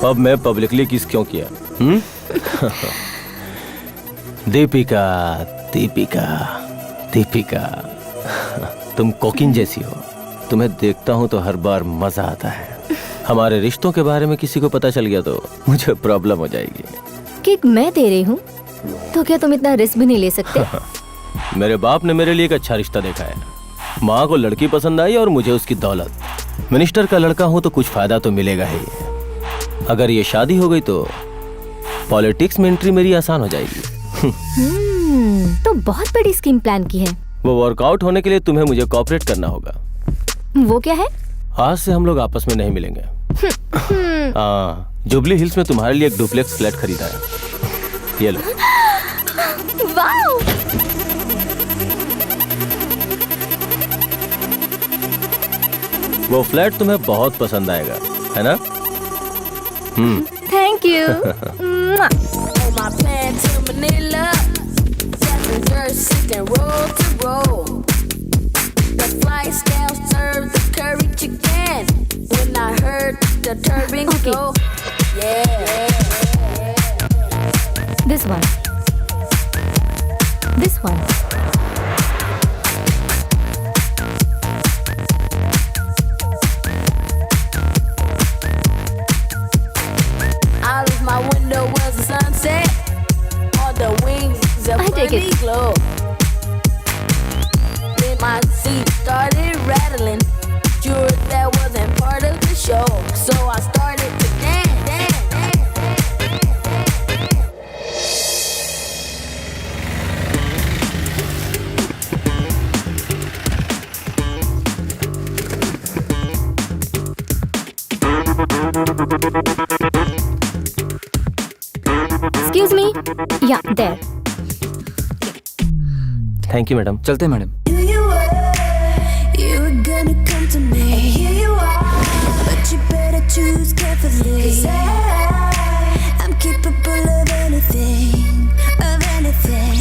अब मैं पब्लिकली किस क्यों किया? दीपिका, दीपिका, दीपिका, तुम कोकिन जैसी हो। तुम्हें देखता हूँ तो हर बार मजा आता है। हमारे रिश्तों के बारे में किसी को पता चल गया तो मुझे प्रॉब्लम हो जाएगी। किक मैं दे रही हूँ तो क्या तुम इतना रिस्क भी नहीं ले सकते? मेरे बाप ने मेरे लिए एक अच्छा रिश्ता देखा है। माँ को लड़की पसंद आई और मुझे उसकी दौलत। मिनिस्टर का लड़का हूँ तो कुछ फायदा तो मिलेगा ही। अगर ये शादी हो गई तो पॉलिटिक्स में एंट्री मेरी आसान हो जाएगी। तो बहुत बड़ी स्कीम प्लान की है। वो वर्कआउट होने के लिए तुम्हें मुझे कोऑपरेट करना होगा। वो क्या है? आज से हम लोग आपस में नहीं मिलेंगे। जुबली हिल्स में तुम्हारे लिए एक डुप्लेक्स फ्लैट खरीदा है। ये लो। वाओ! वो फ्लैट तुम्हें बहुत पसंद आएगा, है ना? Thank you. This one. This one. Out of my window was the sunset. On the wings of funny glow. Then my seat started rattling. Sure that wasn't part of the show. So I started to dance, dance, dance, Excuse me. Yeah, there. Thank you madam. चलते हैं madam. You were gonna come to me. And here you are. But you better choose carefully. 'Cause I'm capable of anything. Of anything.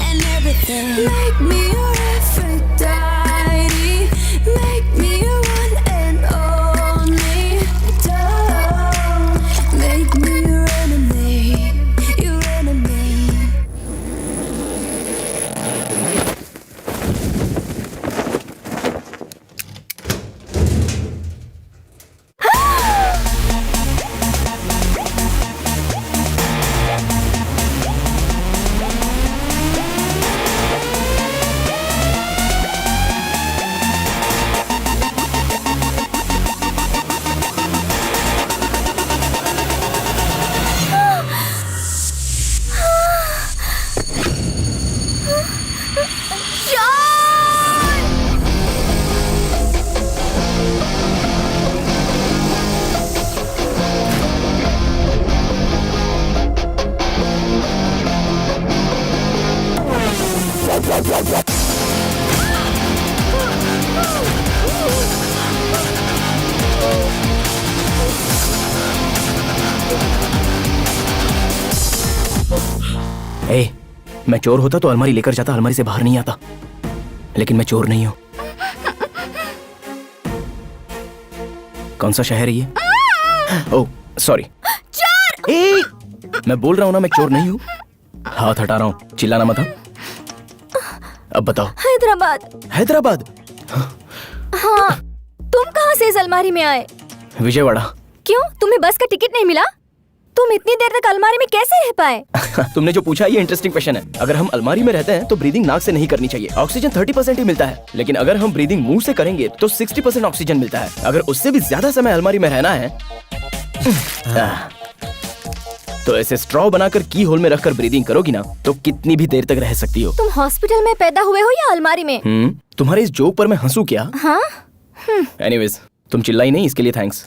And everything. Make me your Aphrodite. Make me your one and only. Don't make me your enemy. Your enemy. ए, मैं चोर होता तो अलमारी लेकर जाता, अलमारी से बाहर नहीं आता। लेकिन मैं चोर नहीं हूं। कौन सा शहर है ये? ओह, सॉरी। चोर! ए, मैं बोल रहा हूं ना, मैं चोर नहीं हूं। हाथ हटा रहा हूं, चिल्लाना मत। अब बताओ। हैदराबाद। हैदराबाद? हाँ, तुम कहाँ से इस अलमारी में आए? विजयवाड़ा। क्यों, तुम्हें बस का टिकट नहीं मिला? तुम इतनी देर तक अलमारी में कैसे रह पाए? तुमने जो पूछा ये इंटरेस्टिंग क्वेश्चन है। अगर हम अलमारी में रहते हैं तो ब्रीदिंग नाक से नहीं करनी चाहिए। ऑक्सीजन 30% ही मिलता है, लेकिन अगर हम ब्रीदिंग मुंह से करेंगे तो 60% ऑक्सीजन मिलता है। अगर उससे भी ज्यादा समय अलमारी में रहना है तो ऐसे स्ट्रॉ बनाकर की होल में रखकर ब्रीदिंग करोगी ना तो कितनी भी देर तक रह सकती हो। तुम हॉस्पिटल में पैदा हुए हो या अलमारी में? तुम्हारे इस जोक पर मैं हंसू क्या? हाँ? एनीवेज, तुम चिल्लाई नहीं, इसके लिए थैंक्स।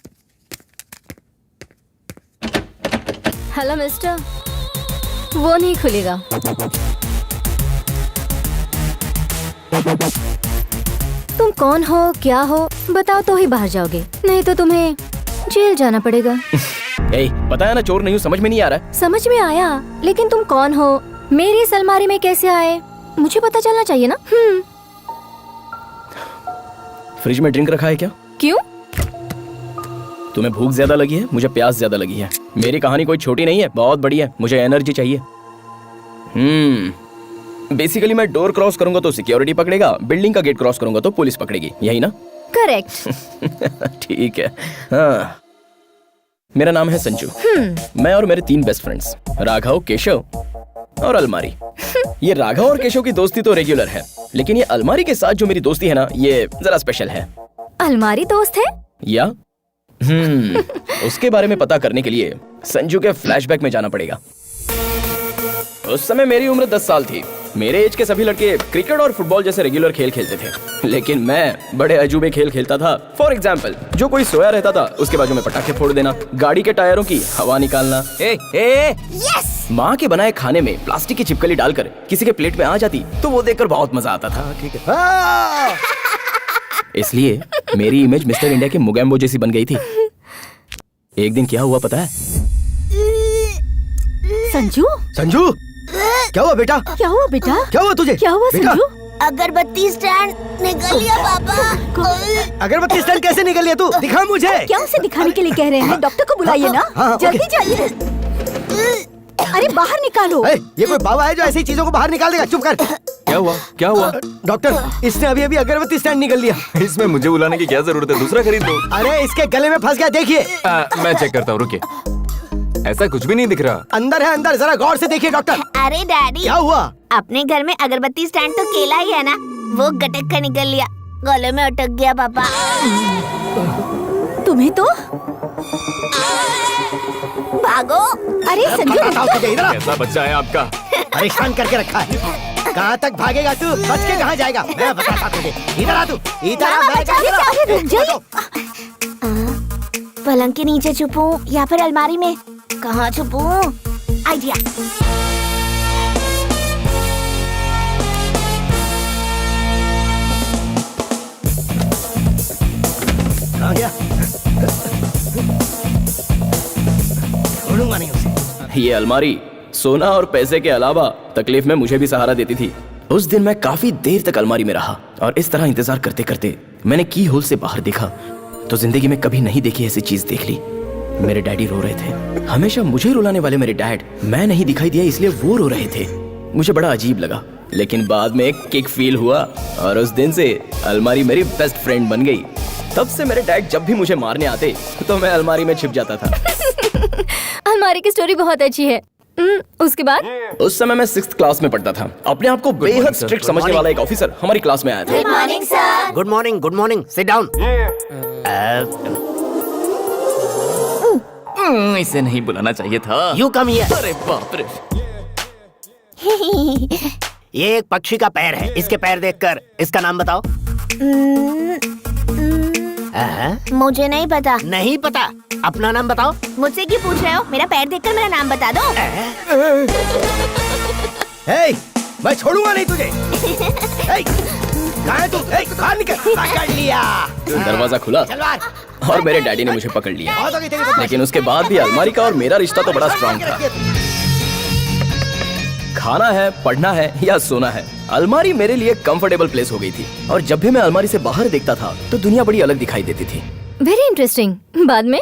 हेलो मिस्टर, वो नहीं खुलेगा। तुम कौन हो, क्या हो, बताओ तो ही बाहर जाओगे, नहीं तो तुम्हें जेल जाना पड़ेगा। ए, पता है ना चोर नहीं हूँ, समझ में नहीं आ रहा है? समझ में आया, लेकिन तुम कौन हो, मेरी इस अलमारी में कैसे आए, मुझे पता चलना चाहिए ना। फ्रिज में ड्रिंक रखा है क्या? क्यों? तुम्हें भूख ज्यादा लगी है, मुझे प्यास ज्यादा लगी है। मेरी कहानी कोई छोटी नहीं है, बहुत बड़ी है। मुझे एनर्जी चाहिए। बेसिकली मैं डोर क्रॉस करूंगा तो सिक्योरिटी पकड़ेगा, बिल्डिंग का गेट क्रॉस करूंगा तो पुलिस पकड़ेगी, यही ना? करेक्ट। ठीक है। हाँ, मेरा नाम है संजू। मैं और मेरे 3 बेस्ट फ्रेंड्स, राघव, केशव और अलमारी। ये राघव और केशव की दोस्ती तो रेगुलर है, लेकिन ये अलमारी के साथ जो मेरी दोस्ती है ना, ये जरा स्पेशल है। अलमारी दोस्त है? या उसके बारे में पता करने के लिए संजू के फ्लैशबैक में जाना पड़ेगा। उस समय मेरी उम्र 10 साल थी। मेरे एज के सभी लड़के क्रिकेट और फुटबॉल जैसे रेगुलर खेल खेलते थे, लेकिन मैं बड़े अजूबे खेल खेलता था। फॉर एग्जाम्पल, जो कोई सोया रहता था उसके बाजू में पटाखे फोड़ देना, गाड़ी के टायरों की हवा निकालना। यस। माँ के बनाए खाने में प्लास्टिक की छिपकली डालकर किसी के प्लेट में आ जाती तो वो देखकर बहुत मजा आता था। ठीक है। इसलिए मेरी इमेज मिस्टर इंडिया के मुगैम्बो जैसी बन गई थी। एक दिन क्या हुआ पता है? संजू, संजू, क्या हुआ बेटा? क्या हुआ बेटा? क्या हुआ तुझे? क्या हुआ बेटा? संजू? अगरबत्ती स्टैंड निकल गया पापा। अगरबत्ती स्टैंड कैसे निकल लिया तू? दिखा मुझे। क्या उसे दिखाने के लिए कह रहे हैं? डॉक्टर को बुलाइए ना। हाँ, जल्दी जाइए। अरे बाहर निकालो। ये कोई बाबा है जो ऐसी चीजों को बाहर निकाल देगा? चुप कर। क्या हुआ? क्या हुआ? डॉक्टर, इसने अभी अभी अगरबत्ती स्टैंड निकल लिया। इसमें मुझे बुलाने की क्या जरूरत है? दूसरा खरीद लो। अरे इसके गले में फंस गया, देखिए। मैं चेक करता हूँ, रुकिए। ऐसा कुछ भी नहीं दिख रहा। अंदर है, अंदर, जरा गौर से देखिए डॉक्टर। अरे डैडी, क्या हुआ? अपने घर में अगरबत्ती स्टैंड तो केला ही है ना, वो गटक कर निकल लिया, गले में अटक गया पापा। तुम्हें तो भागो। अरे संजू, इधर आ। कैसा बच्चा है आपका? परेशान करके रखा है। कहाँ तक भागेगा तू? बच के कहाँ जाएगा? मैं बताता तुझे। इधर आ तू, इधर आ। मैं अरे रुक जाइए। पलंग के नीचे छुपूं या फिर अलमारी में? कहाँ छुपूं? आइडिया। आ गया। छोड़ूंगा नहीं उसे। ये अलमारी सोना और पैसे के अलावा तकलीफ में मुझे भी सहारा देती थी। उस दिन मैं काफी देर तक अलमारी में रहा और इस तरह इंतजार करते करते मैंने की होल से बाहर देखा तो जिंदगी में कभी नहीं देखी ऐसी चीज देख ली। मेरे डैडी रो रहे थे। हमेशा मुझे रुलाने वाले मेरे डैड, मैं नहीं दिखाई दिया इसलिए वो रो रहे थे। मुझे बड़ा अजीब लगा, लेकिन बाद में एक किक फील हुआ और उस दिन से अलमारी मेरी बेस्ट फ्रेंड बन गई। तब से मेरे डैड जब भी मुझे मारने आते तो मैं अलमारी में छिप जाता था। अलमारी की स्टोरी बहुत अच्छी है। उसके बाद? उस समय मैं 6th क्लास में पढ़ता था। अपने आप को बेहद स्ट्रिक्ट समझने वाला एक ऑफिसर हमारी क्लास में आया था। Good morning sir. Good morning, good morning. Sit down. इसे नहीं बुलाना चाहिए था। You come here. अरे बाप रे। ये एक पक्षी का पैर है। इसके पैर देखकर इसका नाम बताओ। मुझे नहीं पता। नहीं पता? अपना नाम बताओ। मुझसे क्यों पूछ रहे हो? मेरा पैर देखकर मेरा नाम बता दो। हे, मैं छोड़ूंगा नहीं तुझे। हे, कहाँ है तू? हे, बाहर निकल। पकड़ लिया। दरवाजा खुला चल बाहर। और मेरे डैडी ने मुझे पकड़ लिया। बहुत हो गई तेरी बदमाशी। लेकिन उसके बाद भी अलमारी का और मेरा रिश्ता तो बड़ा स्ट्रांग था। खाना है, पढ़ना है या सोना है, अलमारी मेरे लिए कंफर्टेबल प्लेस हो गई थी। और जब भी मैं अलमारी से बाहर देखता था तो दुनिया बड़ी अलग दिखाई देती थी। Very interesting. बाद में?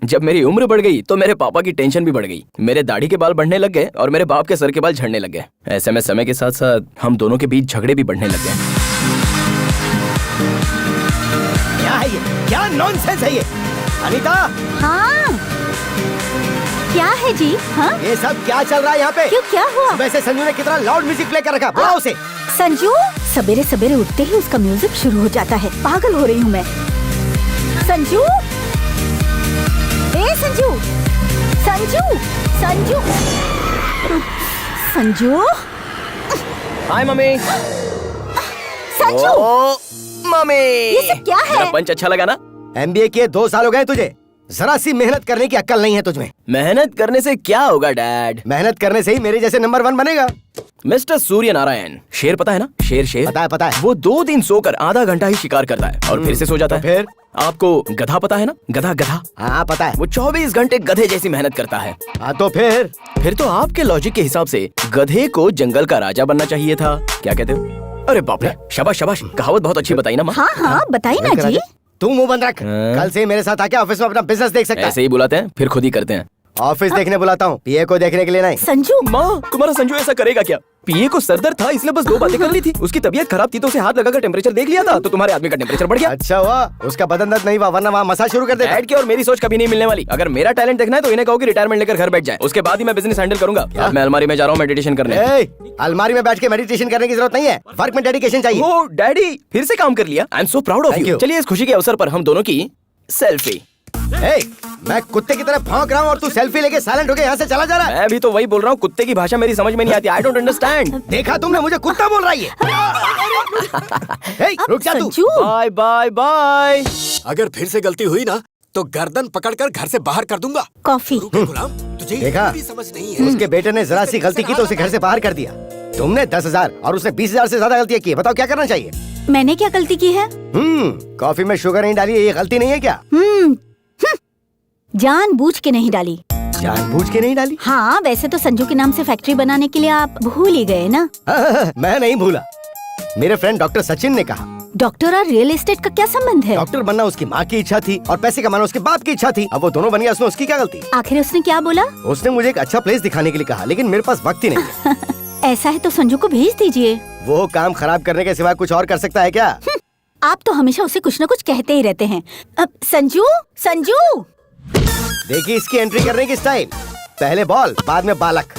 जब मेरी उम्र बढ़ गई तो मेरे पापा की टेंशन भी बढ़ गई। मेरे दाढ़ी के बाल बढ़ने लग गए और मेरे बाप के सर के बाल झड़ने लग गए। ऐसे में समय के साथ साथ हम दोनों के बीच झगड़े भी बढ़ने लग गए। क्या है ये? क्या नॉनसेंस है ये? अनीता, हाँ, क्या है जी? हाँ, ये सब क्या चल रहा है यहाँ पे? क्यों, क्या हुआ? वैसे संजू ने कितना लाउड म्यूजिक प्ले कर रखा। बुलाओ उसे। संजू, सवेरे सवेरे उठते ही उसका म्यूजिक शुरू हो जाता है। पागल हो रही हूँ मैं। संजू, ए संजू, संजू, संजू, संजू, हाय मम्मी। संजू, ओ मम्मी, ये सब क्या है? मेरा पंच अच्छा लगा ना? MBA किए 2 साल हो गए तुझे। जरा सी मेहनत करने की अक्ल नहीं है तुझमें। मेहनत करने से क्या होगा डैड? मेहनत करने से ही मेरे जैसे नंबर 1 बनेगा। मिस्टर सूर्य नारायण, शेर पता है ना? शेर। पता है। वो 2 दिन सोकर आधा घंटा ही शिकार करता है और फिर से सो जाता है। फिर? आपको गधा पता है ना? गधा। हाँ पता है। वो 24 घंटे गधे जैसी मेहनत करता है। हाँ तो फिर तो आपके लॉजिक के हिसाब से गधे को जंगल का राजा बनना चाहिए था। क्या कहते हो? अरे बाप रे, शाबाश, कहावत बहुत अच्छी बताई ना माँ। हाँ, बताइए ना जी। तू मुंह बंद रख। हाँ? कल से मेरे साथ आके ऑफिस में अपना बिजनेस देख सकता ऐसे ही बुलाते हैं फिर खुद ही करते हैं। है। ऑफिस देखने बुलाता हूँ, पीए को देखने के लिए नहीं। संजू माँ तुम्हारा संजू ऐसा करेगा क्या? पीए को सरदर्द था इसलिए बस 2 बातें कर ली थी। उसकी तबीयत खराब थी तो उसे हाथ लगाकर टेम्परेचर देख लिया था तो तुम्हारे आदमी का टेम्परेचर बढ़ गया। अच्छा हुआ उसका बदन दर्द नहीं हुआ, वरना वहाँ मसाज शुरू कर देता। डैड की और मेरी सोच कभी नहीं मिलने वाली। अगर मेरा टैलेंट देखना है तो इन्हें कहो कि रिटायरमेंट लेकर घर बैठ जाए, उसके बाद ही मैं बिजनेस हैंडल करूंगा। अब मैं अलमारी में जा रहा हूँ मेडिटेशन करने। ए, अलमारी में बैठ के मेडिटेशन करने की जरूरत नहीं है, वर्क में डेडिकेशन चाहिए। ओ डैडी फिर से काम कर लिया। I am so proud of Thank you. you. चलिए इस खुशी के अवसर पर हम दोनों की सेल्फी। ए, मैं कुत्ते की तरह भौंक रहा हूँ और तू सेल्फी लेके साइलेंट होके यहाँ से चला जा रहा है। मैं भी तो वही बोल रहा हूँ, कुत्ते की भाषा मेरी समझ में नहीं आती। I don't understand. देखा तुमने, मुझे कुत्ता बोल रही है। ए, रुक जा तू। Sanju bye bye bye. अगर फिर से गलती हुई ना तो गर्दन पकड़कर घर से बाहर कर दूंगा। कॉफी। गुलाम तुझे देखा? भी समझ नहीं है। उसके बेटे ने जरा सी गलती की तो उसे घर से बाहर कर दिया। तुमने 10,000 और उसने 20,000 से ज्यादा गलतियाँ की। बताओ क्या करना चाहिए? मैंने क्या गलती की है? कॉफी में शुगर नहीं डाली, ये गलती नहीं है क्या? जानबूझ के नहीं डाली। जानबूझ के नहीं डाली? हाँ वैसे तो संजू के नाम से फैक्ट्री बनाने के लिए आप भूल ही गए ना। मैं नहीं भूला। मेरे फ्रेंड डॉक्टर सचिन ने कहा डॉक्टर और रियल एस्टेट का क्या संबंध है? डॉक्टर बनना उसकी माँ की इच्छा थी और पैसे कमाना उसके बाप की इच्छा थी। अब वो दोनों बन गया, उसमें उसकी क्या गलती? आखिर उसने क्या बोला? उसने मुझे एक अच्छा प्लेस दिखाने के लिए कहा, लेकिन मेरे पास वक्त ही नहीं है। ऐसा है तो संजू को भेज दीजिए। वो काम खराब करने के सिवा कुछ और कर सकता है क्या? आप तो हमेशा उसे कुछ न कुछ कहते ही रहते हैं। अब संजू संजू देखिए इसकी एंट्री करने की स्टाइल, पहले बॉल बाद में बालक।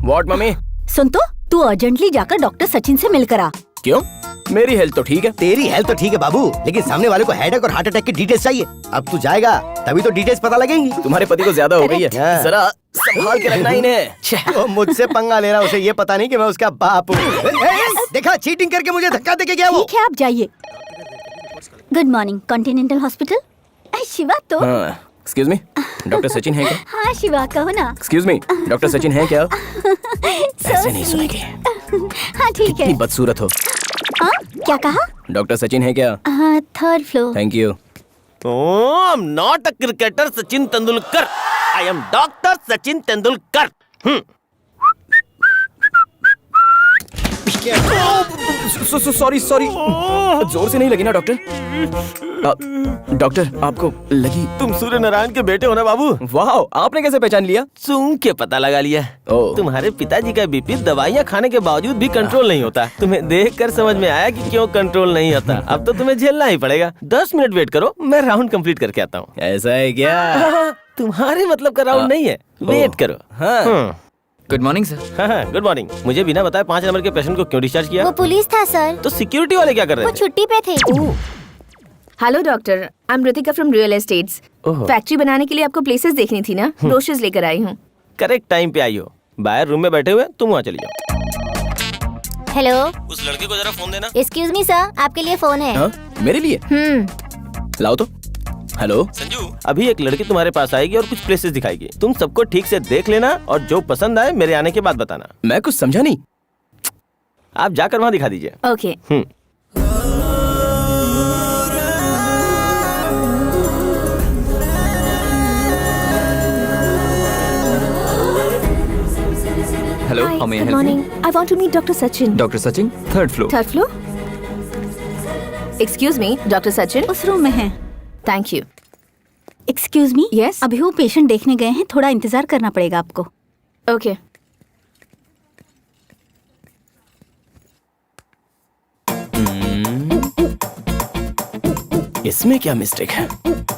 What mummy? सुन तो, तू अर्जेंटली जाकर डॉक्टर सचिन से मिलकर आ। क्यों? मेरी हेल्थ तो ठीक है। तेरी हेल्थ तो ठीक है बाबू, लेकिन सामने वाले को हेडेक और हार्ट अटैक की डिटेल्स चाहिए। अब तू जाएगा तभी तो डिटेल्स पता लगेंगी। तुम्हारे पति को ज्यादा हो गई है, Correct. जरा संभाल के रखना इन्हें। वो मुझसे पंगा ले रहा, उसे ये पता नहीं कि मैं उसका बाप हूँ। देखा, चीटिंग करके मुझे धक्का देके गया वो। ठीक है आप जाइए। Good morning continental hospital. Shiva तो एक्सक्यूज मी, डॉक्टर सचिन है क्या? हाँ शिवा कहो ना। एक्सक्यूज मी, डॉक्टर सचिन है क्या? ऐसे नहीं सुनेगी। हाँ ठीक है। कितनी बदसूरत हो। हाँ क्या कहा? डॉक्टर सचिन है क्या? हाँ 3rd floor. Thank you. Oh, I'm not a cricketer Sachin Tendulkar. I am Dr. Sachin Tendulkar. Sorry sorry, जोर से नहीं लगी ना डॉक्टर? डॉक्टर आपको लगी? तुम सूर्य नारायण के बेटे हो ना बाबू? वाह, आपने कैसे पहचान लिया? सूंघ के पता लगा लिया। ओह। तुम्हारे पिताजी का बीपी दवाइयाँ खाने के बावजूद भी कंट्रोल नहीं होता। तुम्हें देखकर समझ में आया कि क्यों कंट्रोल नहीं होता। अब तो तुम्हें झेलना ही पड़ेगा। 10 मिनट वेट करो, मैं राउंड कंप्लीट करके आता हूँ। ऐसा है क्या? तुम्हारे मतलब का राउंड नहीं है, वेट करो। हाँ। Good morning sir. हाँ, गुड मॉर्निंग। मुझे बिना बताए 5 नंबर के पेशेंट को क्यों डिस्चार्ज किया? वो पुलिस था सर। तो सिक्योरिटी वाले क्या कर रहे वो थे? छुट्टी पे थे। Hello doctor, I am Ritika from real estates. Oh. Factory बनाने के लिए आपको प्लेसेस देखनी थी ना, ब्रोशर्स लेकर आई हूँ। करेक्ट टाइम पे आई हो। बाहर रूम में बैठे हुए, तुम वहाँ चली जाओ। हेलो उस लड़के को जरा फोन देना। एक्सक्यूज मी सर, आपके लिए फोन है। हाँ? मेरे लिए? लाओ तो। हेलो संजू, अभी एक लड़की तुम्हारे पास आएगी और कुछ प्लेसेस दिखाएगी। तुम सबको ठीक से देख लेना और जो पसंद आए मेरे आने के बाद बताना। मैं कुछ समझा नहीं। आप जाकर वहाँ दिखा दीजिए। Okay. Hello, how may I good help you? Morning, I want to meet doctor Sachin. Doctor Sachin, 3rd floor. 3rd floor. Excuse me, doctor Sachin. उस रूम में है। Thank you. Excuse me. Yes? अभी वो पेशेंट देखने गए हैं, थोड़ा इंतजार करना पड़ेगा आपको। ओके। इसमें क्या मिस्टेक है?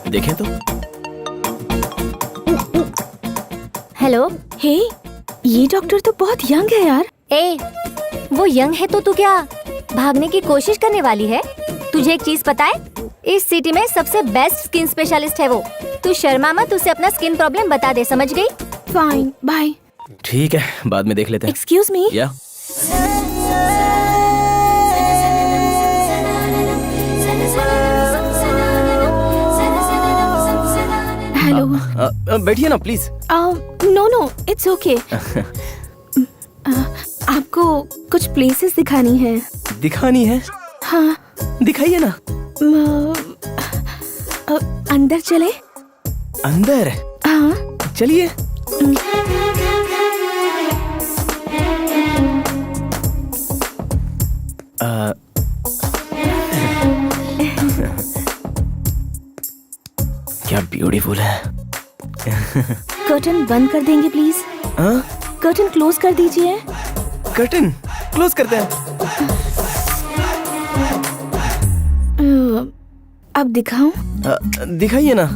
देखें तो। हेलो। हे, ये डॉक्टर तो बहुत यंग है यार। ए, वो यंग है तो तू क्या भागने की कोशिश करने वाली है? तुझे एक चीज पता है? इस सिटी में सबसे बेस्ट स्किन स्पेशलिस्ट है वो। तू शर्मा मत, उसे अपना स्किन प्रॉब्लम बता दे, समझ गई? Fine, bye. ठीक है, बाद में देख लेते हैं। Excuse me. या हेलो। बैठिए ना please. No no, it's okay. आपको कुछ प्लेसेस दिखानी है। दिखानी है? हाँ। दिखाइए ना। अंदर चले? अंदर? हाँ। चलिए। क्या ब्यूटीफुल है। कर्टन बंद कर देंगे प्लीज? हाँ? कर्टन क्लोज कर दीजिए। कर्टन क्लोज करते हैं। अब दिखाऊं? दिखाइए ना।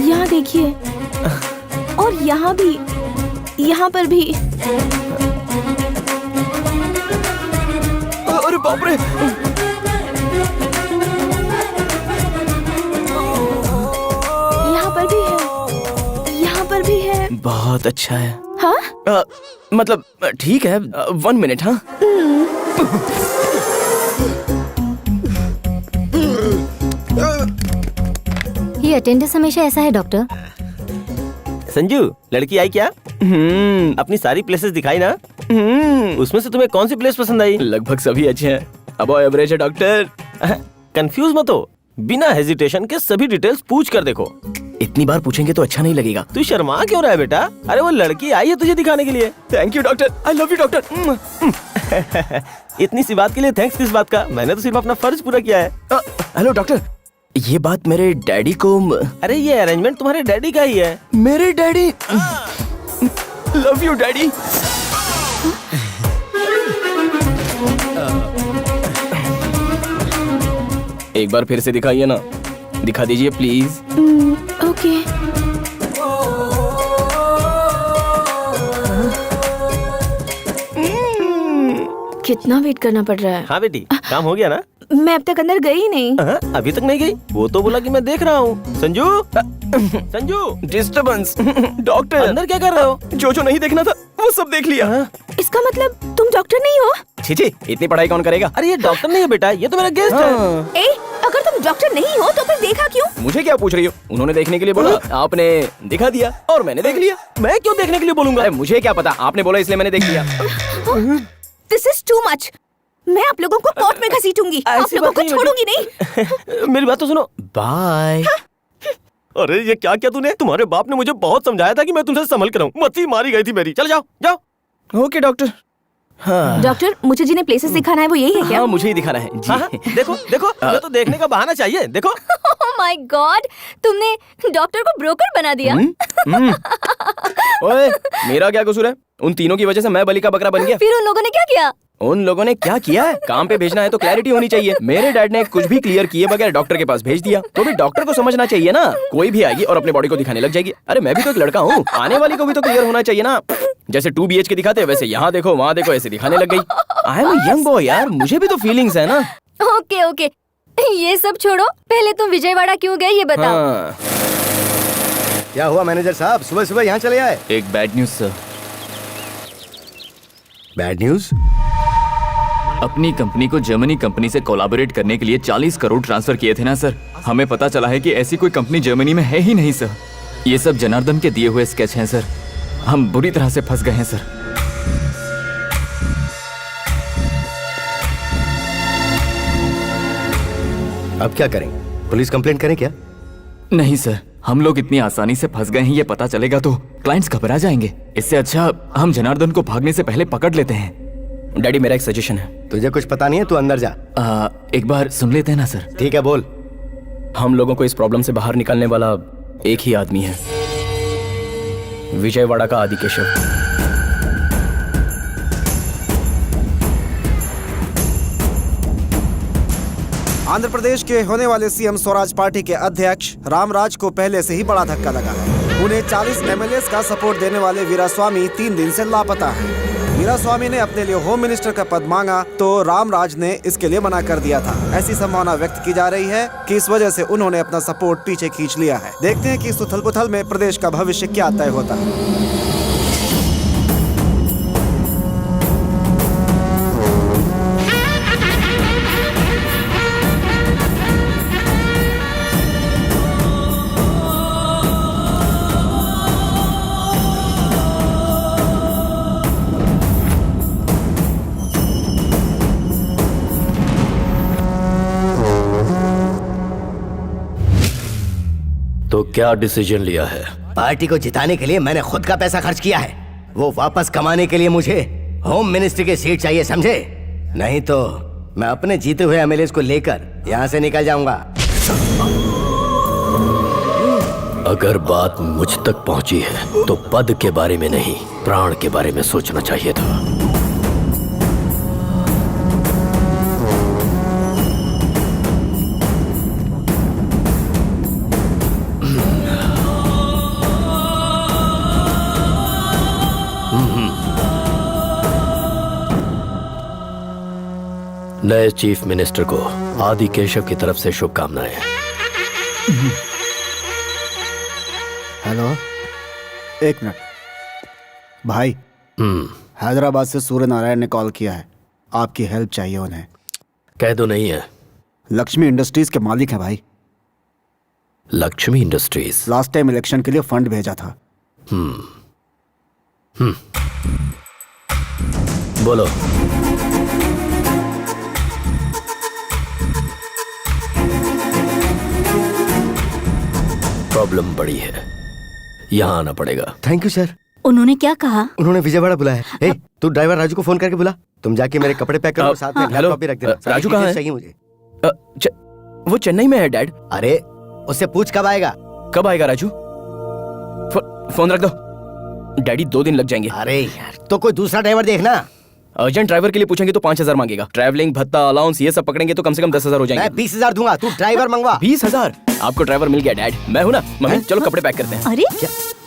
यहाँ देखिए, और यहाँ भी, यहाँ पर भी। अरे बाप रे, यहाँ पर भी है, यहाँ पर भी है। बहुत अच्छा है। हाँ? मतलब ठीक है, 1 मिनट। हाँ, ये अटेंडेंस हमेशा ऐसा है डॉक्टर। संजू, लड़की आई क्या? अपनी सारी प्लेसेस दिखाई ना? उसमें से तुम्हें कौन सी प्लेस पसंद आई? लगभग सभी अच्छे हैं। अब एवरेज है डॉक्टर। कंफ्यूज मत हो, बिना हेजिटेशन के सभी डिटेल्स पूछ कर देखो। इतनी बार पूछेंगे तो अच्छा नहीं लगेगा। तू शर्मा क्यों रहा है बेटा? अरे वो लड़की आई है तुझे दिखाने के लिए। Thank you doctor, I love you doctor. इतनी सी बात के लिए थैंक्स किस बात का? मैंने तो सिर्फ अपना फर्ज पूरा किया है। हेलो डॉक्टर, ये बात मेरे डैडी को। अरे ये अरेंजमेंट तुम्हारे डैडी का ही है। मेरे डैडी। Love you daddy. एक बार फिर से दिखाइए ना, दिखा दीजिए प्लीज। ओके। कितना वेट करना पड़ रहा है? हाँ बेटी, काम हो गया ना? मैं अब तक अंदर गई नहीं। अभी तक नहीं गई? वो तो बोला कि मैं देख रहा हूँ। संजू, संजू, डिस्टर्बेंस। डॉक्टर, अंदर क्या कर रहे हो? जो नहीं देखना था वो सब देख लिया। इसका मतलब तुम डॉक्टर नहीं हो? छी, इतनी पढ़ाई कौन करेगा? अरे ये डॉक्टर नहीं है बेटा, ये तो मेरा गेस्ट है। ए, अगर तुम डॉक्टर नहीं हो तो फिर देखा क्यों? मुझे क्या पूछ रही हो? उन्होंने देखने के लिए बोला, आपने दिखा दिया और मैंने देख लिया। मैं क्यों देखने के लिए बोलूंगा? अरे मुझे क्या पता, आपने बोला इसलिए मैंने देख लिया। This is too much. मैं आप लोगों को कोर्ट में घसीटूंगी। आप ऐसी लोगों बात को नहीं छोड़ूंगी नहीं। मेरी बात तो सुनो। बाय। अरे ये क्या किया तूने? तुम्हारे बाप ने मुझे बहुत समझाया था कि मैं तुमसे संभल कर रहूं। मत्ती मारी गई थी मेरी। चल जाओ जाओ। Okay doctor. हाँ। डॉक्टर, मुझे जिन्हें प्लेसेस दिखाना है वो यही है क्या? हाँ, मुझे ही दिखाना है जी। हाँ, देखो देखो, ये तो देखने का बहाना चाहिए। देखो। ओह माय गॉड, तुमने डॉक्टर को ब्रोकर बना दिया। ओए, मेरा क्या कसूर है? उन तीनों की वजह से मैं बलि का बकरा बन गया। फिर उन लोगों ने क्या किया? उन लोगों ने क्या किया है? काम पे भेजना है तो क्लैरिटी होनी चाहिए। मेरे डैड ने कुछ भी क्लियर किए बगैर डॉक्टर के पास भेज दिया, तो भी डॉक्टर को समझना चाहिए ना। कोई भी आएगी और अपने बॉडी को दिखाने लग जाएगी। अरे मैं भी तो एक लड़का हूँ, आने वाली को भी तो क्लियर होना चाहिए ना। जैसे 2 BHK दिखाते वैसे यहाँ देखो वहाँ देखो ऐसे दिखाने लग गई। आई एम यंग बॉय यार, मुझे भी तो फीलिंग्स है ना। ओके ओके, ये सब छोड़ो, पहले तुम विजयवाड़ा क्यों गए ये बताओ। हाँ। क्या हुआ मैनेजर साहब, सुबह सुबह यहाँ चले आए? एक bad news sir. Bad news? अपनी कंपनी को जर्मनी कंपनी से कोलैबोरेट करने के लिए 40 करोड़ ट्रांसफर किए थे ना सर। हमें पता चला है कि ऐसी कोई कंपनी जर्मनी में है ही नहीं सर। ये सब जनार्दन के दिए हुए स्केच हैं सर। हम बुरी तरह से फंस गए हैं सर। अब क्या करें? पुलिस कंप्लेंट करें क्या? नहीं सर, हम लोग इतनी आसानी से फंस गए हैं, ये पता चलेगा तो क्लाइंट्स घबरा जाएंगे। इससे अच्छा हम जनार्दन को भागने से पहले पकड़ लेते हैं। डैडी, मेरा एक सजेशन है। तुझे कुछ पता नहीं है, तू अंदर जा। एक बार सुन लेते हैं ना सर। ठीक है, बोल। हम लोगों को इस प्रॉब्लम से बाहर निकालने वाला एक ही आदमी है, विजयवाड़ा का आदि केशव। आंध्र प्रदेश के होने वाले सीएम स्वराज पार्टी के अध्यक्ष रामराज को पहले से ही बड़ा धक्का लगा है। उन्हें 40 MLAs का सपोर्ट देने वाले वीरास्वामी 3 दिन से लापता हैं। वीरास्वामी ने अपने लिए होम मिनिस्टर का पद मांगा तो रामराज ने इसके लिए मना कर दिया था। ऐसी संभावना व्यक्त की जा रही है कि इस वजह से उन्होंने अपना सपोर्ट पीछे खींच लिया है। देखते हैं कि इस उथल-पुथल में प्रदेश का भविष्य क्या तय होता है। क्या डिसीजन लिया है? पार्टी को जिताने के लिए मैंने खुद का पैसा खर्च किया है। वो वापस कमाने के लिए मुझे होम मिनिस्ट्री की सीट चाहिए, समझे? नहीं तो मैं अपने जीते हुए एमएलएस को लेकर यहाँ से निकल जाऊंगा। अगर बात मुझ तक पहुंची है तो पद के बारे में नहीं, प्राण के बारे में सोचना चाहिए था। नए चीफ मिनिस्टर को आदि केशव की तरफ से शुभकामनाएं। हेलो, एक मिनट भाई। हैदराबाद से सूर्य नारायण ने कॉल किया है, आपकी हेल्प चाहिए उन्हें। कह दो नहीं है। लक्ष्मी इंडस्ट्रीज के मालिक हैं भाई। Lakshmi industries last time election के लिए फंड भेजा था। बोलो। प्रॉब्लम बड़ी है, यहाँ आना पड़ेगा। Thank you sir. उन्होंने क्या कहा? उन्होंने विजयवाड़ा बुलाया है। तू ड्राइवर राजू को फोन करके बुला। तुम जाके मेरे कपड़े पैक करो, साथ में हेलो, लैपटॉप भी रख देना। राजू कहाँ है? चाहिए मुझे। वो चेन्नई में है डैड। अरे उससे पूछ कब आएगा। कब आएगा राजू? फोन रख दो, डैडी 2 दिन लग जाएंगे। अरे यार, तो कोई दूसरा ड्राइवर देखना। अर्जेंट ड्राइवर के लिए पूछेंगे तो 5,000 मांगेगा। ट्रैवलिंग भत्ता अलाउंस ये सब पकड़ेंगे तो कम से कम 10,000 हो जाएंगे। मैं 20,000 दूंगा, तू ड्राइवर मंगवा। 20,000? आपको ड्राइवर मिल गया डैड। मैं हूं ना मम्मी, चलो कपड़े पैक करते हैं। अरे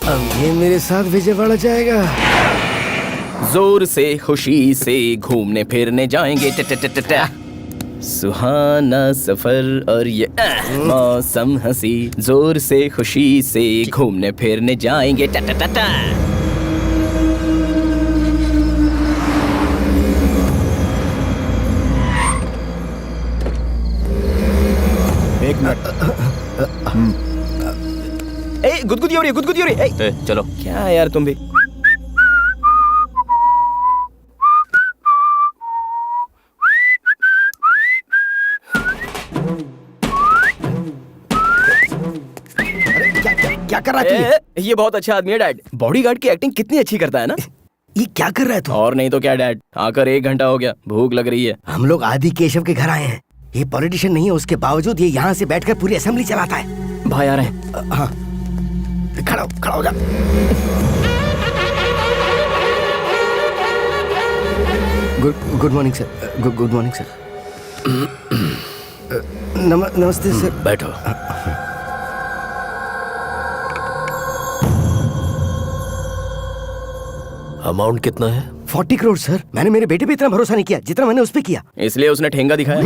अब ये मेरे साथ विजयवाड़ा जाएगा। जोर से खुशी से घूमने फिरने जाएंगे। सुहाना सफर और ये मौसम हंसी, जोर से खुशी से घूमने फिरने जाएंगे। एक मिनट। ए गुदगुदी हो रही है, गुदगुदी हो रही है। चलो। क्या यार तुम भी। क्या कर रहा है तू? ये बहुत अच्छा आदमी है डैड। बॉडीगार्ड की एक्टिंग कितनी अच्छी करता है ना। ये क्या कर रहा है तू? और नहीं तो क्या डैड, आकर 1 घंटा हो गया, भूख लग रही है। हम लोग आदि केशव के घर आए हैं। ये पॉलिटिशियन नहीं है, उसके बावजूद ये यहाँ से बैठकर पूरी असेंबली चलाता है। भाई आ रहे हैं। हाँ, खड़ा हो जा। Good morning sir. Good morning sir. नमस्ते सर। बैठो। अमाउंट कितना है? 40 करोड़ सर। मैंने मेरे बेटे पे इतना भरोसा नहीं किया जितना मैंने उस पे किया। इसलिए उसने ठेंगा दिखाया।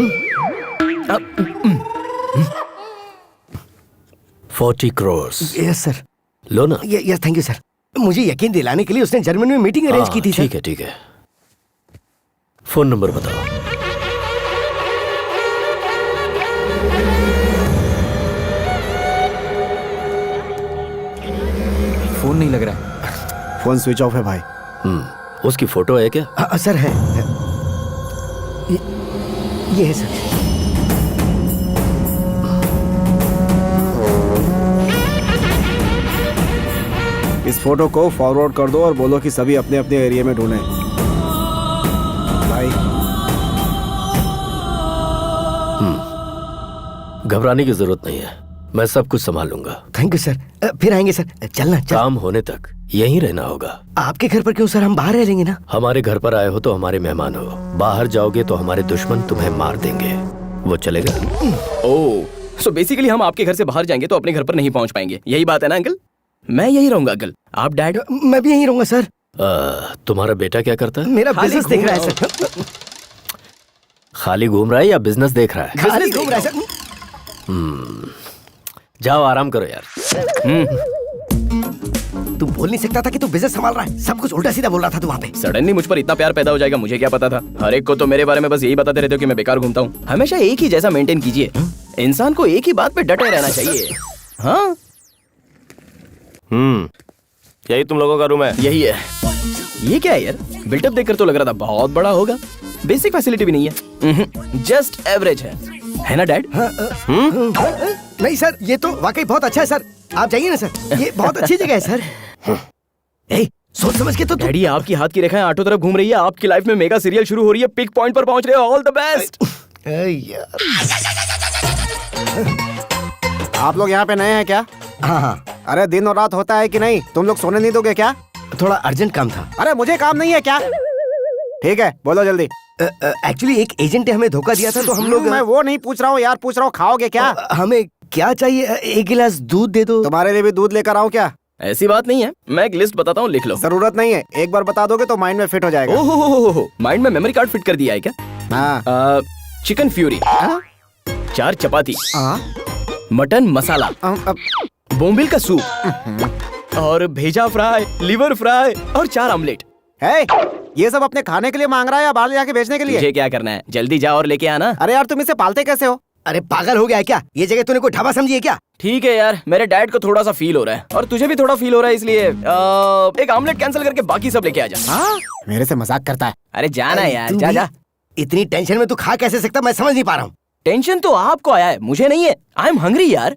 40 करोड़। Yes sir. लो ना। Yes thank you sir. मुझे यकीन दिलाने के लिए उसने जर्मनी में मीटिंग अरेंज की थी सर। ठीक है। फोन नंबर बताओ। फोन नहीं लग रहा है। फोन स्विच ऑफ है भाई। उसकी फोटो है क्या? सर है। ये है सर। इस फोटो को फॉरवर्ड कर दो और बोलो कि सभी अपने अपने एरिया में ढूंढें। भाई घबराने की जरूरत नहीं है, मैं सब कुछ संभाल लूंगा। Thank you sir. फिर आएंगे सर। चलना। काम होने तक यहीं रहना होगा। आपके घर पर क्यों सर? हम बाहर रह लेंगे ना। हमारे घर पर आए हो तो हमारे मेहमान हो, बाहर जाओगे तो हमारे दुश्मन तुम्हें मार देंगे। वो चलेगा? ओह, सो बेसिकली हम आपके घर से बाहर जाएंगे तो अपने घर पर नहीं पहुंच पाएंगे, यही बात है ना अंकल? मैं यही रहूंगा अंकल, आप डैड? मैं भी यहीं रहूंगा सर। तुम्हारा बेटा क्या करता है? मेरा बिजनेस देख रहा है सर। खाली घूम रहा है या बिजनेस देख रहा है? खाली घूम रहा है सर। जाओ आराम करो यार। तू बोल नहीं सकता था कि तू बिजनेस संभाल रहा है? सब कुछ उल्टा सीधा बोल रहा था तू वहाँ पे। सडनली मुझ पर इतना प्यार पैदा हो जाएगा, मुझे क्या पता था। हर एक को तो मेरे बारे में बस यही बताते रहते हो कि मैं बेकार घूमता हूँ। हमेशा एक ही जैसा मेंटेन कीजिए। इंसान को एक ही बात पे डटे रहना चाहिए। हाँ, यही तुम लोगों का रूम है? यही है। ये क्या है यार? बिल्टअप देखकर तो लग रहा था बहुत बड़ा होगा। बेसिक फैसिलिटी भी नहीं है, जस्ट एवरेज है ना डैड? नहीं सर, ये तो वाकई बहुत अच्छा है सर। आप जाइए ना सर, ये बहुत अच्छी जगह है सर। ए, सोच समझ के तो डैडी, आपकी हाथ की रेखाएं आठों तरफ घूम रही है। आपकी लाइफ में मेगा सीरियल शुरू हो रही है, पिक पॉइंट पर पहुंच रहे हो। All the best. यार आप लोग यहाँ पे नए हैं क्या? हाँ हाँ, अरे दिन और रात होता है कि नहीं? तुम लोग सोने नहीं दोगे क्या? थोड़ा अर्जेंट काम था। अरे मुझे काम नहीं है क्या? ठीक है, बोलो जल्दी। एक्चुअली एक एजेंट ने हमें धोखा दिया था, तो हम लोग मैं वो नहीं पूछ रहा हूँ यार, पूछ रहा हूँ खाओगे क्या? हमें क्या चाहिए? एक गिलास दूध दे दो। तुम्हारे लिए भी दूध लेकर आऊँ क्या? ऐसी बात नहीं है, मैं एक लिस्ट बताता हूँ, लिख लो। जरूरत नहीं है, एक बार बता दोगे तो माइंड में फिट हो जाएगा। ओहो, माइंड में मेमोरी कार्ड फिट कर दिया है क्या? हाँ। चिकन फ्यूरी, 4 चपाती, मटन मसाला, बोम्बिल का सूप और भेजा फ्राई, लिवर फ्राई और 4 ऑमलेट। ये सब अपने खाने के लिए मांग रहा है या बाहर ले जाके बेचने के लिए? मुझे क्या करना है, जल्दी जा और लेके आना। अरे यार तुम इसे पालते कैसे हो? अरे पागल हो गया है क्या? ये जगह तूने कोई ढाबा समझी है क्या? ठीक है यार, मेरे डैड को थोड़ा सा फील हो रहा है और तुझे भी थोड़ा फील हो रहा है, इसलिए एक ऑमलेट कैंसिल करके बाकी सब लेके आ जा। हाँ? मेरे से मजाक करता है। अरे जाना यार, तू जा भी जा। इतनी टेंशन में तू खा कैसे सकता, मैं समझ नहीं पा रहा हूँ। टेंशन तो आपको आया है, मुझे नहीं है। आई एम हंग्री यार।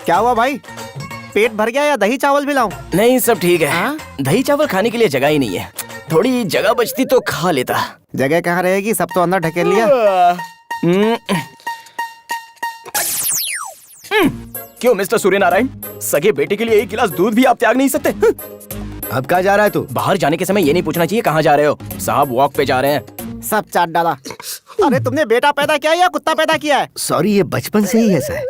क्या हुआ भाई? पेट भर गया या दही चावल भी लाऊं? नहीं, सब ठीक है। दही चावल खाने के लिए जगह ही नहीं है, थोड़ी जगह बचती तो खा लेता। जगह कहाँ रहेगी, सब तो अंदर ढकेल लिया। क्यों मिस्टर सूर्यनारायण, सगे बेटे के लिए 1 गिलास दूध भी आप त्याग नहीं सकते? अब कहाँ जा रहा है तू? बाहर जाने के समय ये नहीं पूछना चाहिए कहाँ जा रहे हो। साहब वॉक पे जा रहे हैं। सब चाट डाला। अरे तुमने बेटा पैदा किया या कुत्ता पैदा किया है? सॉरी, ये बचपन से ही ऐसा है।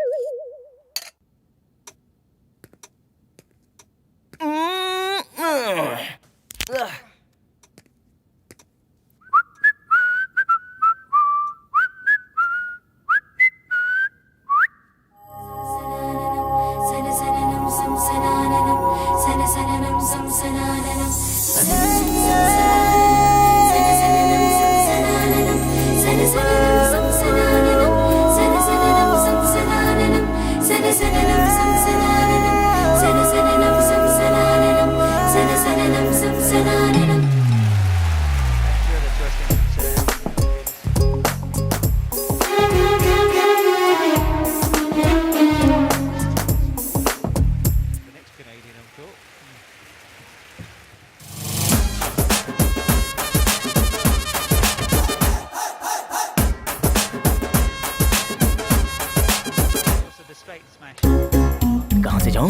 कहाँ से जाऊं?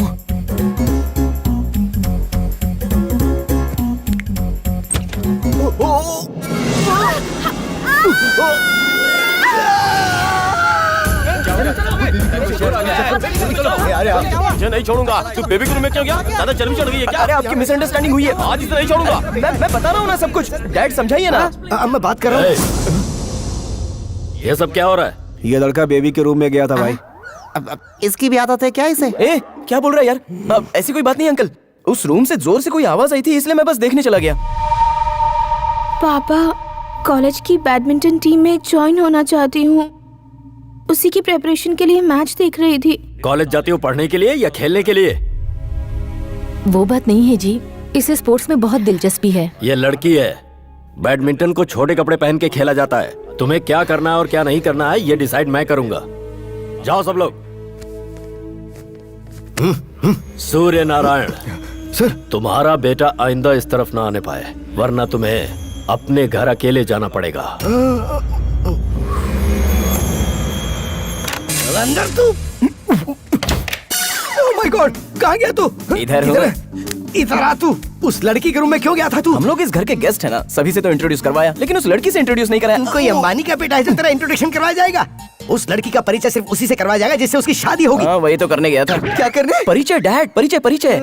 मुझे नहीं छोड़ूंगा। तू बेबी के रूम में क्यों गया? ज्यादा चर्बी चढ़ गई है क्या? अरे आपकी मिसअंडरस्टैंडिंग हुई है, आज इसे नहीं छोड़ूंगा। मैं बता रहा हूँ ना सब कुछ। डैड समझाइए ना। अब मैं बात कर रहा हूँ। ये सब क्या हो रहा है? ये लड़का बेबी के रूम में गया था भाई। अब इसकी भी आदत है क्या इसे? ए, क्या बोल रहा है यार? अब ऐसी कोई बात नहीं अंकल। उस रूम से जोर से कोई आवाज आई थी, इसलिए मैं बस देखने चला गया। पापा, कॉलेज की बैडमिंटन टीम में ज्वाइन होना चाहती हूँ। उसी की प्रेपरेशन के लिए मैच देख रही थी। कॉलेज जाती हो पढ़ने के लिए या खेलने के लिए? वो बात नहीं है जी, इसे स्पोर्ट्स में बहुत दिलचस्पी है। ये लड़की है। बैडमिंटन को छोटे कपड़े पहन के खेला जाता है। तुम्हें क्या करना है और क्या नहीं करना है, ये डिसाइड मैं करूंगा। जाओ सब लोग। सूर्य नारायण सर, तुम्हारा बेटा आइंदा इस तरफ ना आने पाए, वरना तुम्हें अपने घर अकेले जाना पड़ेगा। अंदर तू। ओह माय गॉड, कहाँ गया तू? इधर हो। इधर आ तू। उस लड़की के रूम में क्यों गया था तू? हम लोग इस घर के गेस्ट हैं ना, सभी से तो इंट्रोड्यूस करवाया, लेकिन उस लड़की से इंट्रोड्यूस नहीं कराया। कोई अंबानी का बेटा है जो तेरा इंट्रोडक्शन करवाया जाएगा? उस लड़की का परिचय सिर्फ उसी से करवाया जाएगा जिससे उसकी शादी होगी। हाँ, वही तो करने गया था। क्या करने? परिचय डैड, परिचय परिचय।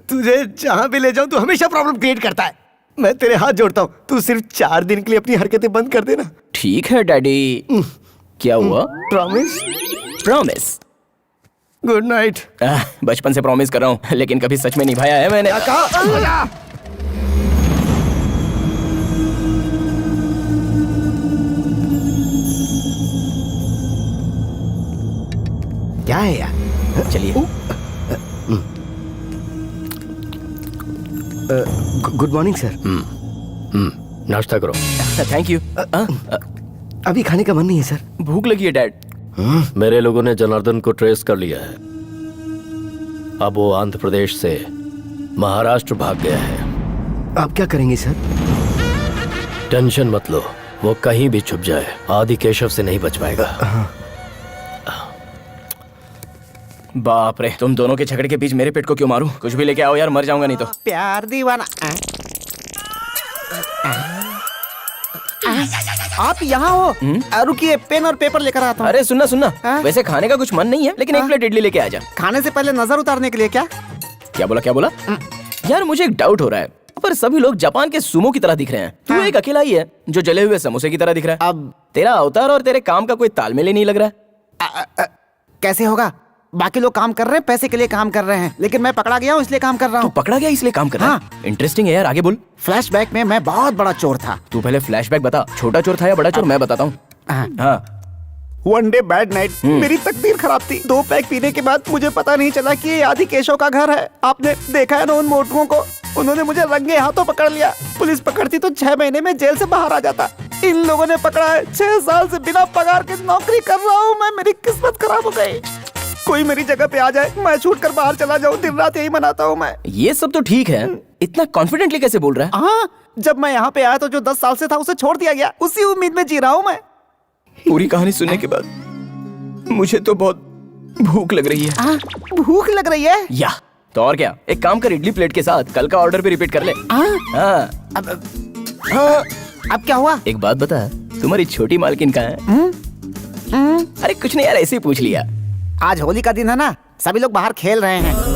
तुझे जहाँ भी ले जाऊँ तू हमेशा प्रॉब्लम क्रिएट करता है। मैं तेरे हाथ जोड़ता हूँ, तू सिर्फ 4 दिन के लिए अपनी हरकतें बंद कर देना। ठीक है डैडी। क्या हुआ? प्रॉमिस? प्रॉमिस। Good night. बचपन से प्रॉमिस कर रहा हूँ, लेकिन कभी सच में निभाया है मैंने। कहा? क्या है यार? चलिए। Good morning sir. नाश्ता करो। Thank you. अभी खाने का मन नहीं है सर। भूख लगी है डैड। मेरे लोगों ने जनार्दन को ट्रेस कर लिया है। अब वो आंध्र प्रदेश से महाराष्ट्र भाग गया है। आप क्या करेंगे सर? टेंशन मत लो, वो कहीं भी छुप जाए आदि केशव से नहीं बच पाएगा। बाप रे, तुम दोनों के झगड़े के बीच मेरे पेट को क्यों मारूं? कुछ भी लेके आओ यार, मर जाऊंगा नहीं तो। प्यार दीवाना। आप यहाँ हो? रुकिए, पेन और पेपर लेकर आता हूँ। अरे सुनना सुनना, हाँ? वैसे खाने का कुछ मन नहीं है, लेकिन एक प्लेट इडली लेके आ जा। खाने से पहले नजर उतारने के लिए क्या? क्या बोला? यार मुझे एक डाउट हो रहा है, पर सभी लोग जापान के सुमो की तरह दिख रहे हैं। तू एक अकेला ही है जो जले हुए समोसे की तरह दिख रहा है। अब तेरा अवतार और तेरे काम का कोई तालमेल ही नहीं लग रहा है। कैसे होगा? बाकी लोग काम कर रहे हैं, पैसे के लिए काम कर रहे हैं, लेकिन मैं पकड़ा गया हूँ इसलिए काम कर रहा तू हूँ। पकड़ा गया इसलिए काम कर रहा है? इंटरेस्टिंग है यार, आगे बोल। फ्लैशबैक में मैं बहुत बड़ा चोर था। तू पहले फ्लैशबैक बता, छोटा चोर था या बड़ा चोर? मैं बताता हूँ। हाँ। वन डे बैड नाइट, मेरी तकदीर खराब थी। 2 पैक पीने के बाद मुझे पता नहीं चला कि ये आदि केशव का घर है। आपने देखा है ना उन मोटुओं को? उन्होंने मुझे रंगे हाथों पकड़ लिया। पुलिस पकड़ती तो 6 महीने में जेल से बाहर आ जाता। इन लोगों ने पकड़ा है। 6 साल से बिना पगार के नौकरी कर रहा हूँ मैं। मेरी किस्मत खराब हो गई। कोई मेरी जगह पे आ जाए, मैं छूट कर बाहर चला जाऊँ। दिन रात यही मनाता हूँ मैं। ये सब तो ठीक है, इतना कॉन्फिडेंटली कैसे बोल रहा है? हाँ, जब मैं यहाँ पे आया तो जो 10 साल से था उसे छोड़ दिया गया। उसी उम्मीद में जी रहा हूँ मैं। पूरी कहानी सुनने के बाद मुझे तो बहुत भूख लग रही है। भूख लग रही है? या तो और क्या, एक काम कर, इडली प्लेट के साथ कल का ऑर्डर भी रिपीट कर ले। हाँ। अब क्या हुआ? एक बात बता, तुम्हारी छोटी मालकिन कहाँ है? अरे कुछ नहीं यार, ऐसे ही पूछ लिया। आज होली का दिन है ना, सभी लोग बाहर खेल रहे हैं।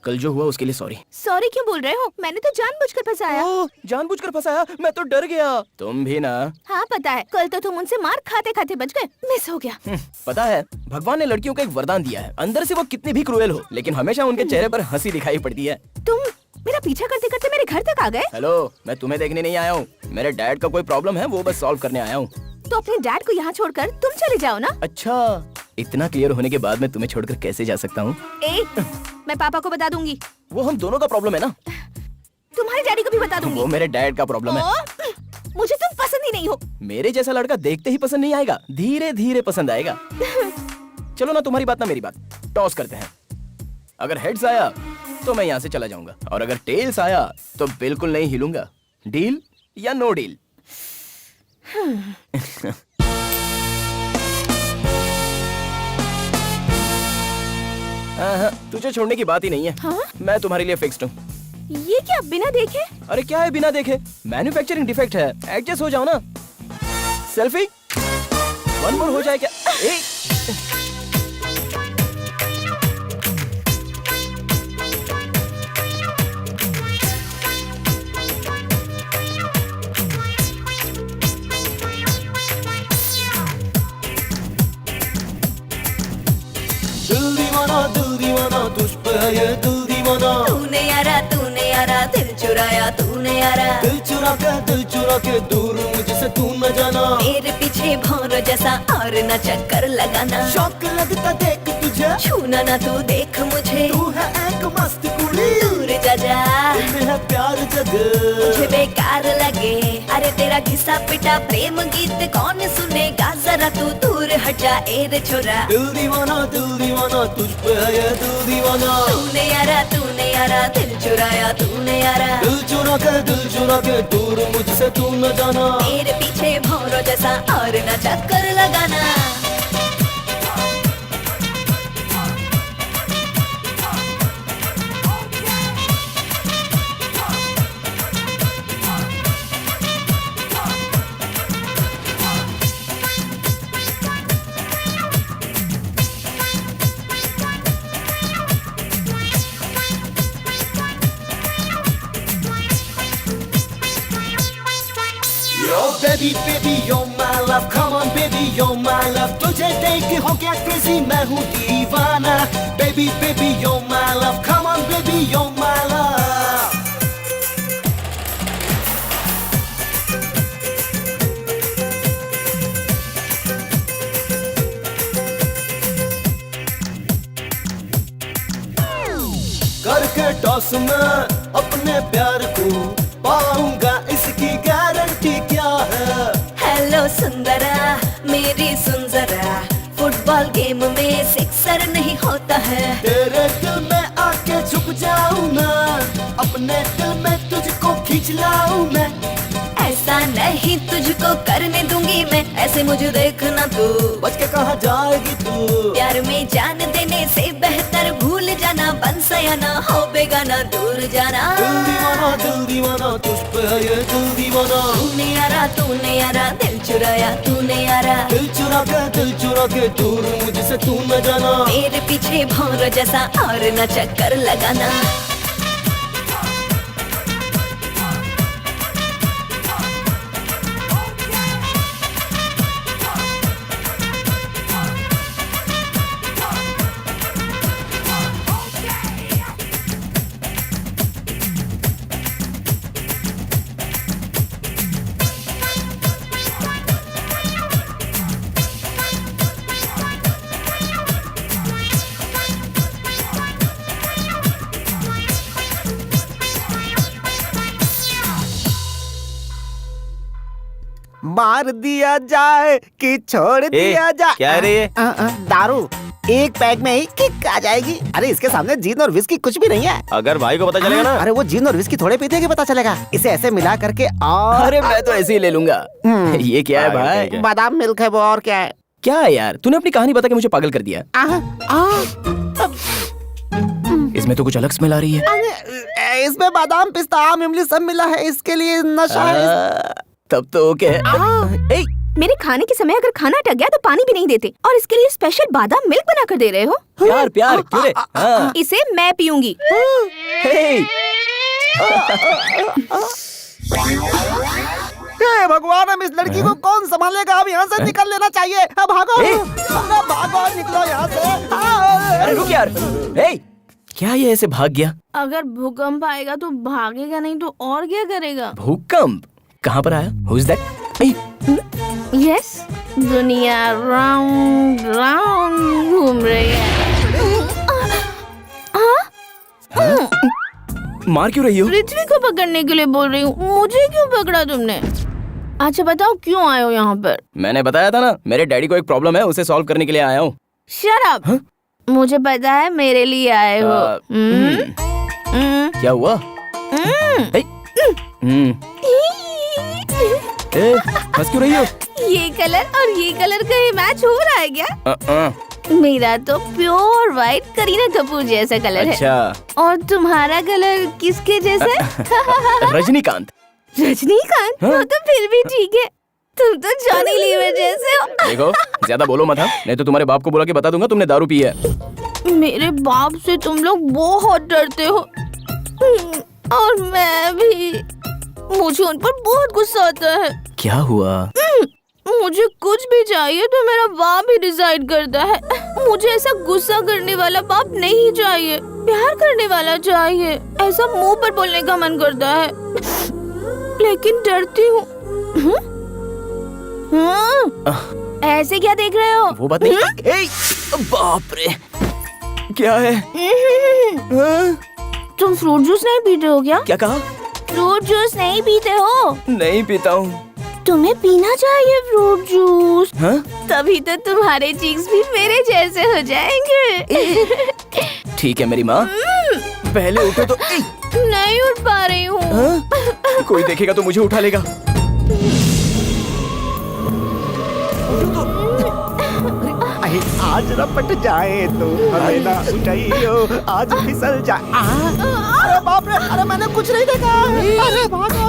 कल जो हुआ उसके लिए सॉरी। सॉरी क्यों बोल रहे हो? मैंने तो जानबूझकर फंसाया। जानबूझकर फंसाया? मैं तो डर गया। तुम भी ना? हाँ पता है, कल तो तुम उनसे मार खाते खाते बच गए। मिस हो गया। पता है, भगवान ने लड़कियों को एक वरदान दिया है। अंदर से वो कितनी भी क्रूएल हो, लेकिन हमेशा उनके चेहरे पर हंसी दिखाई पड़ती है। तुम मेरा पीछा करते करते मेरे घर तक आ गए। हेलो, मैं तुम्हें देखने नहीं आया हूँ। मेरे डैड का कोई प्रॉब्लम है, वो बस सॉल्व करने आया हूँ। तो अपने डैड को यहाँ छोड़कर तुम चले जाओ ना। अच्छा, इतना क्लियर होने के बाद मैं तुम्हें छोड़कर कैसे जा सकता हूँ? मैं पापा को बता दूंगी। वो हम दोनों का प्रॉब्लम है ना। तुम्हारे डैडी को भी बता दूंगी। वो मेरे डैड का प्रॉब्लम है। मुझे तुम पसंद ही नहीं हो। मेरे जैसा लड़का देखते ही पसंद नहीं आएगा, धीरे धीरे पसंद आएगा। चलो ना, तुम्हारी बात ना मेरी बात, टॉस करते हैं। अगर हेड्स आया तो मैं यहाँ से चला जाऊंगा, और अगर टेल्स आया तो बिल्कुल नहीं हिलूंगा। डील या नो डील? तुझे छोड़ने की बात ही नहीं है। हाँ? मैं तुम्हारे लिए फिक्स्ड हूँ। ये क्या बिना देखे? अरे क्या है बिना देखे? मैन्युफैक्चरिंग डिफेक्ट है, एडजस्ट हो जाओ ना। सेल्फी 1 मोर हो जाए क्या? तूने यारा दिल चुराया, तूने यारा दिल चुरा के दूर मुझसे तू न जाना। मेरे पीछे भौरों जैसा और न चक्कर लगाना। शौक लगता देख तुझे, छूना ना तू देख मुझे। तू है एक मस्त कुड़ी, दूर जा जा, है प्यार जग। मुझे बेकार लगे। अरे तेरा मेरा घिसा पिटा प्रेम गीत कौन सुनेगा, जरा तू दूर हट जा ए रे छोरा। दिल दीवाना तुझ पे है ये दिल दीवाना। तूने यारा दिल चुराया तूने यारा। दिल चुरा के दूर मुझसे तू न जाना। मेरे पीछे भौरों जैसा और न चक्कर लगाना। Baby, you're my love, come on baby, you're my love. तुझे देख हो गया crazy, मैं हूँ दीवाना। Baby, you're my love, come on baby, you're my love. करके टॉस में अपने प्यार को पाऊंगा, इसकी गारंटी क्या है? हेलो सुंदरा मेरी सुन जरा, फुटबॉल गेम में सिक्सर नहीं होता है। तेरे दिल में आके छुप जाऊं मैं, अपने दिल में तुझको खींच लाऊं मैं। ऐसा नहीं तुझको करने दूंगी मैं, ऐसे मुझे देखना तू। बच के कहाँ जाएगी तू? प्यार में जान देने से बेहतर भूल जाना, बन सयाना हो बेगाना दूर जाना। दिल दीवाना तुझ पे है ये दिल दीवाना। तूने यारा दिल चुराया तूने यारा। दिल चुरा के दूर मुझसे तू न जाना। मेरे पीछे भौर जैसा और न चक्कर लगाना। मार दिया जाए कि छोड़ दिया जाए। क्या है रे ये? दारू एक पैक में ही किक आ जाएगी। अरे इसके सामने जीन और विस्की कुछ भी नहीं है। अगर भाई को पता चलेगा ना। अरे वो जीन और विस्की थोड़े पीते कि पता चलेगा। इसे ऐसे मिला करके और अरे मैं तो ऐसे ही ले लूंगा। ये क्या है भाई? बादाम मिल्क है वो, और क्या है? क्या है यार, तूने अपनी कहानी बता के मुझे पागल कर दिया। इसमें तो कुछ अलग स्मेल आ रही है। अरे इसमें बादाम पिस्ता आम इमली सब मिला है, इसके लिए नशा है। तब तो ओके है। मेरे खाने के समय अगर खाना अटक गया तो पानी भी नहीं देते, और इसके लिए स्पेशल बादाम मिल्क बना कर दे रहे हो। प्यार क्यों रे? हाँ। इसे मैं पीऊंगी। हे, हे भगवान, हम इस लड़की को कौन संभालेगा? अब यहाँ से निकल लेना चाहिए। अब भागो, भागो, निकलो यहाँ से। अरे रुक यार। हे, क्या ये ऐसे भाग गया? अगर भूकंप आएगा तो भागेगा, नहीं तो और क्या करेगा? भूकंप कहाँ पर आया? Who is that? यस, दुनिया राउंड राउंड घूम रही है। मार क्यों रही हो? पृथ्वी को पकड़ने के लिए बोल रही हूँ। मुझे क्यों पकड़ा तुमने? अच्छा बताओ क्यों आए हो यहाँ पर? मैंने बताया था ना, मेरे डैडी को एक प्रॉब्लम है, उसे सॉल्व करने के लिए आया हूँ। Shut up. मुझे पता है मेरे लिए आए हो। क्या हुआ? हंस क्यों रही हो? ये कलर और ये कलर कहीं मैच हो रहा है क्या? मेरा तो प्योर व्हाइट करीना कपूर जैसा कलर अच्छा। है। और तुम्हारा कलर किसके जैसा है? रजनीकांत। रजनीकांत? वो तो फिर भी ठीक है। तुम तो जॉनी लीवर जैसे हो। देखो ज्यादा बोलो मत, नहीं तो तुम्हारे बाप को बोला के बता दूंगा तुमने दारू पी है। मेरे बाप से तुम लोग बहुत डरते हो, और मैं भी। मुझे उन पर बहुत गुस्सा आता है। क्या हुआ? मुझे कुछ भी चाहिए तो मेरा बाप ही डिसाइड करता है। मुझे ऐसा गुस्सा करने वाला बाप नहीं चाहिए, प्यार करने वाला चाहिए। ऐसा मुंह पर बोलने का मन करता है, लेकिन डरती हूँ। ऐसे क्या देख रहे हो? वो बात नहीं। बाप रे, क्या है? तुम फ्रूट जूस नहीं पीते हो क्या? क्या कहा? फ्रूट जूस नहीं पीते हो? नहीं पीता हूँ। तुम्हें पीना चाहिए फ्रूट जूस। हाँ? तभी तो तुम्हारे चीक्स भी मेरे जैसे हो जाएंगे। ठीक है मेरी माँ, पहले उठो तो। नहीं उठ पा रही हूँ। हाँ? कोई देखेगा तो मुझे उठा लेगा। आज रपट जाए तो हमें ना उठाइयो, आज फिसल जाए। अरे बाप रे, अरे मैंने कुछ नहीं देखा। अरे भागो।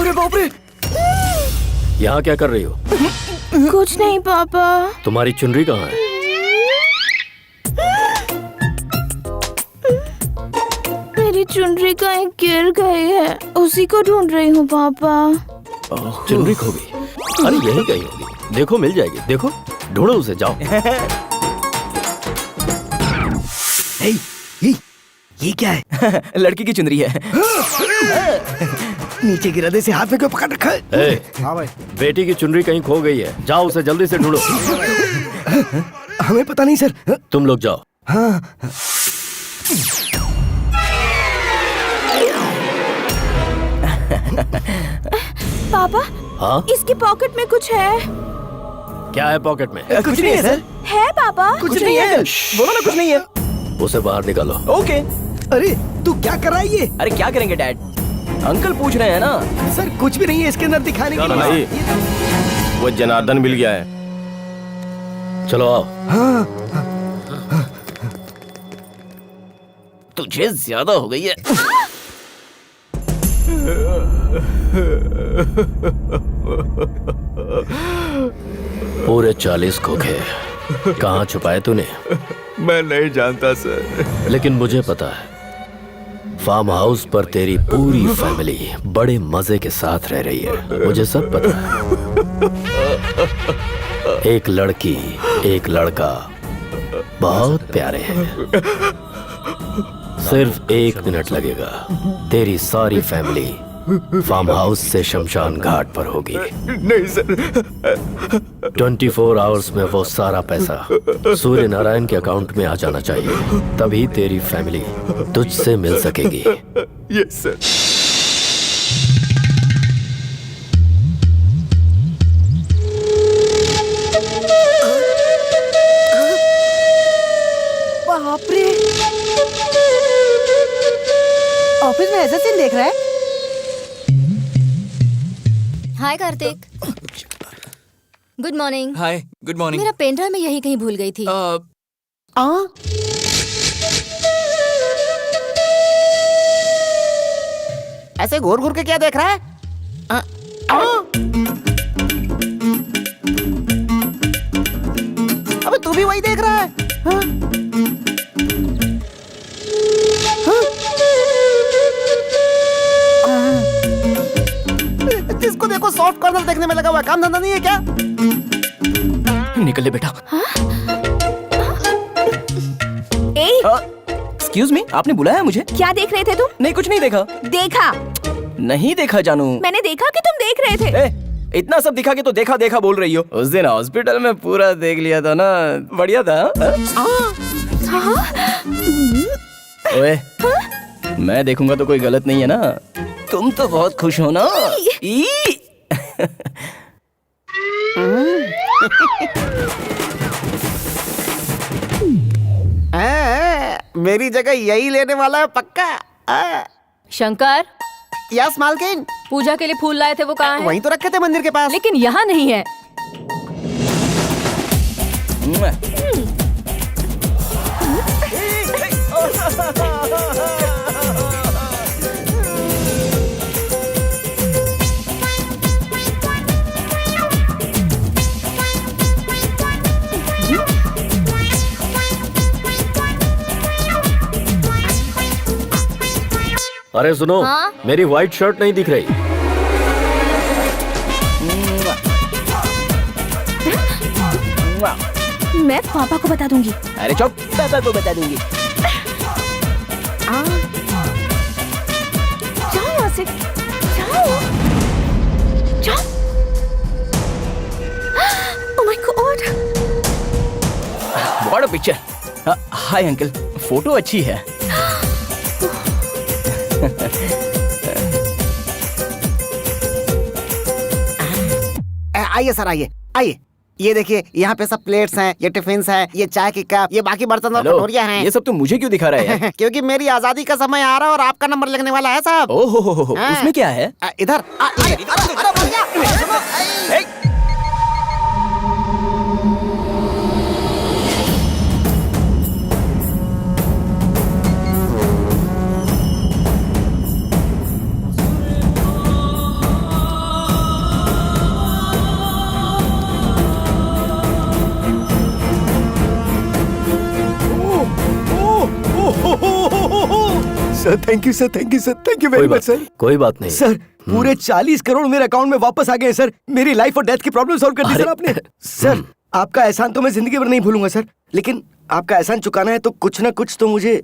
अरे बाप रे, यहाँ क्या कर रही हो? कुछ नहीं पापा। तुम्हारी चुनरी कहाँ है? मेरी चुनरी कहीं गिर गई है, उसी को ढूंढ रही हूँ पापा। चुनरी खो गई? अरे यही कहीं होगी, देखो मिल जाएगी। देखो, ढूंढो उसे, जाओ। ये क्या है? लड़की की चुनरी है। नीचे गिरा दे से हाथ में क्यों पकड़ रखा है? हाँ भाई, बेटी की चुनरी कहीं खो गई है, जाओ उसे जल्दी से ढूंढो। हमें पता नहीं सर। तुम लोग जाओ। पापा, हाँ? इसकी पॉकेट में कुछ है। क्या है पॉकेट में? कुछ नहीं है सर। है पापा? कुछ नहीं है। बोलो ना कुछ नहीं है। उसे बाहर निकालो। ओके। अरे तू क्या कर रहा है ये? अरे क्या करेंगे डैड, अंकल पूछ रहे हैं ना। सर कुछ भी नहीं है इसके अंदर दिखाने के नहीं, लिए। वो जनार्दन मिल गया है। चलो आओ। तुझे ज्यादा हो गई है। पूरे 40 खोखे कहाँ छुपाए तूने? मैं नहीं जानता सर। लेकिन मुझे पता है, फार्म हाउस पर तेरी पूरी फैमिली बड़े मजे के साथ रह रही है। मुझे सब पता है। एक लड़की, एक लड़का, बहुत प्यारे हैं। सिर्फ 1 मिनट लगेगा, तेरी सारी फैमिली फार्म हाउस से शमशान घाट पर होगी। नहीं सर। 24 आवर्स में वो सारा पैसा सूर्य नारायण के अकाउंट में आ जाना चाहिए, तभी तेरी फैमिली तुझसे मिल सकेगी। Yes sir. बाप रे, ऑफिस में ऐसा सीन देख रहा है? Hi Kartik. Good morning. Hi, good morning. मेरा पेन ड्राइव मैं यही कहीं भूल गई थी। ऐसे घूर घूर के क्या देख रहा है? अबे तू भी वही देख रहा है? हाँ? जिसको देखो सॉफ्ट कॉर्नर देखने में लगा हुआ है, काम धंधा नहीं है क्या? निकल ले बेटा। एक्सक्यूज मी, आपने बुलाया मुझे? क्या देख रहे थे तुम? नहीं, कुछ नहीं देखा। देखा? नहीं देखा जानू। मैंने देखा कि तुम देख रहे थे। इतना सब दिखा के तो देखा देखा बोल रही हो। उस दिन हॉस्पिटल में पूरा देख लिया था ना, बढ़िया था। ओए, मैं देखूंगा तो कोई गलत नहीं है ना? तुम तो बहुत खुश हो ना? ई! मेरी जगह यही लेने वाला है पक्का। शंकर, यस मालकिन। पूजा के लिए फूल लाए थे, वो कहाँ है? वहीं तो रखे थे मंदिर के पास। लेकिन यहाँ नहीं है। अरे सुनो, हाँ? मेरी व्हाइट शर्ट नहीं दिख रही। मैं पापा को बता दूंगी। अरे चुप, पापा को बता दूंगी। जाओ यहाँ से, जाओ, जाओ। Oh my God! What a picture. Hi uncle, photo अच्छी है। आइए सर, आइए आइए। ये देखिए, यहाँ पे सब प्लेट्स हैं, ये टिफिन है, ये चाय की कप, ये बाकी बर्तन और कटोरियाँ हैं। ये सब तुम मुझे क्यों दिखा रहा है यार? क्योंकि मेरी आजादी का समय आ रहा है और आपका नंबर लगने वाला है साहब। ओहो, उसमें क्या है? इधर sir thank you sir, thank you sir, thank you very much sir. कोई बात नहीं सर पूरे 40 करोड़ मेरे अकाउंट में वापस आ गए सर। मेरी लाइफ और डेथ की प्रॉब्लम सॉल्व कर दी सर आपने। सर आपका एहसान तो मैं जिंदगी भर नहीं भूलूंगा सर, लेकिन आपका एहसान चुकाना है तो कुछ ना कुछ तो मुझे।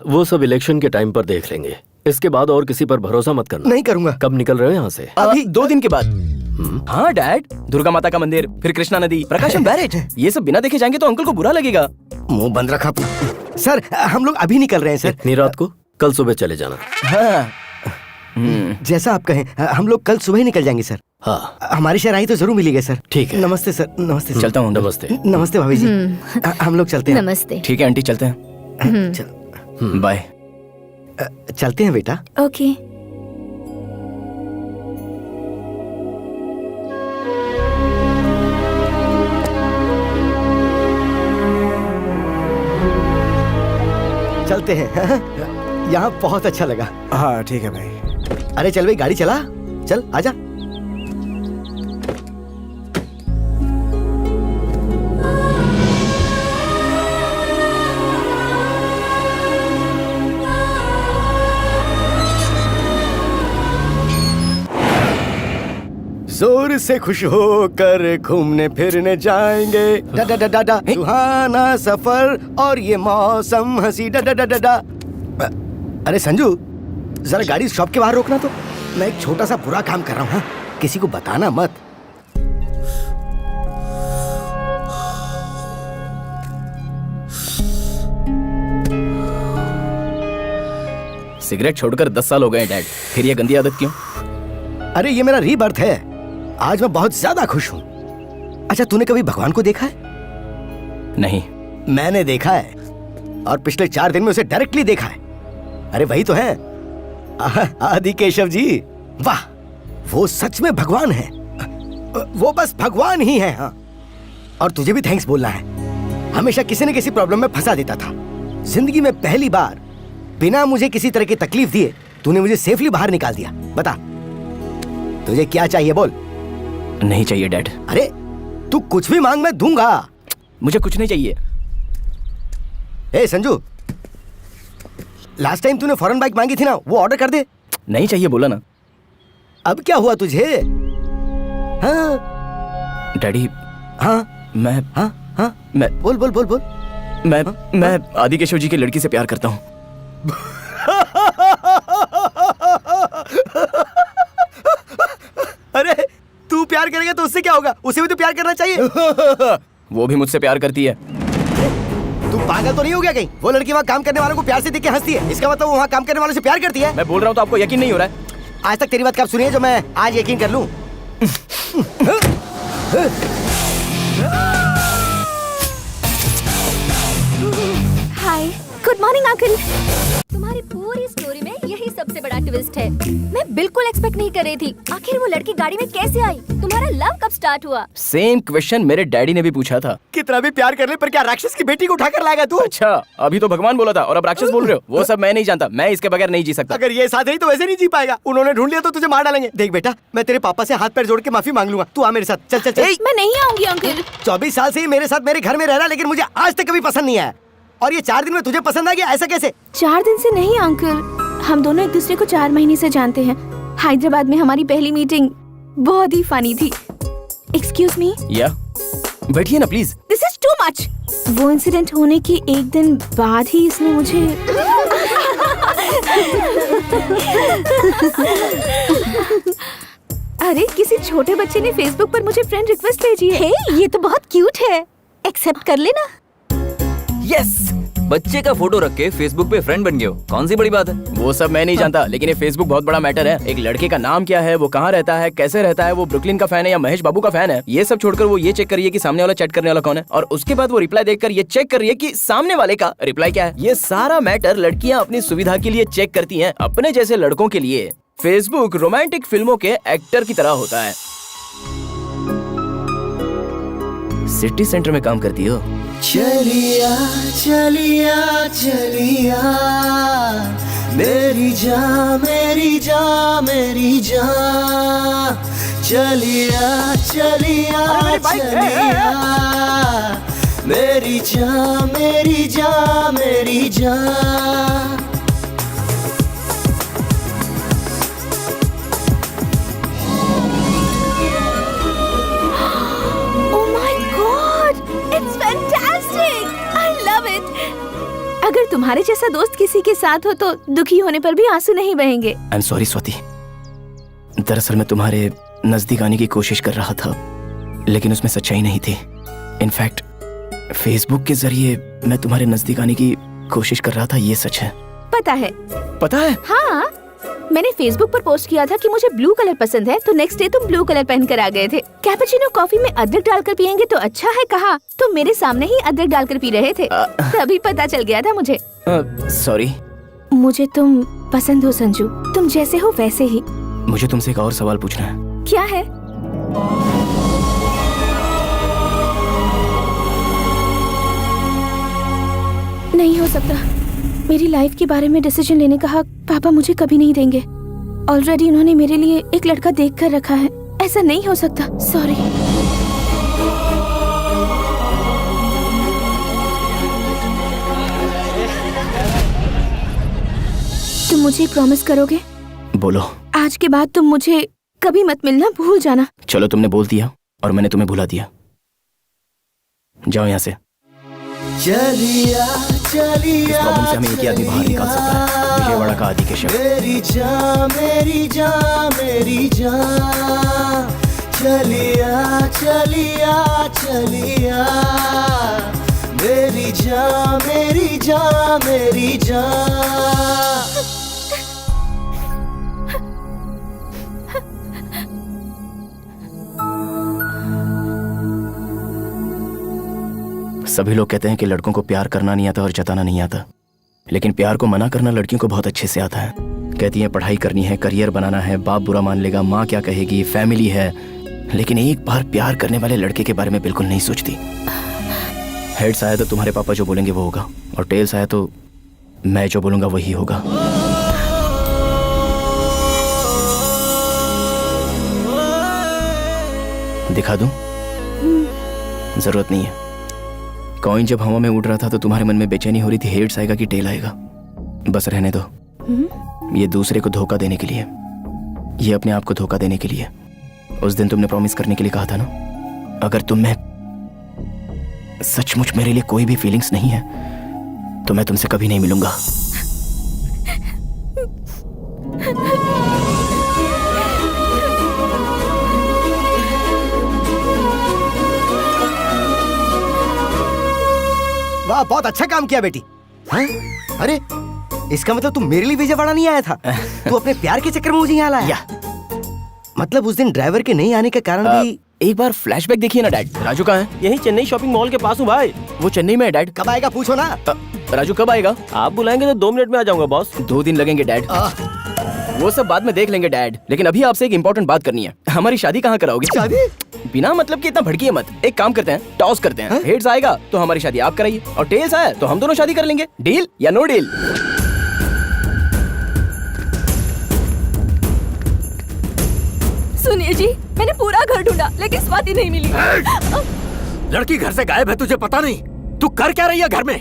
वो सब इलेक्शन के टाइम पर देख लेंगे। इसके बाद और किसी पर भरोसा मत करना। नहीं करूंगा। कब निकल रहे हो यहाँ से? अभी 2 दिन के बाद। हाँ डैड, दुर्गा माता का मंदिर, फिर कृष्णा नदी, प्रकाशम बैरेज, ये सब बिना देखे जाएंगे तो अंकल को बुरा लगेगा। मुंह बंद रखा अपना। सर हम लोग अभी निकल रहे हैं सर। इतनी रात को? कल सुबह चले जाना। हाँ जैसा आप कहें, हम लोग कल सुबह ही निकल जाएंगे सर। हाँ हमारी शहनाई तो जरूर मिलेगी सर। ठीक है। नमस्ते सर। नमस्ते सर। चलता हूँ। नमस्ते। नमस्ते भाभी जी। हम लोग चलते हैं। नमस्ते। ठीक है आंटी, चलते हैं। बाय। चलते हैं बेटा। ओके। चलते हैं। यहाँ बहुत अच्छा लगा। हाँ ठीक है भाई। अरे चल भाई, गाड़ी चला। चल आजा। जोर से खुश होकर घूमने फिरने जाएंगे। डा डा डा डा डा सुहाना सफर और ये मौसम हंसी। डा डा डा डा डा। अरे संजू, जरा गाड़ी शॉप के बाहर रोकना तो। मैं एक छोटा सा बुरा काम कर रहा हूँ। हाँ? किसी को बताना मत। सिगरेट छोड़कर 10 साल हो गए डैड, फिर ये गंदी आदत क्यों? अरे ये मेरा रीबर्थ है। आज मैं बहुत ज्यादा खुश हूँ। अच्छा तूने कभी भगवान को देखा है? नहीं। मैंने देखा है, और पिछले 4 दिन में उसे डायरेक्टली देखा है। अरे वही तो है, आदि केशव जी। वाह, वो सच में भगवान है। वो बस भगवान ही है। हाँ, और तुझे भी थैंक्स बोलना है। हमेशा किसी न किसी प्रॉब्लम में फंसा देता था। जिंदगी में पहली बार बिना मुझे किसी तरह की तकलीफ दिए तूने मुझे सेफली बाहर निकाल दिया। बता तुझे क्या चाहिए, बोल। नहीं चाहिए डैड। अरे तू कुछ भी मांग, मैं दूंगा। मुझे कुछ नहीं चाहिए। ए संजू, लास्ट टाइम तूने फॉरेन बाइक मांगी थी ना, वो ऑर्डर कर दे। नहीं चाहिए बोला ना। अब क्या हुआ तुझे? हाँ डैडी। हाँ मैं मैं बोल बोल बोल बोल। मैं आदि केशव जी की लड़की से प्यार करता हूँ। अरे तू प्यार करेगा तो उससे क्या होगा? उसे भी तो प्यार करना चाहिए। वो भी मुझसे प्यार करती है। तू पागल तो नहीं हो गया कहीं? वो लड़की वहाँ काम करने वालों को प्यार से देख के हंसती है, इसका मतलब वो वहाँ काम करने वालों से प्यार करती है। मैं बोल रहा हूँ तो आपको यकीन नहीं हो रहा है? आज तक तेरी बात कब सुनी है जो मैं आज यकीन कर लूं? हाय, गुड मॉर्निंग अंकल। तुम्हारी पूरी स्टोरी में यही सबसे बड़ा ट्विस्ट है। मैं बिल्कुल एक्सपेक्ट नहीं कर रही थी। आखिर वो लड़की गाड़ी में कैसे आई? तुम्हारा लव कब स्टार्ट हुआ? सेम क्वेश्चन मेरे डैडी ने भी पूछा था। कितना भी प्यार कर ले, पर क्या राक्षस की बेटी को उठाकर लाएगा तू? अच्छा, अभी तो भगवान बोला था और अब राक्षस बोल रहे हो। वो सब मैं नहीं जानता, मैं इसके बगैर नहीं जी सकता। अगर ये साथ रही तो वैसे नहीं जी पाएगा। उन्होंने ढूंढ लिया तो तुझे मार डालेंगे। देख बेटा, मैं तेरे पापा से हाथ पैर जोड़ के माफी मांग लूंगा। तू आ मेरे साथ। चल चल चल। मैं नहीं आऊंगी अंकल। 24 साल से ही मेरे साथ मेरे घर में रह रहा, लेकिन मुझे आज तक कभी पसंद नहीं आया। और ये 4 दिन में तुझे पसंद आ गया, ऐसा कैसे? 4 दिन से नहीं अंकल, हम दोनों एक दूसरे को 4 महीने से जानते हैं। हैदराबाद में हमारी पहली मीटिंग बहुत ही फनी थी। Excuse me. या बैठिए ना please. This is too much. वो इंसिडेंट होने के एक दिन बाद ही इसने मुझे अरे किसी छोटे बच्चे ने फेसबुक पर मुझे फ्रेंड रिक्वेस्ट भेजी है। हे, ये तो बहुत क्यूट है। एक्सेप्ट कर लेना। यस बच्चे का फोटो रख के फेसबुक पे फ्रेंड बन गए हो, कौन सी बड़ी बात है? वो सब मैं नहीं जानता, लेकिन ये फेसबुक बहुत बड़ा मैटर है। एक लड़के का नाम क्या है, वो कहाँ रहता है, कैसे रहता है, वो ब्रुकलिन का फैन है या महेश बाबू का फैन है, ये सब छोड़कर वो ये चेक कर रही है कि सामने वाला चैट करने वाला कौन है, और उसके बाद वो रिप्लाई देखकर ये चेक कर रही है कि सामने वाले का रिप्लाई क्या है। ये सारा मैटर लड़कियां अपनी सुविधा के लिए चेक करती हैं। अपने जैसे लड़कों के लिए फेसबुक रोमांटिक फिल्मों के एक्टर की तरह होता है। सिटी सेंटर में काम करती हो? चलिया चलिया चलिया मेरी जान मेरी जान मेरी जान चलिया चलिया चलिया मेरी जान मेरी जान मेरी जान। Oh my God! It's fantastic! I love it! अगर तुम्हारे जैसा दोस्त किसी के साथ हो तो दुखी होने पर भी आंसू नहीं बहेंगे। आई एम सॉरी स्वाति, दरअसल मैं तुम्हारे नजदीक आने की कोशिश कर रहा था, लेकिन उसमें सच्चाई नहीं थी। इनफैक्ट फेसबुक के जरिए मैं तुम्हारे नजदीक आने की कोशिश कर रहा था, ये सच है। पता है? पता है? हाँ, मैंने फेसबुक पर पोस्ट किया था कि मुझे ब्लू कलर पसंद है, तो नेक्स्ट डे तुम ब्लू कलर पहन कर आ गए थे। कैपुचिनो कॉफी में अदरक डालकर पियेंगे तो अच्छा है कहा, तुम मेरे सामने ही अदरक डालकर पी रहे थे, तभी पता चल गया था मुझे। सॉरी। मुझे तुम पसंद हो संजू, तुम जैसे हो वैसे ही। मुझे तुमसे एक और सवाल पूछना है। क्या है? नहीं हो सकता, मेरी लाइफ के बारे में डिसीजन लेने का हक पापा मुझे कभी नहीं देंगे। ऑलरेडी उन्होंने मेरे लिए एक लड़का देख कर रखा है, ऐसा नहीं हो सकता। सॉरी। तुम मुझे प्रॉमिस करोगे? बोलो। आज के बाद तुम मुझे कभी मत मिलना, भूल जाना। चलो, तुमने बोल दिया और मैंने तुम्हें भुला दिया। जाओ यहाँ से। चलिया चलिया इस प्रॉब्लम से हमें एक ही आदमी बाहर निकाल सकता है, विजयवाड़ा का आदि केशव। मेरी जान मेरी जान मेरी जान चलिया चलिया चलिया मेरी जान मेरी जान मेरी जान। सभी लोग कहते हैं कि लड़कों को प्यार करना नहीं आता और जताना नहीं आता, लेकिन प्यार को मना करना लड़कियों को बहुत अच्छे से आता है। कहती हैं पढ़ाई करनी है, करियर बनाना है, बाप बुरा मान लेगा, माँ क्या कहेगी, फैमिली है, लेकिन एक बार प्यार करने वाले लड़के के बारे में बिल्कुल नहीं सोचती। हेड्स आया तो तुम्हारे पापा जो बोलेंगे वो होगा, और टेल्स आया तो मैं जो बोलूंगा वही होगा। दिखा दूं? जरूरत नहीं है। कॉइन जब हवा में उड़ रहा था तो तुम्हारे मन में बेचैनी हो रही थी, हेड्स आएगा कि टेल आएगा। बस रहने दो। ये दूसरे को धोखा देने के लिए, ये अपने आप को धोखा देने के लिए। उस दिन तुमने प्रॉमिस करने के लिए कहा था ना, अगर तुम में सचमुच मेरे लिए कोई भी फीलिंग्स नहीं है तो मैं तुमसे कभी नहीं मिलूंगा। वाह, बहुत अच्छा काम किया बेटी। हाँ? अरे इसका मतलब तू मेरे लिए विजयवाड़ा नहीं आया था, तू अपने प्यार के चक्कर में मुझे यहाँ लाया। मतलब उस दिन ड्राइवर के नहीं आने के कारण भी। एक बार फ्लैशबैक देखिए ना डैड। राजू कहाँ है? यही चेन्नई शॉपिंग मॉल के पास हूँ भाई। वो चेन्नई में है डैड। कब आएगा पूछो ना। राजू कब आएगा? आप बुलाएंगे तो 2 मिनट में आ जाऊंगा बॉस। 2 दिन लगेंगे डैड। वो सब बाद में देख लेंगे डैड, लेकिन अभी आपसे एक इम्पोर्टेंट बात करनी है। हमारी शादी कहाँ कराओगे? शादी? बिना मतलब कि इतना भड़किए मत। एक काम करते हैं, टॉस करते हैं। हेड्स आएगा तो हमारी शादी आप कराइए, और टेल्स आया तो हम दोनों शादी कर लेंगे। डील या नो डील? सुनिए जी, मैंने पूरा घर ढूंढा लेकिन स्वाति नहीं मिली। लड़की घर से गायब है, तुझे पता नहीं? तू कर क्या रही है घर में?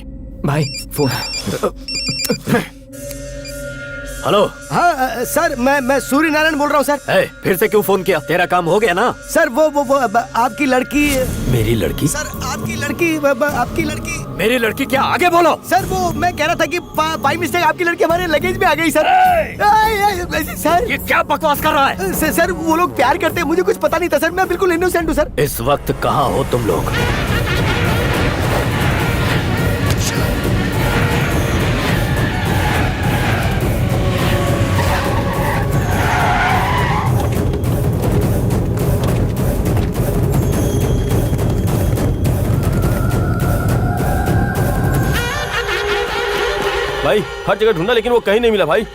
भाई फोन। हेलो। हाँ सर, मैं सूर्य नारायण बोल रहा हूँ सर। फिर से क्यों फोन किया? तेरा काम हो गया ना? सर वो आपकी लड़की। मेरी लड़की? सर आपकी लड़की। मेरी लड़की क्या? आगे बोलो। सर वो मैं कह रहा था कि बाई मिस्टेक आपकी लड़की हमारे लगेज में आ गई सर। सर ये क्या बकवास कर रहा है? सर वो लोग प्यार करते हैं, मुझे कुछ पता नहीं था सर, मैं बिल्कुल इनोसेंट हूँ सर। इस वक्त कहाँ हो तुम लोग? भाई हर जगह ढूंढा लेकिन वो कहीं नहीं मिला भाई।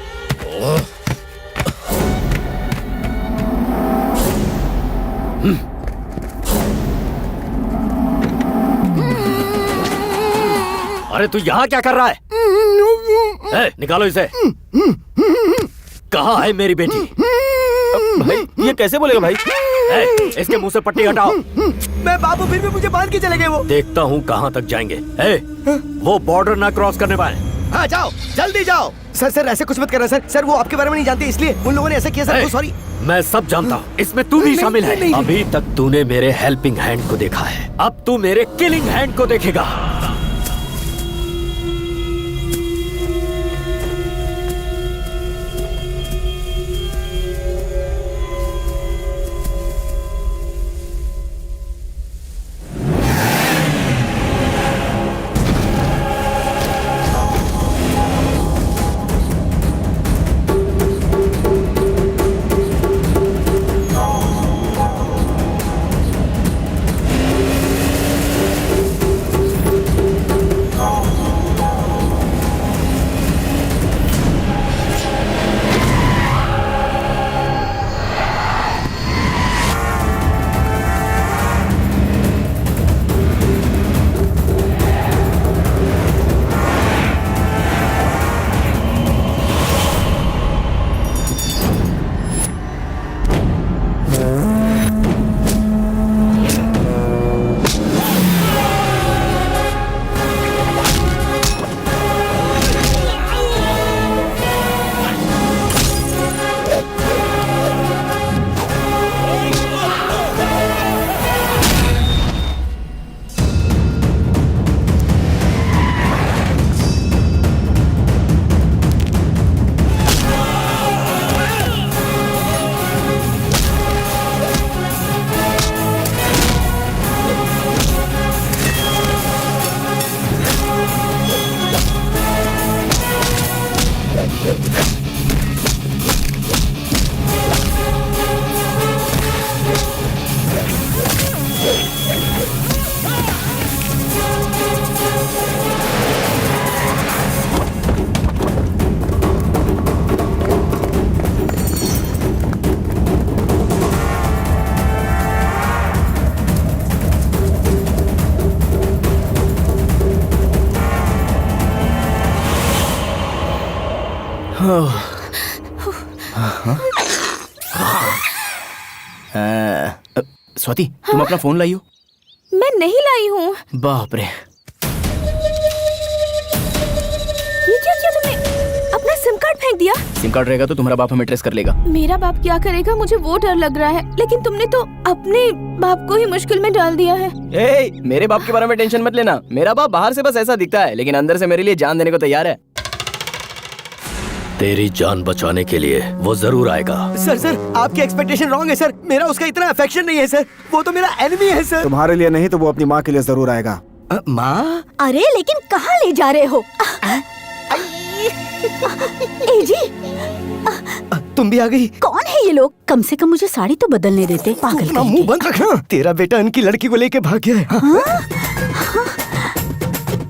अरे तू यहाँ क्या कर रहा है? निकालो इसे। कहाँ है मेरी बेटी? भाई ये कैसे बोलेगा भाई? इसके मुंह से पट्टी हटाओ। मैं बाबू फिर भी मुझे बांध के चले गए वो। देखता हूँ कहाँ तक जाएंगे। वो बॉर्डर ना क्रॉस करने पाए। हाँ जाओ, जल्दी जाओ। सर ऐसे कुछ मत करना सर। सर वो आपके बारे में नहीं जानते इसलिए उन लोगों ने ऐसा किया सर। सॉरी। मैं सब जानता हूँ, इसमें तू भी शामिल है। अभी तक तूने मेरे हेल्पिंग हैंड को देखा है, अब तू मेरे किलिंग हैंड को देखेगा। स्वाति, तुम अपना फोन लाई हो? मैं नहीं लाई हूँ। बाप रे, ये क्या किया तुमने? अपना सिम कार्ड फेंक दिया? सिम कार्ड रहेगा तो तुम्हारा बाप हमें ट्रेस कर लेगा। मेरा बाप क्या करेगा मुझे वो डर लग रहा है, लेकिन तुमने तो अपने बाप को ही मुश्किल में डाल दिया है। मेरे बाप के बारे में टेंशन मत लेना। मेरा बाप बाहर से बस ऐसा दिखता है, लेकिन अंदर से मेरे लिए जान देने को तैयार है। तेरी जान बचाने के लिए वो जरूर आएगा। सर आपकी एक्सपेक्टेशन रॉन्ग है सर। मेरा उसका इतना अफेक्शन नहीं है सर। वो तो मेरा एनिमी है सर। तुम्हारे लिए नहीं तो वो अपनी माँ के लिए जरूर आएगा। माँ? अरे लेकिन कहाँ ले जा रहे हो? ए जी, तुम भी आ गई? कौन है ये लोग? कम से कम मुझे साड़ी तो बदलने देते। पागल अपना मुंह बंद रखना। तेरा बेटा उनकी लड़की को लेके भाग गया है।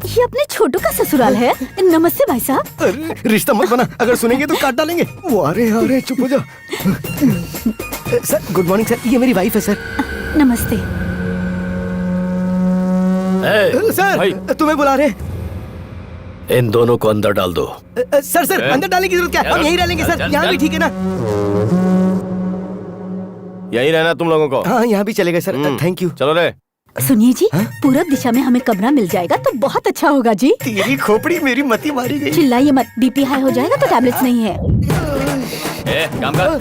ये अपने छोटू का ससुराल है। नमस्ते भाई साहब। अरे रिश्ता मत बना, अगर सुनेंगे तो काट डालेंगे। वो आ रहे चुप हो जा। सर गुड मॉर्निंग सर, ये मेरी वाइफ है सर। नमस्ते। सर तुम्हें बुला रहे। इन दोनों को अंदर डाल दो। सर अंदर डालने की जरूरत क्या है? हम यहीं रह लेंगे सर। यहाँ भी ठीक है ना? यहीं रहना तुम लोगों को? हाँ यहाँ भी चलेगा सर। Thank you. चलो रे। सुनिए जी, पूरब दिशा में हमें कमरा मिल जाएगा तो बहुत अच्छा होगा जी। तेरी खोपड़ी मेरी मती मारी गई। चिल्लाइए मत, बीपी हाई हो जाएगा तो टैबलेट्स नहीं है। काम कर।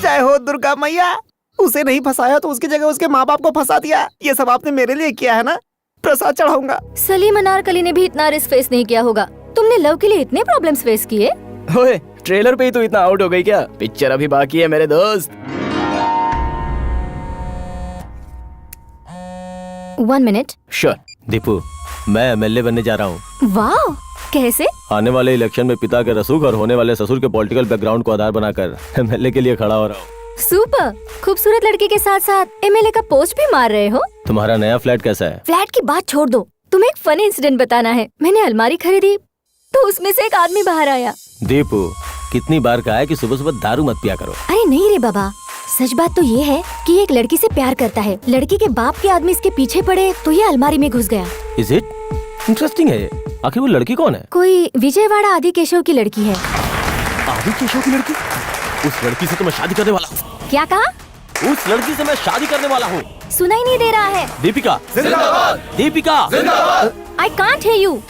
जय हो दुर्गा मैया। उसे नहीं फंसाया तो उसकी जगह उसके माँ बाप को फंसा दिया। ये सब आपने मेरे लिए किया है ना? प्रसाद चढ़ाऊंगा। सलीम अनारकली ने भी इतना रिस्क फेस नहीं किया होगा। तुमने लव के लिए इतने प्रॉब्लम्स फेस किए? ओए, ट्रेलर पे ही तो इतना आउट हो गई क्या? पिक्चर अभी बाकी है मेरे दोस्त। 1 मिनट। श्योर। दीपू, मैं एमएलए बनने जा रहा हूँ। वाह, कैसे? आने वाले इलेक्शन में पिता के रसूख और होने वाले ससुर के पॉलिटिकल बैकग्राउंड को आधार बनाकर एमएलए के लिए खड़ा हो रहा हूँ। सुपर। खूबसूरत लड़की के साथ साथ एमएलए का पोस्ट भी मार रहे हो। तुम्हारा नया फ्लैट कैसा है? फ्लैट की बात छोड़ दो, तुम्हें एक फनी इंसिडेंट बताना है। मैंने अलमारी खरीदी तो उसमें से एक आदमी बाहर आया। दीपू, कितनी बार कहा है कि सुबह सुबह दारू मत पिया करो। अरे नहीं रे बाबा, सच बात तो ये है कि एक लड़की से प्यार करता है। लड़की के बाप के आदमी इसके पीछे पड़े तो ये अलमारी में घुस गया। Is it? इंटरेस्टिंग है। आखिर वो लड़की कौन है? कोई विजयवाड़ा आदि केशव की लड़की है। आदि केशव की लड़की? उस लड़की से तो मैं शादी करने वाला हूँ। क्या कहा? उस लड़की से मैं शादी करने वाला हूँ। सुनाई नहीं दे रहा है। दीपिका जिंदाबाद। Deepika I can't hear you.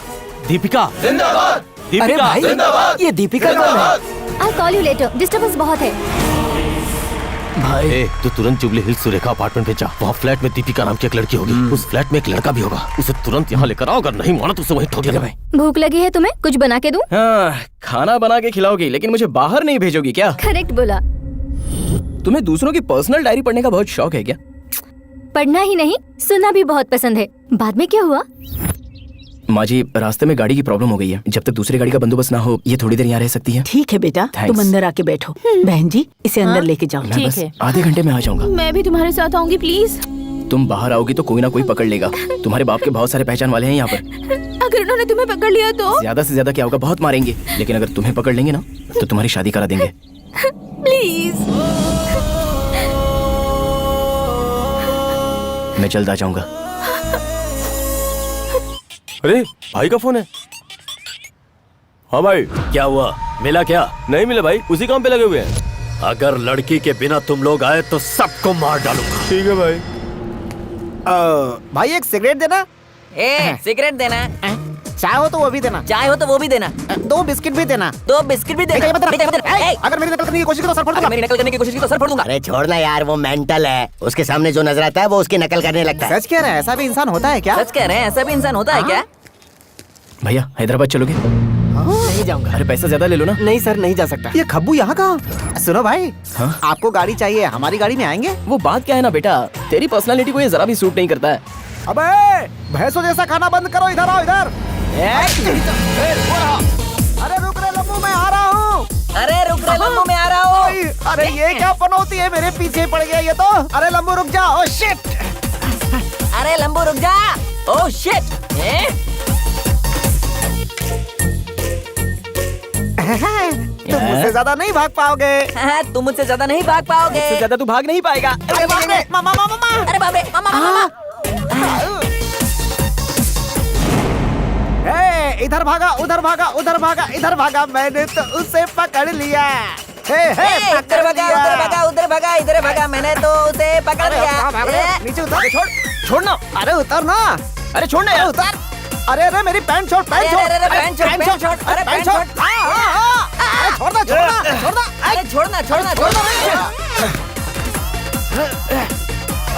Deepika जिंदाबाद। दीपिका जिंदाबाद। ये दीपिका कौन है? I call you later, disturbance बहुत है। भाई ए, तू तुरंत जुबली हिल्स सुरेखा अपार्टमेंट पे जा। वहाँ फ्लैट में दीपिका नाम की एक लड़की होगी। उस फ्लैट में एक लड़का भी होगा। उसे तुरंत यहाँ लेकर आओ, अगर नहीं माना तो उसे वहीं ठोक देना। भूख लगी है तुम्हें? कुछ बना के दूं? हाँ, खाना बना के खिलाओगी लेकिन मुझे बाहर नहीं भेजोगी क्या? करेक्ट बोला। तुम्हें दूसरों की पर्सनल डायरी पढ़ने का बहुत शौक है क्या? पढ़ना ही नहीं, सुनना भी बहुत पसंद है। बाद में क्या हुआ? माँ जी, रास्ते में गाड़ी की प्रॉब्लम हो गई है। जब तक दूसरी गाड़ी का बंदोबस्त ना हो ये थोड़ी देर यहाँ रह सकती है। ठीक है बेटा, Thanks. तुम अंदर आके बैठो। बहन जी, इसे अंदर लेके जाओ। मैं बस आधे घंटे में आ जाऊंगा। मैं भी तुम्हारे साथ आऊंगी प्लीज। तुम बाहर आओगी तो कोई ना कोई पकड़ लेगा। तुम्हारे बाप के बहुत सारे पहचान वाले हैं यहाँ पर। अगर उन्होंने तुम्हें पकड़ लिया तो? ज्यादा से ज्यादा क्या होगा, बहुत मारेंगे। लेकिन अगर तुम्हें पकड़ लेंगे ना तो तुम्हारी शादी करा देंगे। प्लीज। मैं जल्द आ जाऊंगा। अरे भाई का फोन है। हाँ भाई। क्या हुआ? मिला क्या? नहीं मिला भाई, उसी काम पे लगे हुए हैं। अगर लड़की के बिना तुम लोग आए तो सबको मार डालूंगा। ठीक है भाई। भाई एक सिगरेट देना। सिगरेट देना। चाय हो तो वो भी देना। चाय हो तो वो भी देना। 2 बिस्किट भी देना। 2 बिस्किट भी देना। अगर मेरी नकल करने की कोशिश की तो सर फोड़ दूंगा। मेरी नकल करने की कोशिश की तो सर फोड़ दूंगा। अरे छोड़ना यार, वो मेंटल है। उसके सामने जो नजर आता है वो उसकी नकल करने लगता है। सच कह रहे हैं, ऐसा भी इंसान होता है क्या? सच कह रहे हैं, ऐसा भी इंसान होता है क्या? भैया हैदराबाद चलोगे? नहीं जाऊंगा। अरे पैसा ज्यादा ले लो ना। नहीं सर, नहीं जा सकता। ये खब्बू यहाँ कहाँ? सुनो भाई, हाँ? आपको गाड़ी चाहिए, हमारी गाड़ी में आएंगे? वो बात क्या है ना बेटा, तेरी पर्सनालिटी को ये जरा भी सूट नहीं करता है। अबे भैंसों जैसा खाना बंद करो, इधर आओ इधर। अरे रुक रे लम्बू, मैं आ रहा हूँ। अरे रुक रे लम्बू, मैं आ रहा हूँ। अरे ये क्या पनौती है, मेरे पीछे पड़ गया ये तो। अरे लम्बू रुक जा। Oh shit. अरे लम्बू रुक जा। Oh shit. तुम मुझसे ज्यादा नहीं भाग पाओगे। तुम मुझसे ज्यादा नहीं भाग पाओगे। मुझसे ज्यादा तू भाग नहीं पाएगा। अरे बाप रे, मामा मामा। अरे बाप रे, मामा मामा। इधर भागा, उधर भागा, उधर भागा, इधर भागा, मैंने तो उसे पकड़ लिया। उधर भागा, उधर भागा, उधर भागा, इधर भागा, मैंने तो उसे पकड़ लिया। नीचे उतर। छोड़ना। अरे उतर ना। अरे छोड़ना यार। उतर। अरे अरे मेरी पैंट छोड़, पैंट छोड़। अरे पैंट छोड़, पैंट छोड़। अरे पैंट छोड़। अरे छोड़ना, छोड़ना, छोड़ना। अरे छोड़ना, छोड़ना, छोड़ना।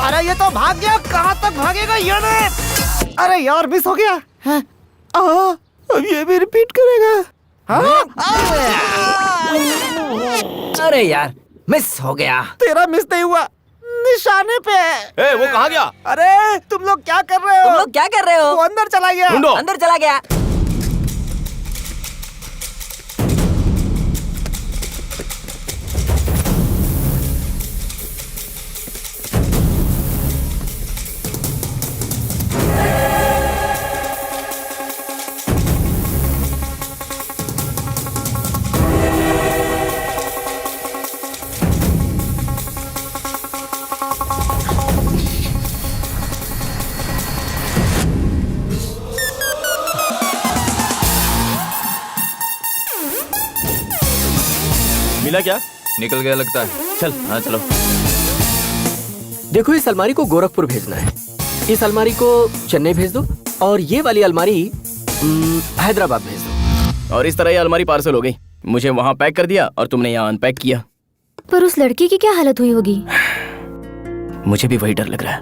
अरे ये तो भाग गया, कहाँ तक भागेगा ये ने? अरे यार मिस हो गया। अब ये भी रिपीट करेगा। अरे यार मिस हो गया। तेरा मिस नहीं हुआ, निशाने पे है। वो कहाँ गया? अरे तुम लोग क्या कर रहे हो? तुम लोग क्या कर रहे हो? वो अंदर चला गया। ढूंढो। अंदर चला गया। मिला क्या? निकल गया लगता है। चल। हाँ चलो। देखो, इस अलमारी को गोरखपुर भेजना है, इस अलमारी को चेन्नई भेज दो, और ये वाली अलमारी हैदराबाद भेज दो। और इस तरह ये अलमारी पार्सल हो गई। मुझे वहाँ पैक कर दिया और तुमने यहाँ अनपैक किया। पर उस लड़की की क्या हालत हुई होगी? मुझे भी वही डर लग रहा है।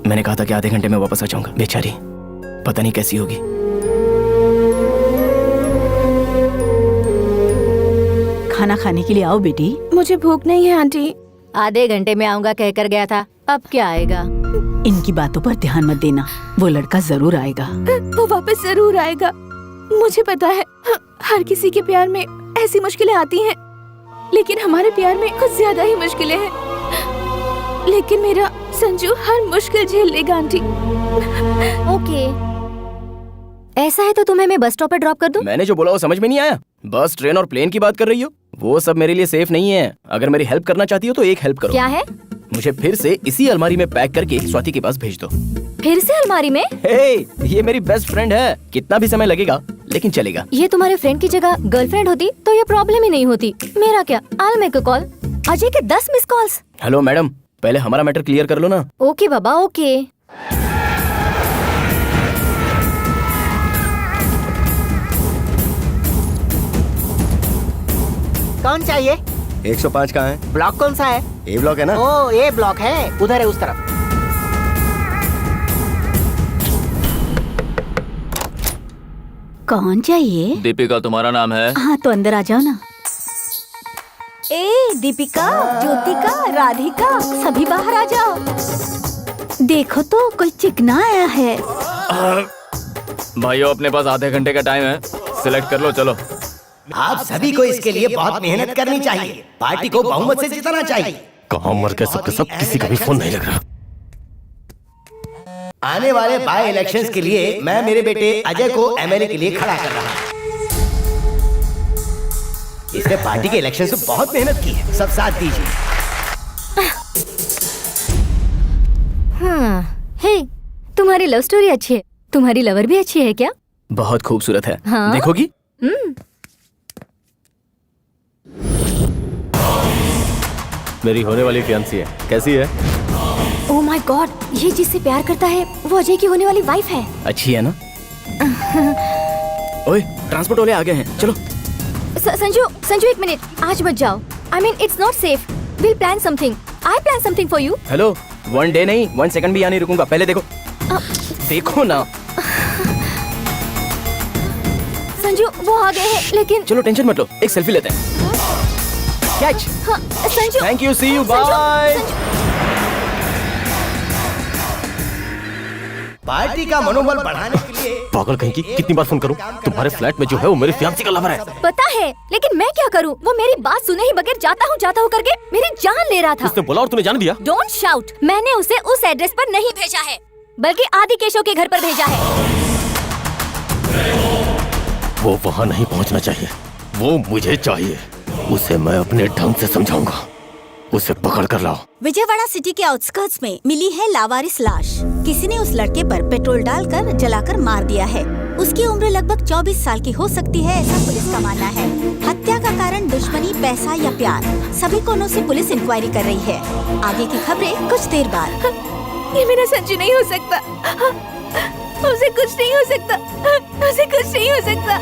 मैंने कहा था कि आधे घंटे में वापस आ जाऊंगा। बेचारी पता नहीं कैसी होगी। खाना खाने के लिए आओ बेटी। मुझे भूख नहीं है आंटी। आधे घंटे में आऊंगा कहकर गया था, अब क्या आएगा? इनकी बातों पर ध्यान मत देना, वो लड़का जरूर आएगा। वो वापस जरूर आएगा। मुझे पता है हर किसी के प्यार में ऐसी मुश्किलें आती हैं, लेकिन हमारे प्यार में कुछ ज्यादा ही मुश्किलें हैं। लेकिन मेरा संजू हर मुश्किल झेल लेगा आंटी। ओके, ऐसा है तो तुम्हें मैं बस स्टॉप पर ड्रॉप कर दूं? मैंने जो बोला वो समझ में नहीं आया? बस, ट्रेन और प्लेन की बात कर रही हो? वो सब मेरे लिए सेफ नहीं है। अगर मेरी हेल्प करना चाहती हो तो एक हेल्प करो। क्या है? मुझे फिर से इसी अलमारी में पैक करके स्वाति के पास भेज दो। फिर से अलमारी में? हे, ये मेरी बेस्ट फ्रेंड है। कितना भी समय लगेगा लेकिन चलेगा। ये तुम्हारे फ्रेंड की जगह गर्लफ्रेंड होती तो ये प्रॉब्लम ही नहीं होती। मेरा क्या, I'll make a call। Ajay के 10 मिस कॉल्स। हेलो मैडम, पहले हमारा मैटर क्लियर कर लो ना। ओके बाबा, ओके। कौन चाहिए? 105 कहाँ है? ब्लॉक कौन सा है? ए ब्लॉक है ना? ओ, ये ब्लॉक है, उधर है उस तरफ। कौन चाहिए? दीपिका तुम्हारा नाम है? हाँ तो अंदर आ जाओ ना। ए दीपिका, ज्योतिका, राधिका, सभी बाहर आ जाओ। देखो तो कोई चिकना आया है। भाइयों, अपने पास आधे घंटे का टाइम है, सिलेक्ट कर लो। चलो। आप सभी को इसके लिए बहुत मेहनत करनी चाहिए। पार्टी को बहुमत से जिताना चाहिए। कहाँ मर गए सबके सब, किसी का भी फोन नहीं लग रहा। आने वाले बाय इलेक्शंस के लिए मैं मेरे बेटे अजय को एमएलए के लिए खड़ा कर रहा हूँ। इसने पार्टी के इलेक्शन से बहुत मेहनत की है। सब साथ दीजिए। हाँ, हे, तुम्हारी लव स्टोरी अच्छी है। तुम्हारी लवर भी अच्छी है क्या? बहुत खूबसूरत है। हाँ? देखोगी? मेरी होने वाली फियांसी है। कैसी है? ओह माय गॉड, ये जिससे प्यार करता है वो अजय की होने वाली वाइफ है। अच्छी है ना? ओए, ट्रांसपोर्ट वाले आ गए हैं, चलो। संजू एक मिनट, आज मत जाओ। I mean, it's not safe. We'll plan something. I plan something for you. Hello, 1 day नहीं 1 सेकंड भी यहाँ नहीं रुकूंगा। पहले देखो। देखो ना। संजू वो आ गए हैं, लेकिन चलो टेंशन मत लो, एक सेल्फी लेते हैं। कैच। हाँ, Sanju. Thank you, see you, Sanju, bye. Sanju. Party का मनोबल बढ़ाने के लिए पागल कहीं की, कितनी बार फोन करूं? तुम्हारे फ्लैट में जो है वो मेरी फियांसी का लवर है। पता है, लेकिन मैं क्या करूं? वो मेरी बात सुने ही बगैर जाता हूं करके मेरी जान ले रहा था। उसने बोला और तूने जान दिया? Don't shout. मैंने उसे उस एड्रेस पर नहीं भेजा है, बल्कि आदि केशव के घर पर भेजा है। वो वहाँ नहीं पहुँचना चाहिए, वो मुझे चाहिए। उसे मैं अपने ढंग से समझाऊंगा। उसे पकड़ कर लाओ। विजयवाड़ा सिटी के आउटस्कर्ट्स में मिली है लावारिस लाश। किसी ने उस लड़के पर पेट्रोल डालकर जलाकर मार दिया है। उसकी उम्र लगभग 24 साल की हो सकती है, ऐसा पुलिस का मानना है। हत्या का कारण दुश्मनी, पैसा या प्यार, सभी कोनों से पुलिस इंक्वायरी कर रही है। आगे की खबरें कुछ देर बाद। ये मेरा संजू नहीं हो सकता। उसे कुछ नहीं हो सकता। उसे कुछ नहीं हो सकता।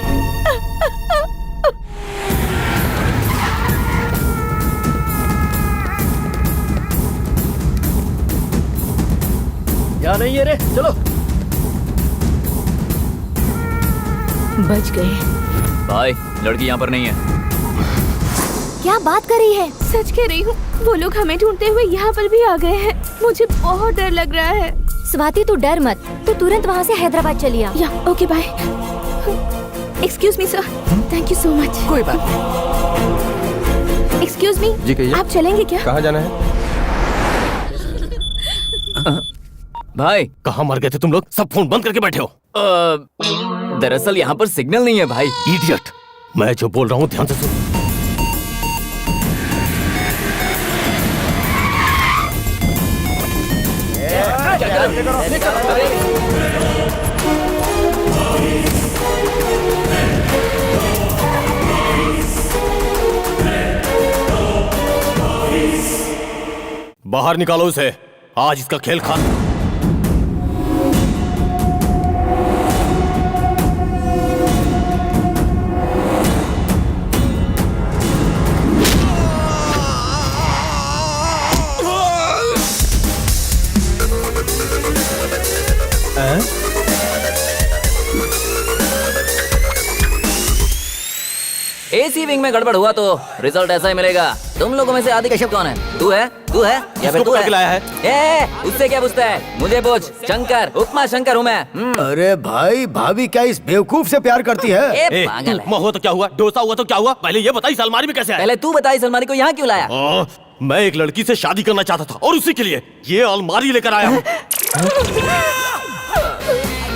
यहाँ नहीं है रे, चलो। बच गए। भाई, लड़की यहाँ पर नहीं है। क्या बात कर रही है? सच कह रही हूँ, वो लोग हमें ढूंढते हुए यहाँ पर भी आ गए हैं। मुझे बहुत डर लग रहा है। स्वाति तू डर मत, तू तुरंत वहाँ से हैदराबाद चली आ। या okay bye. Excuse me sir, thank you so much. कोई बात नहीं। एक्सक्यूज मी, जी कहिए। आप चलेंगे क्या? कहाँ जाना है? भाई, कहाँ मर गए थे तुम लोग? सब फोन बंद करके बैठे हो। दरअसल यहाँ पर सिग्नल नहीं है भाई। इडियट, मैं जो बोल रहा हूँ ध्यान से सुन। बाहर निकालो उसे, आज इसका खेल खत्म। एसी विंग में गड़बड़ हुआ तो रिजल्ट ऐसा ही मिलेगा। तुम लोगों में से आदि केशव कौन है? तू है? तू है या फिर तू है? लाया है? उससे क्या पूछता है? मुझे पूछ। शंकर, उपमा शंकर हूँ मैं। अरे भाई, भाभी क्या इस बेवकूफ से प्यार करती है? ए, पागल है। हुआ तो क्या हुआ? डोसा हुआ तो क्या हुआ? पहले ये बताइए, सलमारी में कैसे आया? पहले तू बता, इस अलमारी को यहाँ क्यों लाया? मैं एक लड़की से शादी करना चाहता था और उसी के लिए ये अलमारी लेकर आया हूँ।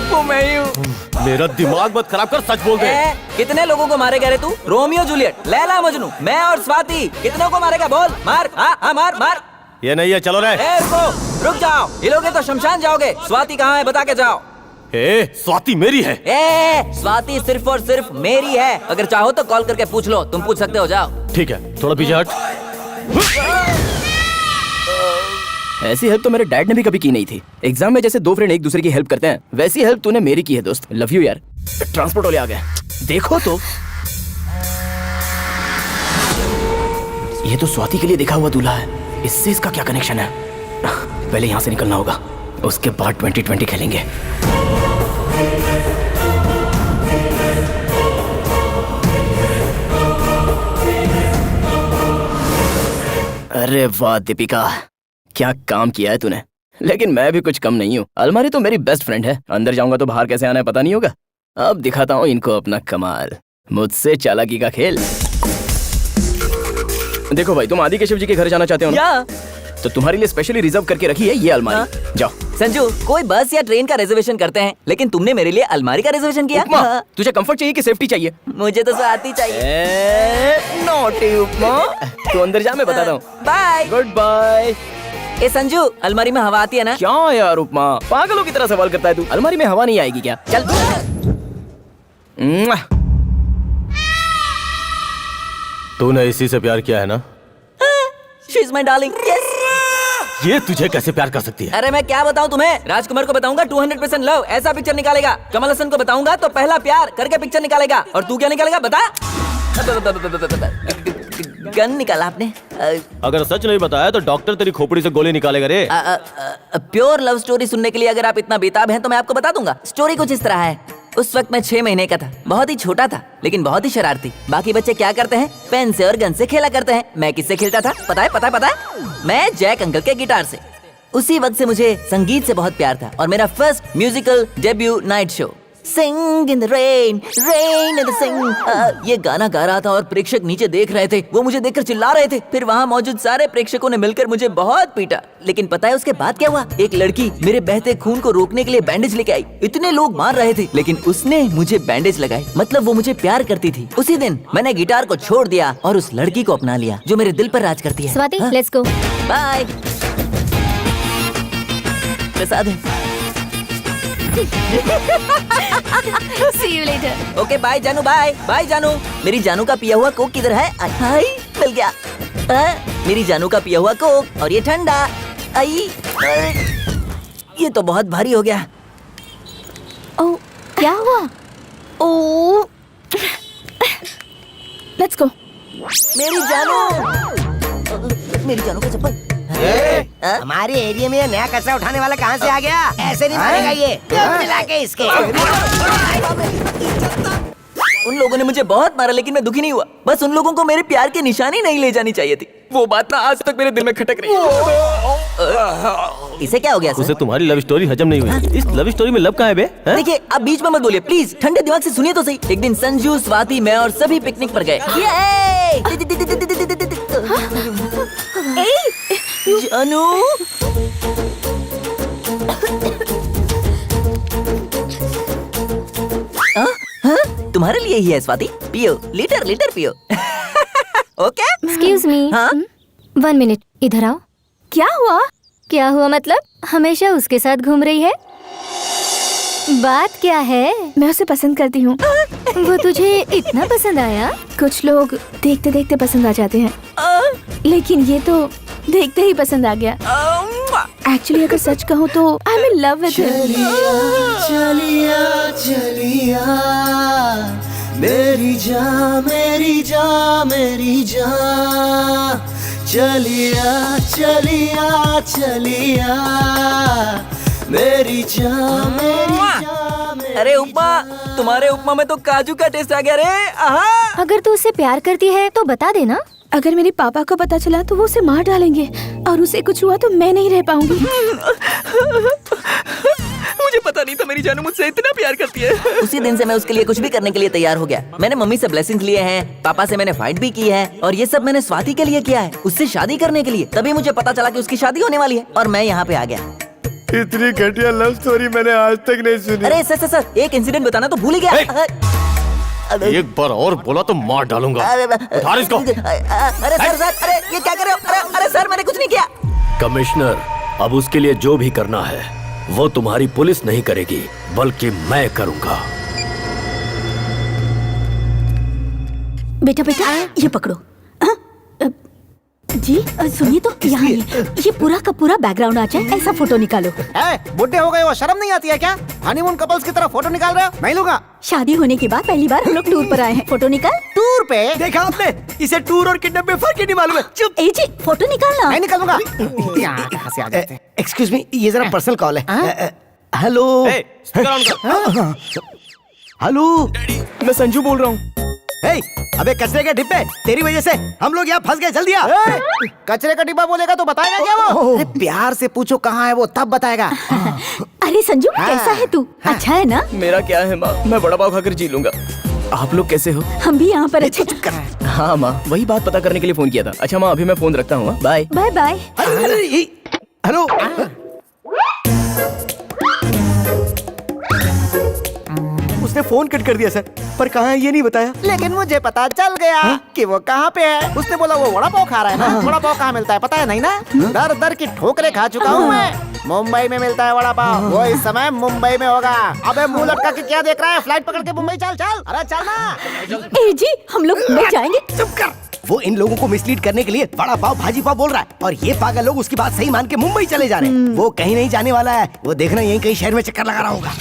वो मैं ही हूँ। मेरा दिमाग मत खराब कर, सच बोल दे। कितने लोगों को मारेगा रे तू? रोमियो जूलियट, लैला मजनू, मैं और स्वाति, कितनों को मारेगा बोल? मार, हाँ मार मार। ये नहीं है, चलो रे। रुक जाओ, हिलोगे तो शमशान जाओगे। स्वाति कहाँ है बता के जाओ। स्वाति मेरी है। स्वाति सिर्फ और सिर्फ मेरी है। अगर चाहो तो कॉल करके पूछ लो, तुम पूछ सकते हो, जाओ। ठीक है, थोड़ा पीछे हट। ऐसी हेल्प तो मेरे डैड ने भी कभी की नहीं थी। एग्जाम में जैसे दो फ्रेंड एक दूसरे की हेल्प करते हैं, वैसी हेल्प तूने मेरी की है दोस्त। लव यू यार। ट्रांसपोर्ट वाले आ गए, देखो तो। ये तो स्वाति के लिए देखा हुआ दूल्हा है, इससे इसका क्या कनेक्शन है? पहले यहाँ से निकलना होगा, उसके बाद 2020 खेलेंगे। अरे वाह दीपिका, क्या काम किया है तूने। लेकिन मैं भी कुछ कम नहीं हूँ। अलमारी तो मेरी बेस्ट फ्रेंड है, अंदर जाऊंगा तो बाहर कैसे आना है पता नहीं होगा। अब दिखाता हूँ इनको अपना कमाल, मुझसे चालाकी का खेल। देखो भाई, तुम आदि केशव जी के घर जाना चाहते हो ना? तो तुम्हारे लिए स्पेशली रिजर्व करके रखी है ये अलमारी। जाओ। संजू, कोई बस या ट्रेन का रिजर्वेशन करते हैं, लेकिन तुमने मेरे लिए अलमारी का रिजर्वेशन किया। उपमा, तुझे कंफर्ट चाहिए कि सेफ्टी चाहिए? मुझे तो स्वाति चाहिए। नॉटी उपमा, तू अंदर जा, मैं बताता हूँ। बाय। Good bye. ए संजू, अलमारी में हवा आती है ना? क्या यार उपमा, पागलों की तरह सवाल करता है तू। अलमारी में हवा नहीं आएगी क्या? चल। तूने इसी से प्यार किया है ना? She is my darling. Yes. ये तुझे कैसे प्यार कर सकती है? अरे मैं क्या बताऊं तुम्हें? राजकुमार को बताऊंगा 200% लव, ऐसा पिक्चर निकालेगा। कमल हसन को बताऊंगा तो पहला प्यार करके पिक्चर निकालेगा। और तू क्या निकालेगा बता? गन निकाला आपने? अगर सच नहीं बताया तो डॉक्टर तेरी खोपड़ी से गोली निकालेगा रे। प्योर लव स्टोरी सुनने के लिए अगर आप इतना बेताब हैं तो मैं आपको बता दूंगा। स्टोरी कुछ इस तरह है। उस वक्त मैं 6 महीने का था, बहुत ही छोटा था, लेकिन बहुत ही शरारती। बाकी बच्चे क्या करते हैं? पेन से और गन से खेला करते हैं। मैं किससे खेलता था पता है? मैं जैक अंकल के गिटार से। उसी वक्त से मुझे संगीत से बहुत प्यार था और मेरा first musical debut night show Sing in the rain, rain in the sing। ये गाना गा रहा था और प्रेक्षक नीचे देख रहे थे। वो मुझे देखकर चिल्ला रहे थे। फिर वहाँ मौजूद सारे प्रेक्षकों ने मिलकर मुझे बहुत पीटा। लेकिन पता है उसके बाद क्या हुआ? एक लड़की मेरे बहते खून को रोकने के लिए बैंडेज लेके आई। इतने लोग मार रहे थे, लेकिन उसने मुझे बैंडेज लगाई। मतलब वो मुझे प्यार करती थी। उसी दिन मैंने गिटार को छोड़ दिया और उस लड़की को अपना लिया जो मेरे दिल पर राज करती है। Swati, let's go. Bye. Prasad है। See you later. Okay bye जानू, बाय जानू। मेरी जानू का पिया हुआ कोक किधर है? हाय, मिल गया। मेरी जानू का पिया हुआ कोक और ये ठंडा। आई, ये तो बहुत भारी हो गया। ओह, क्या हुआ? ओह, लेट्स गो। मेरी जानू का चप्पल। हमारे एरिया में नया कचरा उठाने वाला कहाँ से आ गया? ऐसे नहीं मारेगा ये। मिला के इसके। उन लोगों ने मुझे बहुत मारा, लेकिन मैं दुखी नहीं हुआ। बस उन लोगों को मेरे प्यार की निशानी नहीं ले जानी चाहिए थी। वो बात ना आज तक मेरे दिल में खटक रही है। इसे क्या हो गया? उसे तुम्हारी लव स्टोरी हजम नहीं हुई। इस लव स्टोरी में लव कहाँ है बे? देखिए, आप बीच में मत बोलिए प्लीज। ठंडे दिमाग से सुनिए तो सही। एक दिन संजू, स्वाति, मैं और सभी पिकनिक पर गए। जानू, तुम्हारे लिए ही है स्वाति। पियो, लीटर पियो। ओके। Excuse me. हाँ? 1 मिनट, इधर आओ। क्या हुआ? क्या हुआ मतलब? हमेशा उसके साथ घूम रही है? बात क्या है? मैं उसे पसंद करती हूँ। वो तुझे इतना पसंद आया? कुछ लोग देखते देखते पसंद आ जाते हैं, लेकिन ये तो देखते ही पसंद आ गया। एक्चुअली अगर सच कहूँ तो I am in love with him. चलिया मेरी जान, मेरी जान, मेरी जान। चलिया मेरी जान, मेरी जान। अरे उपमा, तुम्हारे उपमा में तो काजू का टेस्ट आ गया रे। आहा। अगर तू उससे प्यार करती है तो बता देना। अगर मेरे पापा को पता चला तो वो उसे मार डालेंगे और उसे कुछ हुआ तो मैं नहीं रह पाऊंगी। मुझे पता नहीं था मेरी जानू मुझसे इतना प्यार करती है। उसी दिन से मैं उसके लिए कुछ भी करने के लिए तैयार हो गया। मैंने मम्मी से ब्लेसिंग्स लिए हैं, पापा से मैंने फाइट भी की है, और ये सब मैंने स्वाति के लिए किया है, उससे शादी करने के लिए। तभी मुझे पता चला कि उसकी शादी होने वाली है और मैं यहाँ पे आ गया। इतनी घटिया लव स्टोरी मैंने आज तक नहीं सुनी। अरे सर एक इंसिडेंट बताना तो भूल ही गया। एक बार और बोला तो मार डालूंगा। उठा इसको। अरे सर अरे ये क्या कर रहे हो? अरे सर मैंने कुछ नहीं किया। कमिश्नर, अब उसके लिए जो भी करना है वो तुम्हारी पुलिस नहीं करेगी बल्कि मैं करूंगा। बेटा बेटा ये पकड़ो। जी सुनिए तो यहाँ ये पूरा का पूरा बैकग्राउंड आ जाए ऐसा फोटो निकालो। बुढ़े हो गए हो, शर्म नहीं आती है क्या? हनीमून कपल्स की तरह फोटो निकाल रहे हो? नहीं लूंगा। शादी होने के बाद पहली बार हम लोग टूर पर आए हैं। फोटो निकाल। टूर पे? देखा आपने? इसे टूर और किडनैप में फर्क ही नहीं मालूम है। चुप। ए जी फोटो निकालना। नहीं निकालूंगा। कहाँ से आ जाते हैं? एक्सक्यूज मी, ये जरा पर्सनल कॉल है। हेलो हेलो, मैं संजू बोल रहा हूँ। अबे कचरे के डिब्बे, तेरी वजह से हम लोग यहाँ फंस गए। जल्दी आ। कचरे का डिब्बा बोलेगा तो बताएगा क्या वो? अरे प्यार से पूछो कहाँ है वो, तब बताएगा। अरे संजू कैसा है तू? अच्छा है ना? मेरा क्या है माँ, मैं बड़ा पाव खाकर जी लूंगा। आप लोग कैसे हो? हम भी यहाँ पर अच्छे। हाँ माँ, वही बात पता करने के लिए फोन किया था। अच्छा माँ, अभी मैं फोन रखता हूँ। Bye bye bye. हेलो, उसने फोन कट कर दिया सर, पर कहाँ है ये नहीं बताया। लेकिन मुझे पता चल गया कि वो कहाँ पे है। उसने बोला वो वड़ा पाव खा रहा है ना। वड़ा पाव कहाँ मिलता है पता है नहीं ना? दर दर की ठोकरें खा चुका हूँ मैं। मुंबई में मिलता है वड़ा पाव। वो इस समय मुंबई में होगा। अबे मुंह लटका के क्या देख रहा है? फ्लाइट पकड़ के मुंबई चल चल। अरे चल ना। ए जी हम लोग मुंबई जाएंगे। चुप कर। वो इन लोगों को मिसलीड करने के लिए वड़ा पाव भाजी पाव बोल रहा है, और ये पागल लोग उसकी बात सही मान के मुंबई चले जा रहे हैं। वो कहीं नहीं जाने वाला है। वो देखना यहीं कहीं शहर में चक्कर लगा रहा होगा।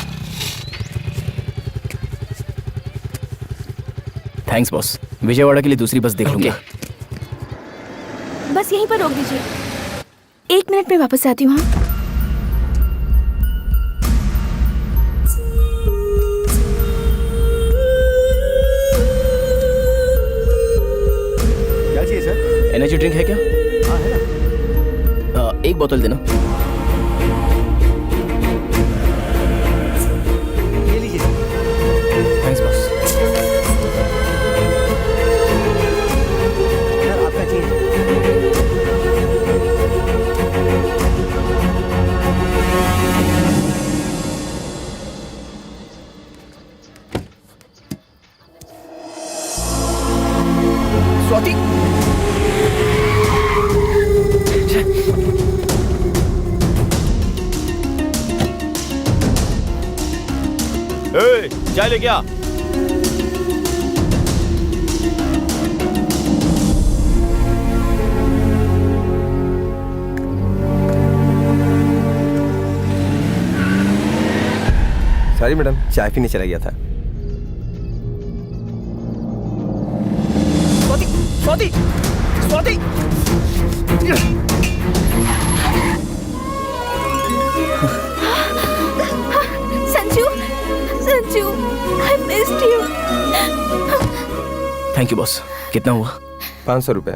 थैंक्स बॉस, विजयवाड़ा के लिए दूसरी बस देख लूंगा। बस यहीं पर रोक दीजिए, 1 मिनट में वापस आती हूँ। क्या चाहिए सर? एनर्जी ड्रिंक है क्या? हाँ है ना। एक बोतल देना। ये लीजिए। Thanks boss. आपका चाहिए? स्वाति, चाय लेके आ। सॉरी मैडम, चाय पीने चला गया था। Swati, Swati, Swati. Sanju, Sanju, I missed you. Thank you boss. कितना हुआ? 500 रुपए।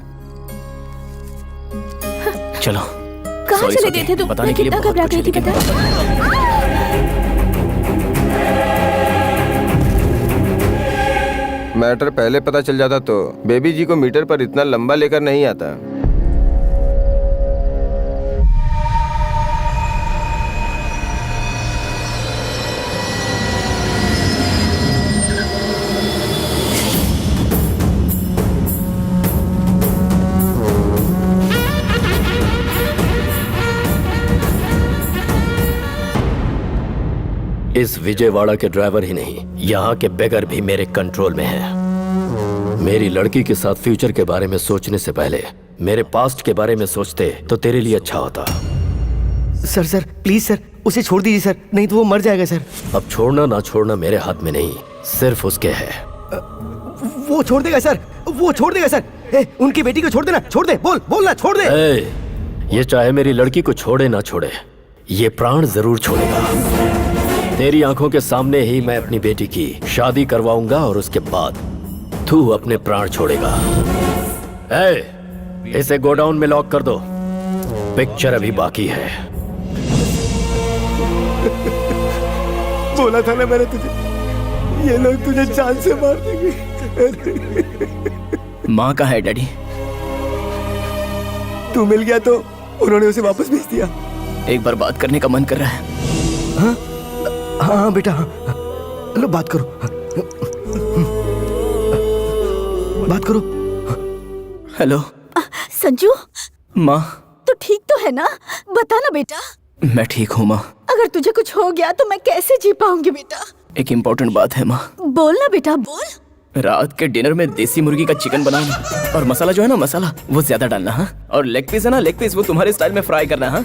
चलो। कहाँ Sorry, चले स्वाति, गए थे तुम? बताने मैं के लिए कितना बहुत घबरा कुछ गई है, थी लेकिन- पता है? मैटर पहले पता चल जाता तो बेबी जी को मीटर पर इतना लंबा लेकर नहीं आता। इस विजयवाड़ा के ड्राइवर ही नहीं, यहाँ के बेगर भी मेरे कंट्रोल में हैं। मेरी लड़की के साथ फ्यूचर के बारे में सोचने से पहले मेरे पास्ट के बारे में सोचते तो तेरे लिए अच्छा होता। सर सर प्लीज सर, उसे छोड़ दीजिए सर, नहीं तो वो मर जाएगा सर। अब छोड़ना ना छोड़ना मेरे हाथ में नहीं, सिर्फ उसके है। वो छोड़ देगा सर, वो छोड़ देगा सर। उनकी बेटी को छोड़ देना, छोड़ दे, बोलना छोड़ दे। ये चाहे मेरी लड़की को छोड़े ना छोड़े, ये प्राण जरूर छोड़ेगा। तेरी आंखों के सामने ही मैं अपनी बेटी की शादी करवाऊंगा और उसके बाद तू अपने प्राण छोड़ेगा। इसे गोडाउन में लॉक कर दो, पिक्चर अभी बाकी है। बोला था ना मैंने तुझे, ये लोग तुझे जान से मार देंगे। माँ कहाँ है डैडी? तू मिल गया तो उन्होंने उसे वापस भेज दिया। एक बार बात करने का मन कर रहा है। हाँ हाँ बेटा, हाँ लो बात करो, बात करो। हेलो संजू, माँ। तू ठीक तो है ना? बता ना बेटा। मैं ठीक हूँ माँ। अगर तुझे कुछ हो गया तो मैं कैसे जी पाऊंगी बेटा? एक इम्पोर्टेंट बात है माँ। बोल ना बेटा, बोल। रात के डिनर में देसी मुर्गी का चिकन बनाना, और मसाला जो है ना, मसाला वो ज्यादा डालना। हाँ, और लेग पीस है ना, लेग पीस वो तुम्हारे स्टाइल में फ्राई करना। हाँ,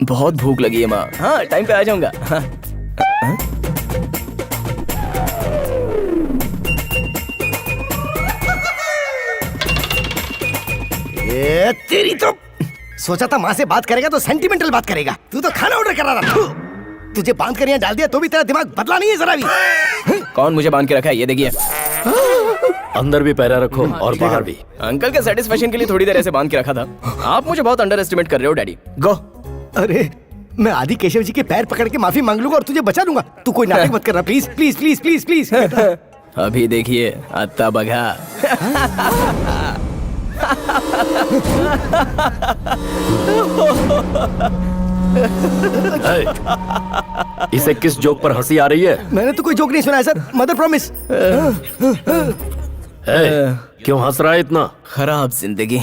बहुत भूख लगी है माँ। हाँ, टाइम पे आ जाऊंगा। हाँ, हाँ? ये तेरी तो, सोचा था माँ से बात करेगा तो सेंटिमेंटल बात करेगा, तू तो खाना ऑर्डर कर रहा था। तुझे बांध कर यहाँ डाल दिया तो भी तेरा दिमाग बदला नहीं है जरा भी। कौन मुझे बांध के रखा है? ये देखिए। अंदर भी पैरा रखो और बाहर भी। अंकल के सेटिस्फेक्शन के लिए थोड़ी देर ऐसे बांध के रखा था। आप मुझे बहुत अंडर एस्टिमेट कर रहे हो डैडी। गो। अरे मैं आदि केशव जी के पैर पकड़ के माफी मांग लूंगा और तुझे बचा लूंगा। तू कोई नाटक मत करना please please please please please. अभी देखिए अत्ता बघा। इसे किस जोक पर हंसी आ रही है? मैंने तो कोई जोक नहीं सुना है सर, मदर प्रॉमिस। क्यों हंस रहा है इतना? खराब जिंदगी।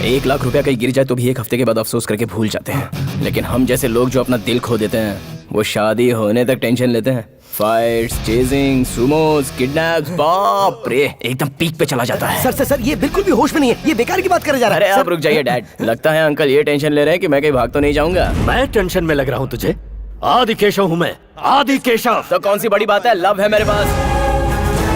1 लाख रुपया कहीं गिर जाए तो भी 1 हफ्ते के बाद अफसोस करके भूल जाते हैं, लेकिन हम जैसे लोग जो अपना दिल खो देते हैं वो शादी होने तक टेंशन लेते हैं। फाइट्स, चेजिंग, सुमोस, किडनैप्स, बाप रे, एकदम पीक पे चला जाता है। सर ये बिल्कुल भी होश में नहीं है, ये बेकार की बात करे जा रहा है। अरे आप रुक जाइए डैड। लगता है अंकल ये टेंशन ले रहे हैं कि मैं कहीं भाग तो नहीं जाऊंगा। मैं टेंशन में लग रहा हूँ तुझे? आदि केशव हूँ मैं, आदि केशव। तो कौन सी बड़ी बात है, लव है मेरे पास।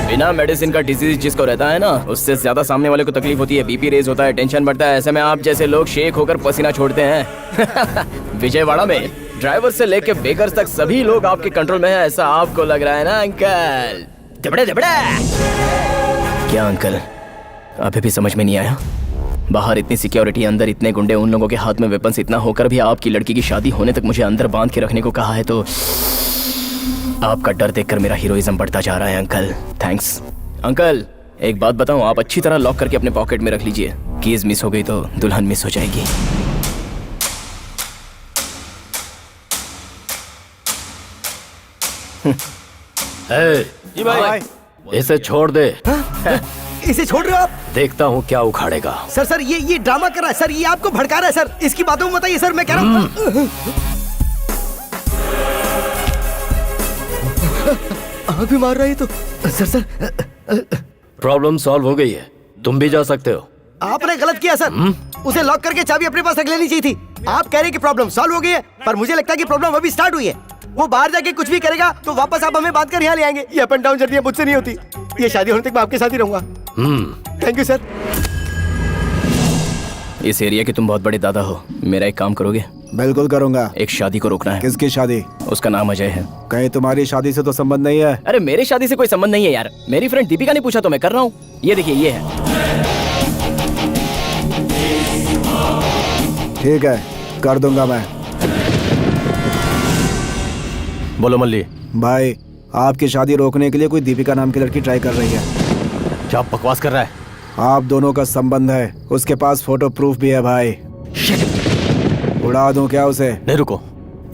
बिना मेडिसिन का डिजीज जिसको रहता है ना, उससे ज्यादा सामने वाले को तकलीफ होती है, बीपी रेज होता है, टेंशन बढ़ता है। ऐसे में आप जैसे लोग शेक होकर पसीना छोड़ते हैं। विजयवाड़ा में ड्राइवर से लेके बेकर्स तक सभी लोग आपके कंट्रोल में है, ऐसा आपको लग रहा है ना अंकल? दबड़े दबड़े। क्या अंकल अभी भी समझ में नहीं आया? बाहर इतनी सिक्योरिटी, अंदर इतने गुंडे, उन लोगों के हाथ में वेपन्स इतना होकर भी आपकी लड़की की शादी होने तक मुझे अंदर बांध के रखने को कहा है, तो आपका डर देखकर मेरा हीरोइज्म बढ़ता जा रहा है अंकल। Thanks uncle. एक बात बताऊं, आप अच्छी तरह लॉक करके अपने पॉकेट में रख लीजिए। कीज मिस हो गई तो दुल्हन मिस हो जाएगी। जी भाई, इसे छोड़ दे। इसे छोड़ रहे हो आप? देखता हूँ क्या उखाड़ेगा। सर ये ड्रामा कर रहा है सर, ये आपको भड़का रहा है सर। इसकी बातों में बताइए सर, मैं कह रहा हूँ। आप भी मार रहा है तो सर। प्रॉब्लम सॉल्व हो गई है, तुम भी जा सकते हो। आपने गलत किया सर, उसे लॉक करके चाबी अपने पास रख लेनी चाहिए थी। आप कह रहे हैं कि प्रॉब्लम सॉल्व हो गई है, पर मुझे लगता है कि प्रॉब्लम अभी स्टार्ट हुई है। वो बाहर जाके कुछ भी करेगा तो वापस आप हमें बात कर यहाँ ले आएंगे। ये अप एंड डाउन जर्नी मुझसे नहीं होती। ये शादी होने तक मैं आपके साथ ही रहूंगा। Thank you sir. इस एरिया के तुम बहुत बड़े दादा हो, मेरा एक काम करोगे? बिल्कुल करूंगा। एक शादी को रोकना है। किसकी शादी? उसका नाम अजय है। कहीं तुम्हारी शादी से तो संबंध नहीं है? अरे मेरी शादी से कोई संबंध नहीं है यार, मेरी फ्रेंड दीपिका ने पूछा तो मैं कर रहा हूँ। ये देखिए, ये है। ठीक है, कर दूंगा मैं। बोलो मल्ली। भाई, आपकी शादी रोकने के लिए कोई दीपिका नाम की लड़की ट्राई कर रही है। क्या बकवास कर रहा है? आप दोनों का संबंध है, उसके पास फोटो प्रूफ भी है भाई। उड़ा दूं क्या उसे? नहीं रुको,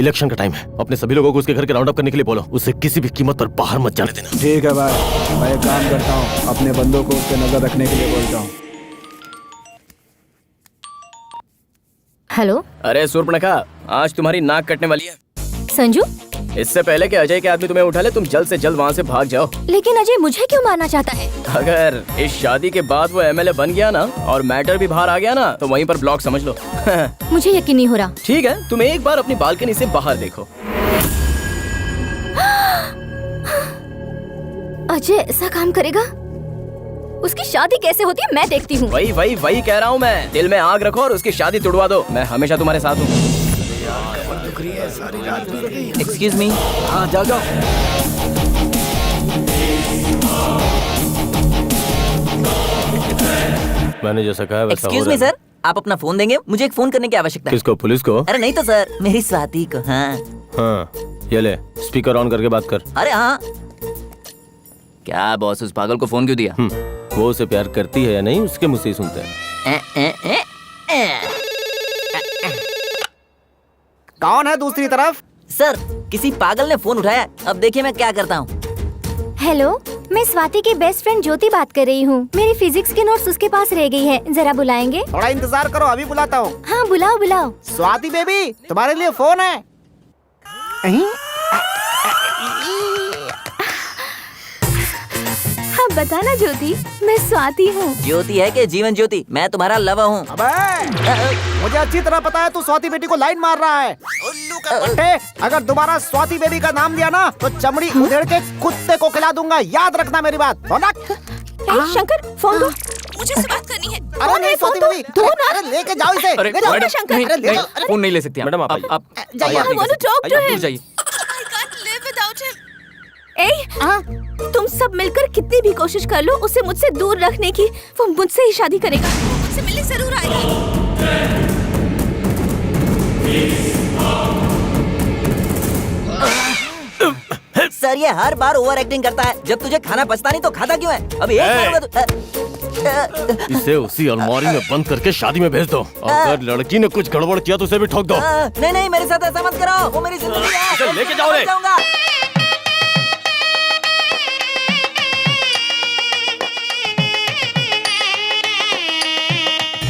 इलेक्शन का टाइम है। अपने सभी लोगों को उसके घर के राउंड अप करने के लिए बोलो। उसे किसी भी कीमत पर बाहर मत जाने देना। ठीक है भाई, मैं एक काम करता हूँ, अपने बंदों को उस पर नजर रखने के लिए बोलता हूँ। हेलो। अरे सूर्पणखा, आज तुम्हारी नाक कटने वाली है। संजू, इससे पहले कि अजय के आदमी तुम्हें उठा ले, तुम जल्द से जल्द वहाँ से भाग जाओ। लेकिन अजय मुझे क्यों मारना चाहता है? अगर इस शादी के बाद वो एमएलए बन गया ना और मैटर भी बाहर आ गया ना, तो वहीं पर ब्लॉक समझ लो। मुझे यकीन नहीं हो रहा। ठीक है, तुम एक बार अपनी बालकनी से बाहर देखो। अजय ऐसा काम करेगा? उसकी शादी कैसे होती है मैं देखती हूँ। वही कह रहा हूँ मैं। दिल में आग रखो और उसकी शादी तुड़वा दो। मैं हमेशा तुम्हारे साथ हूँ। Excuse me. हाँ जाओ जाओ। मैंने जैसा कहा वैसा हो एक्सक्यूज मी सर, आप अपना फोन देंगे? मुझे एक फोन करने की आवश्यकता है। किसको? पुलिस को? अरे नहीं तो सर, मेरी स्वाति को। हाँ हाँ, ये ले, स्पीकर ऑन करके बात कर। अरे हाँ। क्या बॉस, उस पागल को फोन क्यों दिया? वो उसे प्यार करती है या नहीं, उसके मुंह से ही सुनते हैं। कौन है दूसरी तरफ? सर, किसी पागल ने फोन उठाया। अब देखिए मैं क्या करता हूँ। हेलो, मैं स्वाति की बेस्ट फ्रेंड ज्योति बात कर रही हूँ। मेरी फिजिक्स की नोट्स उसके पास रह गई है, जरा बुलाएंगे? थोड़ा इंतजार करो, अभी बुलाता हूँ। हाँ बुलाओ बुलाओ। स्वाति बेबी, तुम्हारे लिए फोन है। हाँ बताना ज्योति, मैं स्वाति हूँ। ज्योति है कि जीवन ज्योति? मैं तुम्हारा लवर हूँ। अबे, मुझे अच्छी तरह पता है तू स्वाति बेटी को लाइन मार रहा है। उल्लू का पट्टे, अगर दोबारा स्वाति बेबी का नाम लिया ना तो चमड़ी उधेड़ के कुत्ते को खिला दूंगा। याद रखना मेरी बात। शंकर, फोन दो, मुझे से बात करनी है। अरे नहीं स्वाति बेबी, अरे लेके जाओ इसे। अरे ले जाओ। मैडम, शंकर। नहीं, अरे ले नहीं, जाओ। फोन नहीं ले सकती मैडम, आप आप जाइए, आप I नहीं want to कर talk सकती। to आइए, him. दूर जाइए। I can't live without him. ए, तुम सब मिलकर कितनी भी कोशिश कर लो उसे मुझसे दूर रखने की, वो मुझसे ही शादी करेगा। वो मुझसे मिलने जरूर आएगा। सर, ये हर बार ओवर एक्टिंग करता है। जब तुझे खाना पचता नहीं तो खाता क्यों है? अभी एक बार इसे उसी अलमारी में बंद करके शादी में भेज दो। अगर लड़की ने कुछ गड़बड़ किया तो उसे भी ठोक दो। नहीं नहीं, मेरे साथ ऐसा मत करो। वो मेरी जिंदगी है। इसे लेके जाओ रे। जाऊंगा।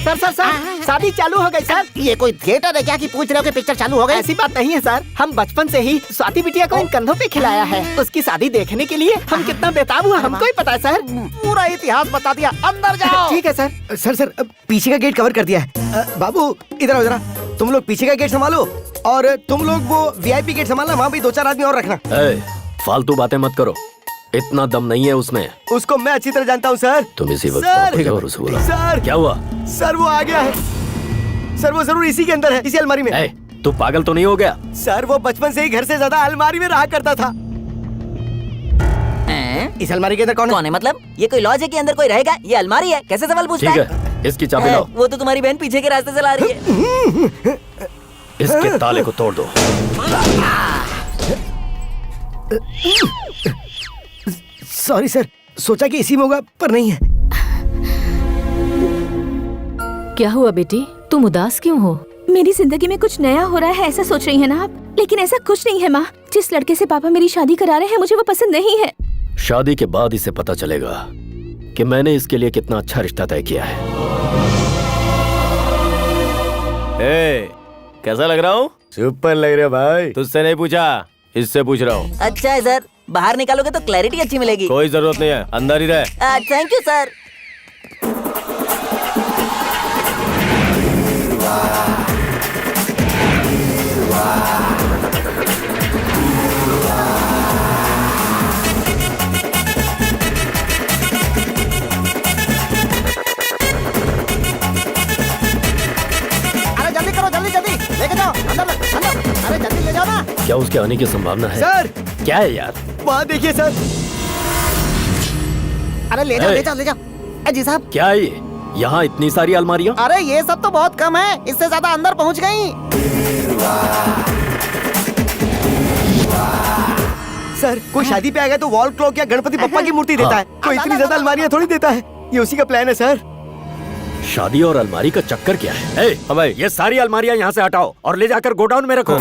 सर शादी चालू हो गई सर। ये कोई थिएटर है क्या कि पूछ रहे हो कि पिक्चर चालू हो गई? ऐसी बात नहीं है सर, हम बचपन से ही स्वाति बिटिया को इन कंधों पे खिलाया है। उसकी शादी देखने के लिए हम कितना बेताब हुआ हमको ही पता है सर। पूरा इतिहास बता दिया। अंदर जाओ। ठीक है सर। सर पीछे का गेट कवर कर दिया है। बाबू इधर आओ जरा, तुम लोग पीछे का गेट संभालो और तुम लोग वो VIP गेट संभालना। वहाँ भी 2-4 आदमी और रखना। फालतू बातें मत करो, इतना दम नहीं है उसमें। उसको मैं अच्छी तरह जानता हूँ सर। तुम इसी वक्त सर, पहुंच जाओ और उसे बुलाओ। सर क्या हुआ? सर वो आ गया है सर। वो जरूर इसी के अंदर है, इसी अलमारी में। तू पागल तो नहीं हो गया? सर वो बचपन से ही घर से ज्यादा अलमारी में रहा करता था। इस अलमारी के अंदर कौन है? मतलब ये कोई लॉज है कि अंदर कोई रहेगा? ये अलमारी है, कैसे सवाल पूछता ठीक है, इसकी चाबी लाओ। वो तो तुम्हारी बहन पीछे के रास्ते से ला रही है। इसके ताले को तोड़ दो। सॉरी सर, सोचा कि इसी में होगा पर नहीं है। क्या हुआ बेटी, तुम उदास क्यों हो? मेरी जिंदगी में कुछ नया हो रहा है ऐसा सोच रही है ना आप? लेकिन ऐसा कुछ नहीं है माँ। जिस लड़के से पापा मेरी शादी करा रहे हैं मुझे वो पसंद नहीं है। शादी के बाद इसे पता चलेगा कि मैंने इसके लिए कितना अच्छा रिश्ता तय किया है। कैसा लग रहा हूँ? सुपर लग रहा भाई। तुझसे नहीं पूछा, इससे पूछ रहा हूँ। अच्छा है सर, बाहर निकालोगे तो क्लैरिटी अच्छी मिलेगी। कोई जरूरत नहीं है, अंदर ही रह। Thank you sir. अरे जल्दी करो, जल्दी लेके जाओ अंदर। अरे जल्दी ले जाओ ना। क्या उसके आने की संभावना है? सर क्या है यार? वहाँ देखिए सर। अरे ले जाओ। जी साहब, क्या है ये? यहाँ इतनी सारी अलमारियाँ? अरे ये सब तो बहुत कम है, इससे ज्यादा अंदर पहुँच गई। सर कोई शादी पे आ गया तो वॉल क्लॉक या गणपति बप्पा की मूर्ति देता है। कोई इतनी ज्यादा अलमारियाँ थोड़ी देता है। ये उसी का प्लान है सर। शादी और अलमारी का चक्कर क्या है? भाई ये सारी अलमारियाँ यहाँ से हटाओ और ले जाकर गोडाउन में रखो।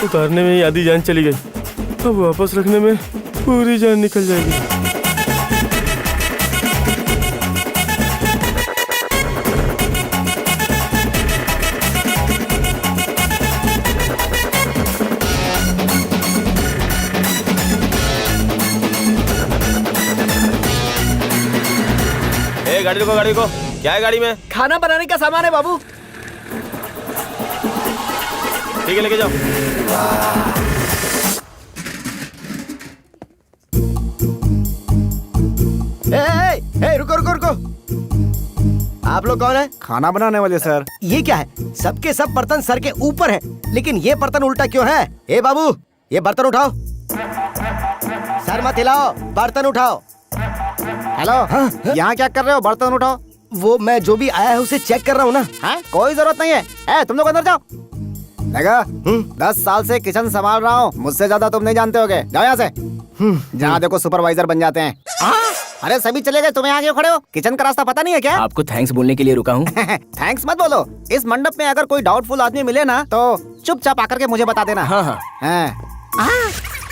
उतारने में ही आधी जान चली गई, अब वापस रखने में पूरी जान निकल जाएगी। गाड़ी को क्या है गाड़ी में? खाना बनाने का सामान है बाबू। ठीक है, लेके जाओ। रुको। आप लोग कौन है? खाना बनाने वाले सर। ये क्या है? सबके सब बर्तन सर के ऊपर है, लेकिन ये बर्तन उल्टा क्यों है? ए बाबू, ये बर्तन उठाओ। सर मत हिलाओ, बर्तन उठाओ। हेलो, यहाँ क्या कर रहे हो? बर्तन उठाओ। वो मैं जो भी आया है उसे चेक कर रहा हूँ ना। कोई जरूरत नहीं है। तुम लोग अंदर जाओ। देखा 10 साल से किचन संभाल रहा हूँ, मुझसे ज्यादा तुम नहीं जानते होगे। जाओ यहाँ से। जहाँ देखो सुपरवाइजर बन जाते हैं। अरे सभी चले गए, तुम्हें आगे खड़े हो। किचन का रास्ता पता नहीं है क्या? आपको थैंक्स बोलने के लिए रुका हूँ। थैंक्स मत बोलो। इस मंडप में अगर कोई डाउटफुल आदमी मिले ना तो चुपचाप आकर के मुझे बता देना। हाँ।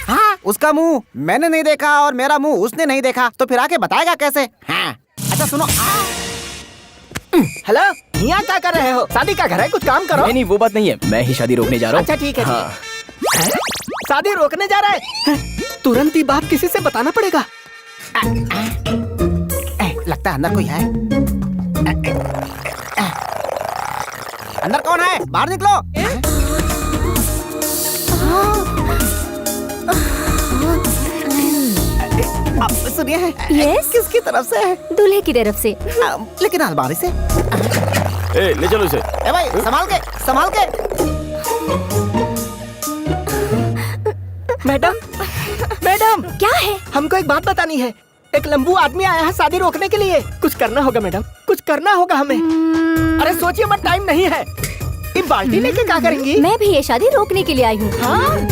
हाँ, उसका मुंह मैंने नहीं देखा और मेरा मुंह उसने नहीं देखा, तो फिर आके बताएगा कैसे? हाँ। अच्छा सुनो। हेलो, यहाँ क्या कर रहे हो? शादी का घर है, कुछ काम करो। नहीं वो बात नहीं है, मैं ही शादी रोकने जा रहा हूँ। अच्छा ठीक है। हाँ। शादी रोकने जा रहा है? तुरंत ही बात किसी से बताना पड़ेगा। लगता है अंदर कोई है। अंदर कौन है? बाहर निकलो। सुनिए। यस, किसकी तरफ से है? दूल्हे की तरफ से। लेकिन अलमारी से। ले चलो इसे। ए भाई संभाल के, संभाल के। मैडम, मैडम क्या है? हमको एक बात बतानी है। एक लंबू आदमी आया है शादी रोकने के लिए। कुछ करना होगा मैडम, कुछ करना होगा हमें। अरे सोचिए मत, टाइम नहीं है। ये बाल्टी लेके क्या करेंगी? मैं भी ये शादी रोकने के लिए आई हूँ। हाँ?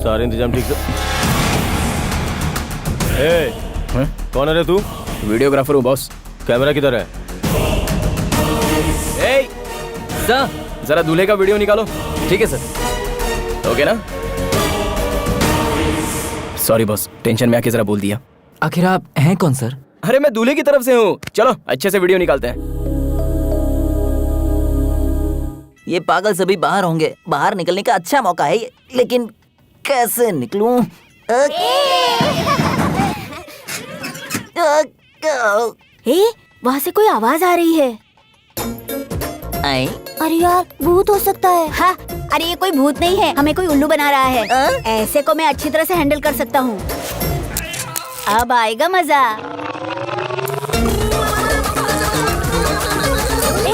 सारे इंतजाम ठीक से। कौन है रे तू? वीडियोग्राफर हूँ बॉस। कैमरा किधर है? सर जरा दूल्हे का वीडियो निकालो। ठीक है सर। ओके ना? सॉरी बॉस, टेंशन में आके जरा बोल दिया। आखिर आप हैं कौन सर? अरे मैं दूल्हे की तरफ से हूँ। चलो अच्छे से वीडियो निकालते हैं। ये पागल सभी बाहर होंगे। बाहर निकलने का अच्छा मौका है ये, लेकिन कैसे निकलूं? वहाँ से कोई आवाज आ रही है। अरे यार, भूत हो सकता है। हाँ, अरे ये कोई भूत नहीं है, हमें कोई उल्लू बना रहा है। ऐसे को मैं अच्छी तरह से हैंडल कर सकता हूँ। अब आएगा मजा।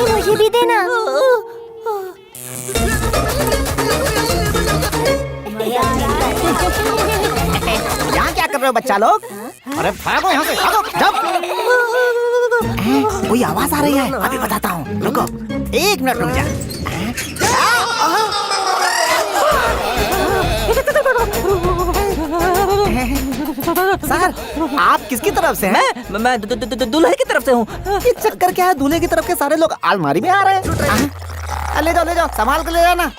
मुझे भी देना। यहाँ क्या कर रहे हो बच्चा लोग? अरे भागो यहाँ से, भागो। जब कोई आवाज आ रही है, अभी बताता हूँ। रुको, 1 मिनट रुक जा। सर, आप किसकी तरफ से हैं? मैं दूल्हे की तरफ से हूँ। ये चक्कर क्या है? दूल्हे की तरफ के सारे लोग अलमारी में आ रहे हैं। ले जाओ, ले जाओ, संभाल कर ले जाना।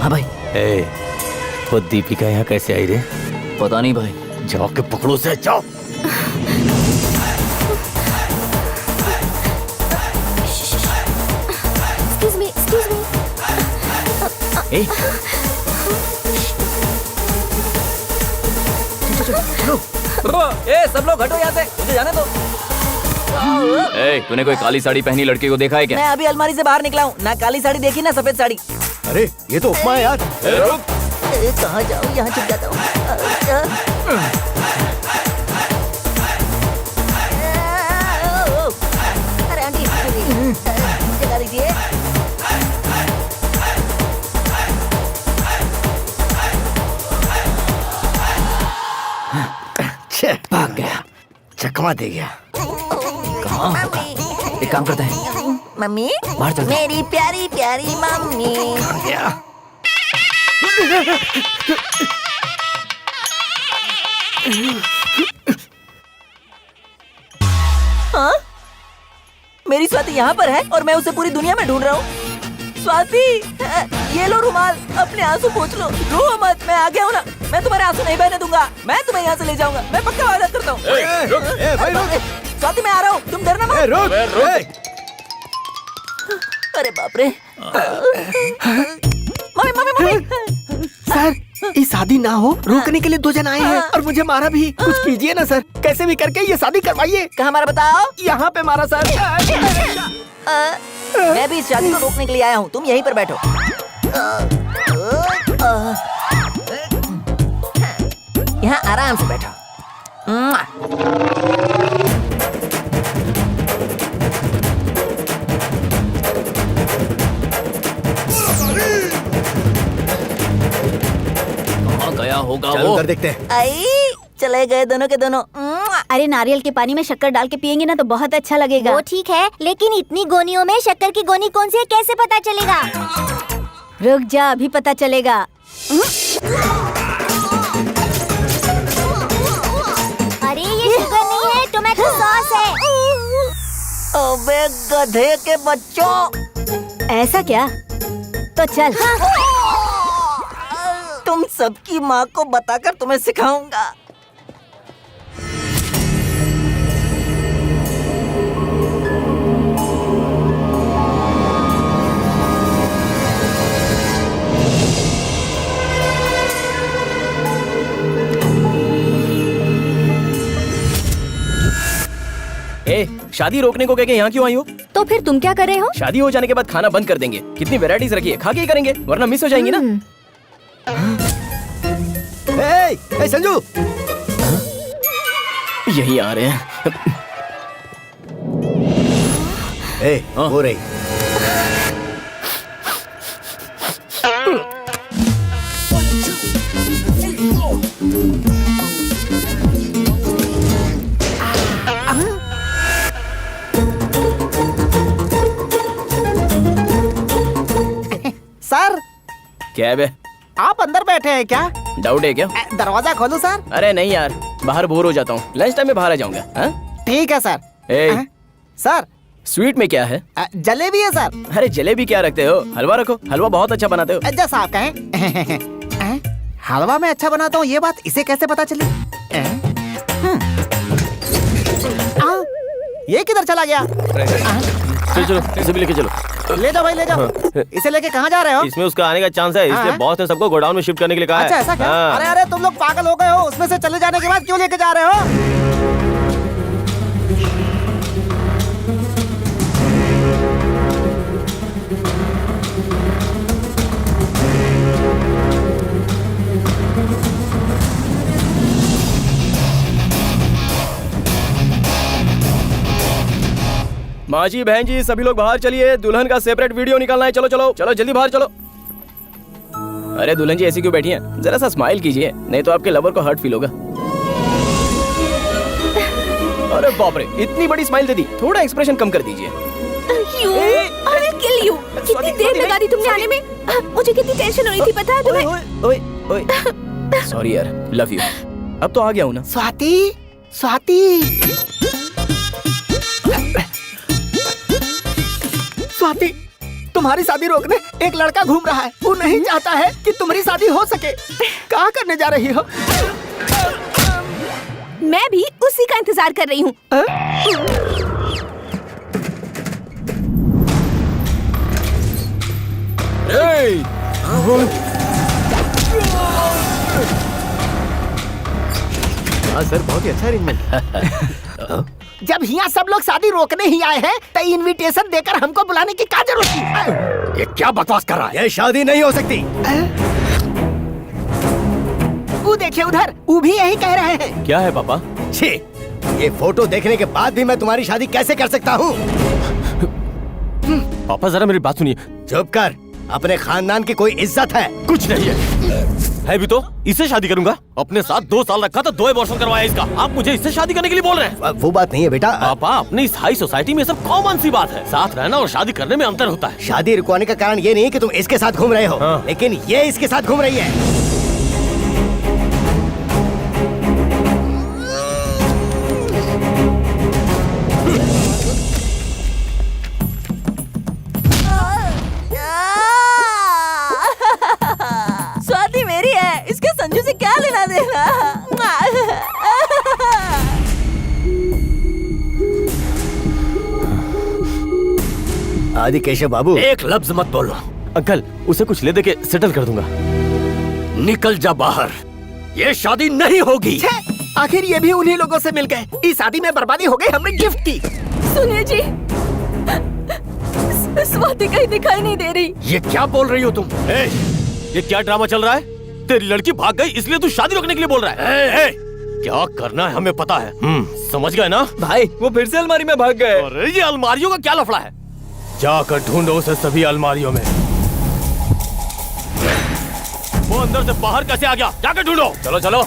हाँ भाई। वो दीपिका यहाँ कैसे आई रे? पता नहीं भाई। जाओ के पकड़ो से, जाओ। Excuse me, excuse me. सब लोग हटो यहाँ से, मुझे जाने दो। तूने कोई काली साड़ी पहनी लड़की को देखा है क्या? मैं अभी अलमारी से बाहर निकला हूँ। ना काली साड़ी देखी ना सफेद साड़ी। अरे ये तो उपमा है यार। कहाँ जाऊँ? यहाँ छुप जाता हूँ। अरे आंटी, जगा दीजिए। भाग गया, चकमा दे गया। कहाँ होगा? एक काम करते हैं। मम्मी, बाहर चलते हैं। मेरी प्यारी प्यारी मम्मी। हाँ? मेरी स्वाति यहाँ पर है और मैं उसे पूरी दुनिया में ढूंढ रहा हूँ। स्वाति, ये लो रुमाल, अपने आंसू पोंछ लो। रो मत, मैं आ गया हूँ ना। मैं तुम्हारे आंसू नहीं बहने दूंगा। मैं तुम्हें यहाँ से ले जाऊंगा। मैं पक्का वादा करता हूँ। स्वाति, मैं आ रहा हूँ, तुम डरना मत। अरे बाप रे। Mummy, mummy, mummy. सर, ये शादी ना हो, रोकने के लिए 2 जन आए हैं और मुझे मारा भी। कुछ कीजिए ना सर, कैसे भी करके ये शादी करवाइए। कहाँ मारा बताओ? यहाँ पे मारा सर। मैं भी इस शादी को रोकने के लिए आया हूँ। तुम यहीं पर बैठो। आराम से बैठो। कहाँ गया होगा चलो वो? उधर देखते हैं। आई चले गए दोनों के दोनों। अरे नारियल के पानी में शक्कर डाल के पियेंगे ना तो बहुत अच्छा लगेगा। वो ठीक है, लेकिन इतनी गोनियों में शक्कर की गोनी कौन सी है कैसे पता चलेगा? रुक जा, अभी पता चलेगा। अरे ये शुगर नहीं है, टोमेटो सॉस है। अबे गधे के बच्चों, ऐसा क्या? तो चल। तुम सबकी माँ को बताकर तुम्हें सिखाऊंगा। ए, शादी रोकने को कह के यहाँ क्यों आई हो? तो फिर तुम क्या कर रहे हो? शादी हो जाने के बाद खाना बंद कर देंगे। कितनी वैरायटीज रखी है, खा के ही करेंगे, वरना मिस हो जाएंगी ना। ए संजू, यही आ रहे हैं। हो रही। सर, क्या है बे? आप अंदर बैठे हैं क्या? डाउट है क्या? दरवाजा खोलूं सर? अरे नहीं यार, बाहर बोर हो जाता हूँ। लंच टाइम में बाहर आ जाऊंगा। हाँ? ठीक है सर। ए, सर, स्वीट में क्या है? जलेबी है सर। अरे जलेबी क्या रखते हो? हलवा रखो, हलवा बहुत अच्छा बनाते हो। जैसा आप कहें। हलवा में अच्छा बनाता हूँ, ये बात इसे कैसे पता चली? ये किधर चला गया? चलो इसे भी लेके चलो। ले जाओ भाई, ले जाओ। इसे लेके कहाँ जा रहे हो? इसमें उसका आने का चांस है, इसलिए बॉस ने सबको गोडाउन में शिफ्ट करने के लिए कहा अच्छा है। ऐसा क्या? हाँ। अरे अरे तुम लोग पागल हो गए हो? उसमें से चले जाने के बाद क्यों लेके जा रहे हो? माँ जी, बहन जी, सभी लोग बाहर चलिए। दुल्हन का सेपरेट वीडियो निकालना है। चलो चलो चलो, जल्दी बाहर चलो। अरे दुल्हन जी ऐसी क्यों बैठी हैं? जरा सा स्माइल कीजिए, नहीं तो आपके लवर को हर्ट फील होगा। अरे बाप रे, इतनी बड़ी स्माइल दे दी, थोड़ा एक्सप्रेशन कम कर दीजिए। अरे किल यू। कितनी देर लगा दी तुमने आने में? मुझे कितनी टेंशन हो रही थी पता है तुम्हें? ओए ओए, सॉरी यार, लव यू। अब तो आ गया हूँ ना। स्वाति, स्वाति, स्वाति, तुम्हारी शादी रोकने एक लड़का घूम रहा है। वो नहीं चाहता है कि तुम्हारी शादी हो सके। क्या करने जा रही हो? मैं भी उसी का इंतजार कर रही हूँ। हाँ सर, बहुत ही अच्छा अरेंजमेंट। जब यहाँ सब लोग शादी रोकने ही आए हैं, तो इनविटेशन देकर हमको बुलाने की क्या जरूरत थी? ये क्या बकवास कर रहा है? ये शादी नहीं हो सकती। वो देखिए उधर, वो भी यही कह रहे हैं। क्या है पापा? छी, ये फोटो देखने के बाद भी मैं तुम्हारी शादी कैसे कर सकता हूँ? पापा जरा मेरी बात सुनिए। चुप कर, अपने खानदान की कोई इज्जत है? कुछ नहीं है भी तो इससे शादी करूंगा। अपने साथ 2 साल रखा तो 2 अबॉर्शन करवाया इसका। आप मुझे इससे शादी करने के लिए बोल रहे हैं? वो बात नहीं है बेटा। पापा, अपनी इस हाई सोसाइटी में सब कॉमन सी बात है। साथ रहना और शादी करने में अंतर होता है। शादी रुकवाने का कारण ये नहीं कि तुम इसके साथ घूम रहे हो, लेकिन ये इसके साथ घूम रही है। स्वाति मेरी है, इसके संजू से क्या लेना देना? आदि केशव बाबू, एक लफ्ज मत बोलो। अंकल, उसे कुछ ले दे के सेटल कर दूंगा। निकल जा बाहर, ये शादी नहीं होगी। आखिर ये भी उन्हीं लोगों से मिल गए। इस शादी में बर्बादी हो गई, हमने गिफ्ट की। सुनिए जी, स्वाति कहीं दिखाई नहीं दे रही। ये क्या बोल रही हो तुम? ये क्या ड्रामा चल रहा है? तेरी लड़की भाग गई इसलिए तू शादी रोकने के लिए बोल रहा है? क्या करना है हमें पता है। समझ गए ना? भाई वो फिर से अलमारी में भाग गए। अरे ये अलमारियों का क्या लफड़ा है? जाकर ढूंढो उसे सभी अलमारियों में। वो अंदर से बाहर कैसे आ गया? जाकर ढूंढो। चलो चलो।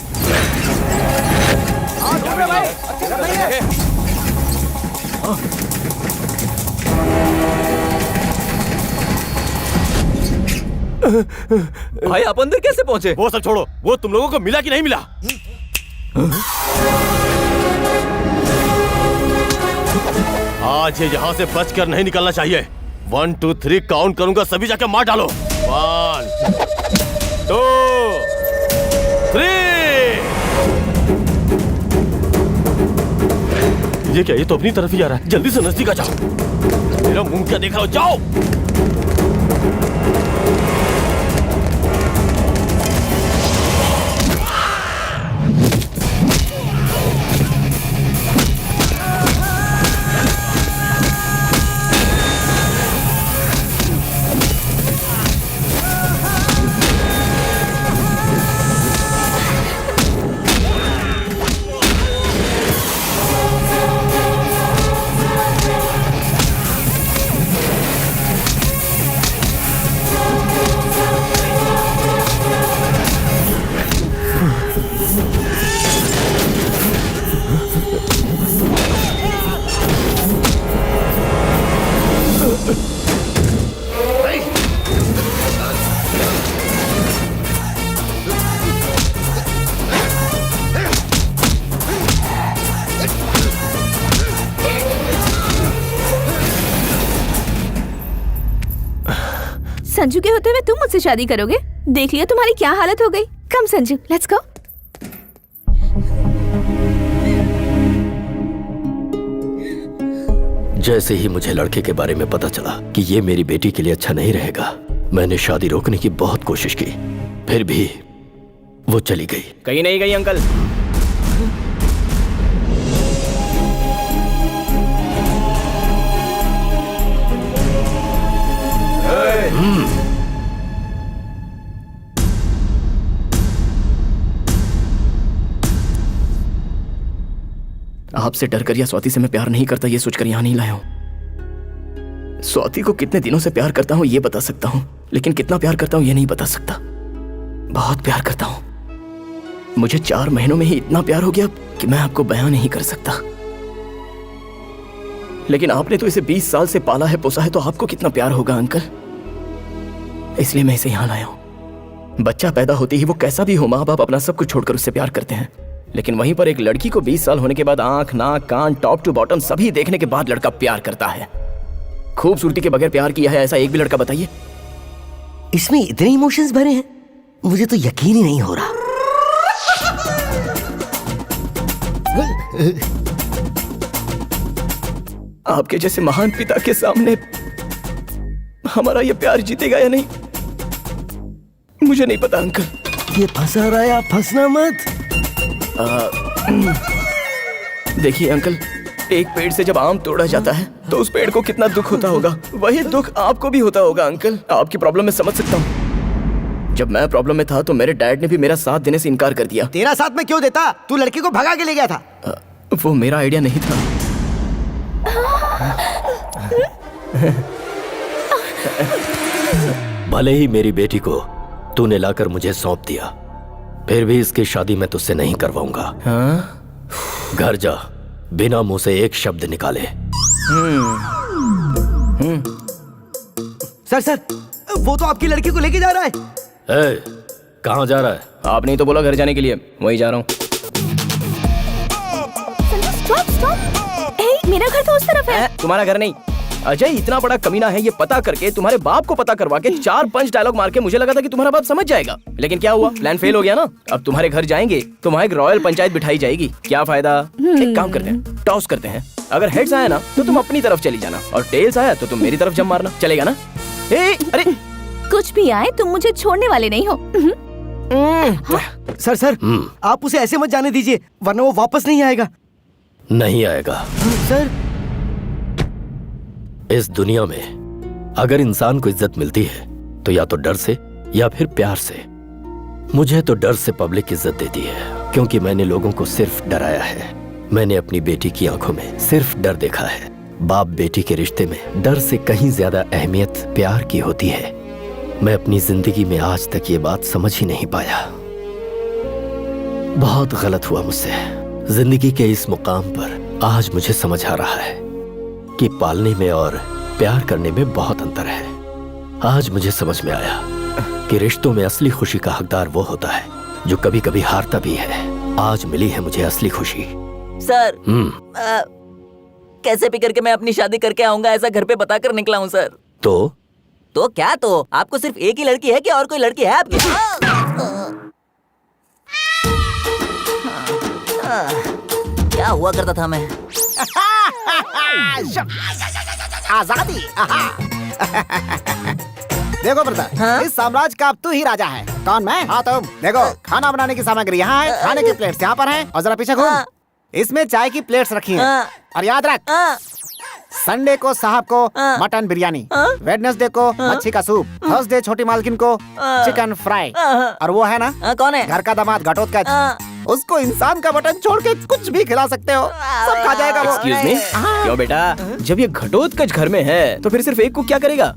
भाई आप अंदर कैसे पहुंचे? वो सब छोड़ो, वो तुम लोगों को मिला कि नहीं मिला? आज ये यहाँ से बचकर नहीं निकलना चाहिए। 1 2 3 काउंट करूंगा, सभी जाके मार डालो। 1 2 3। ये क्या? ये तो अपनी तरफ ही आ रहा है। जल्दी से नजदीक आ जाओ। मेरा मुंह क्या देख रहा हो? जाओ। संजू के होते हुए तुम मुझसे शादी करोगे? देख लिया तुम्हारी क्या हालत हो गई। कम संजू, लेट्स गो। जैसे ही मुझे लड़के के बारे में पता चला कि ये मेरी बेटी के लिए अच्छा नहीं रहेगा, मैंने शादी रोकने की बहुत कोशिश की, फिर भी वो चली गई। कहीं नहीं गई अंकल। आपसे डर कर या स्वाति से मैं प्यार नहीं करता ये सोचकर यहां नहीं लाया हूं। स्वाति को कितने दिनों से प्यार करता हूं ये बता सकता हूं, लेकिन कितना प्यार करता हूं ये नहीं बता सकता। बहुत प्यार करता हूं। मुझे 4 महीनों में ही इतना प्यार हो गया कि मैं आपको बयां नहीं कर सकता। लेकिन आपने तो इसे 20 साल से पाला है, पोसा है, तो आपको कितना प्यार होगा अंकल। इसलिए मैं इसे यहां लाया हूं। बच्चा पैदा होते ही वो कैसा भी हो, माँ बाप अपना सब कुछ छोड़कर उससे प्यार करते हैं। लेकिन वहीं पर एक लड़की को 20 साल होने के बाद आंख, नाक, कान, टॉप टू बॉटम सभी देखने के बाद लड़का प्यार करता है। खूबसूरती के बगैर प्यार किया है ऐसा एक भी लड़का बताइए। इसमें इतने इमोशंस भरे हैं, मुझे तो यकीन ही नहीं हो रहा। आपके जैसे महान पिता के सामने हमारा ये प्यार जीतेगा या नहीं मुझे नहीं पता अंकल। ये फंसा रहा है, आप फंसना मत। देखिए अंकल, एक पेड़ से जब आम तोड़ा जाता है तो उस पेड़ को कितना दुख होता होगा, वही दुख आपको भी होता होगा अंकल। आपकी प्रॉब्लम में समझ सकता हूँ। जब मैं प्रॉब्लम में था तो मेरे डैड ने भी मेरा साथ देने से इनकार कर दिया। तेरा साथ मैं क्यों देता? तू लड़की को भगा के ले गया था। वो मेरा आइडिया नहीं था। भले ही मेरी बेटी को तूने लाकर मुझे सौंप दिया, फिर भी इसकी शादी मैं तुझसे नहीं करवाऊंगा। घर जा, बिना मुंह से एक शब्द निकाले। सर, वो तो आपकी लड़की को लेके जा रहा है। कहाँ जा रहा है? आप नहीं तो बोला घर जाने के लिए, वही जा रहा हूँ। मेरा घर तो उस तरफ है। तुम्हारा घर नहीं। अजय इतना बड़ा कमीना है, ये पता करके तुम्हारे बाप को पता करवा के 4-5 डायलॉग मार के मुझे लगा था कि तुम्हारा बाप समझ जाएगा, लेकिन क्या हुआ, प्लान फेल हो गया ना। अब तुम्हारे घर जाएंगे तो वहाँ एक रॉयल पंचायत बिठाई जाएगी। क्या फायदा? एक काम करते हैं, टॉस करते हैं। अगर हेड्स आया ना तो तुम अपनी तरफ चली जाना, और टेल्स आया तो तुम मेरी तरफ जम मारना। चलेगा ना? अरे कुछ भी आए तुम मुझे छोड़ने वाले नहीं हो। सर, आप उसे ऐसे मत जाने दीजिए, वरना वो वापस नहीं आएगा। नहीं आएगा सर। इस दुनिया में अगर इंसान को इज्जत मिलती है तो या तो डर से या फिर प्यार से। मुझे तो डर से पब्लिक इज्जत देती है, क्योंकि मैंने लोगों को सिर्फ डराया है। मैंने अपनी बेटी की आंखों में सिर्फ डर देखा है। बाप बेटी के रिश्ते में डर से कहीं ज्यादा अहमियत प्यार की होती है। मैं अपनी जिंदगी में आज तक ये बात समझ ही नहीं पाया। बहुत गलत हुआ मुझसे। जिंदगी के इस मुकाम पर आज मुझे समझ आ रहा है कि पालने में और प्यार करने में बहुत अंतर है। आज मुझे समझ में आया कि रिश्तों में असली खुशी का हकदार वो होता है जो कभी कभी हारता भी है। आज मिली है मुझे असली खुशी। सर कैसे भी करके मैं अपनी शादी करके आऊंगा, ऐसा घर पे बताकर निकला हूँ सर। तो क्या तो? आपको सिर्फ एक ही लड़की है कि और कोई लड़की है आपकी? क्या हुआ करता था मैं? आजादी। देखो ब्रदर, इस साम्राज्य का अब तू ही राजा है। कौन मैं? हाँ तुम। देखो, खाना बनाने की सामग्री यहाँ है, खाने की प्लेट्स यहाँ पर हैं, और जरा पीछे घूम। इसमें चाय की प्लेट्स रखी हैं। और याद रख, संडे को साहब को मटन बिरयानी, वेडनेसडे को मच्छी का सूप, थर्सडे छोटी मालकिन को चिकन फ्राई, और वो है ना, कौन है? घर का दामाद घटोत्कच, उसको इंसान का मटन छोड़ के कुछ भी खिला सकते हो, सब खा जाएगा वो। एक्सक्यूज मी, क्यों बेटा? जब ये घटोत्कच घर में है तो फिर सिर्फ एक कुक क्या करेगा?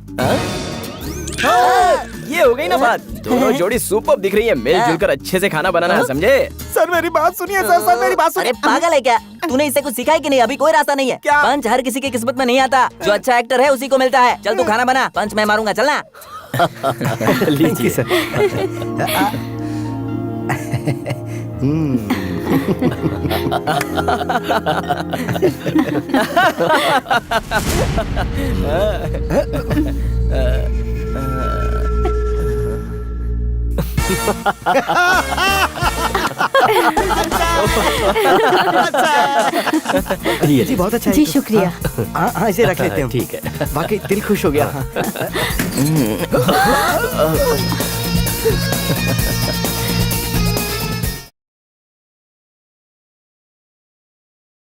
ये हो गई ना बात। दोनों जोड़ी सुपर दिख रही है, मिलजुल कर अच्छे से खाना बनाना है, समझे? सर मेरी बात सुनिए सर, सर मेरी बात सुनिए। अरे पागल है क्या? तूने इससे कुछ सीखा है कि नहीं? अभी कोई रास्ता नहीं है। पंच हर किसी की किस्मत में नहीं आता। जो अच्छा एक्टर है उसी को मिलता है। चल तू खाना बना, पंच मैं मारूंगा, चलना। लीजिए सर। जी बहुत अच्छा है। जी शुक्रिया। हाँ इसे रख लेते हैं। ठीक है। वाकई दिल खुश हो गया।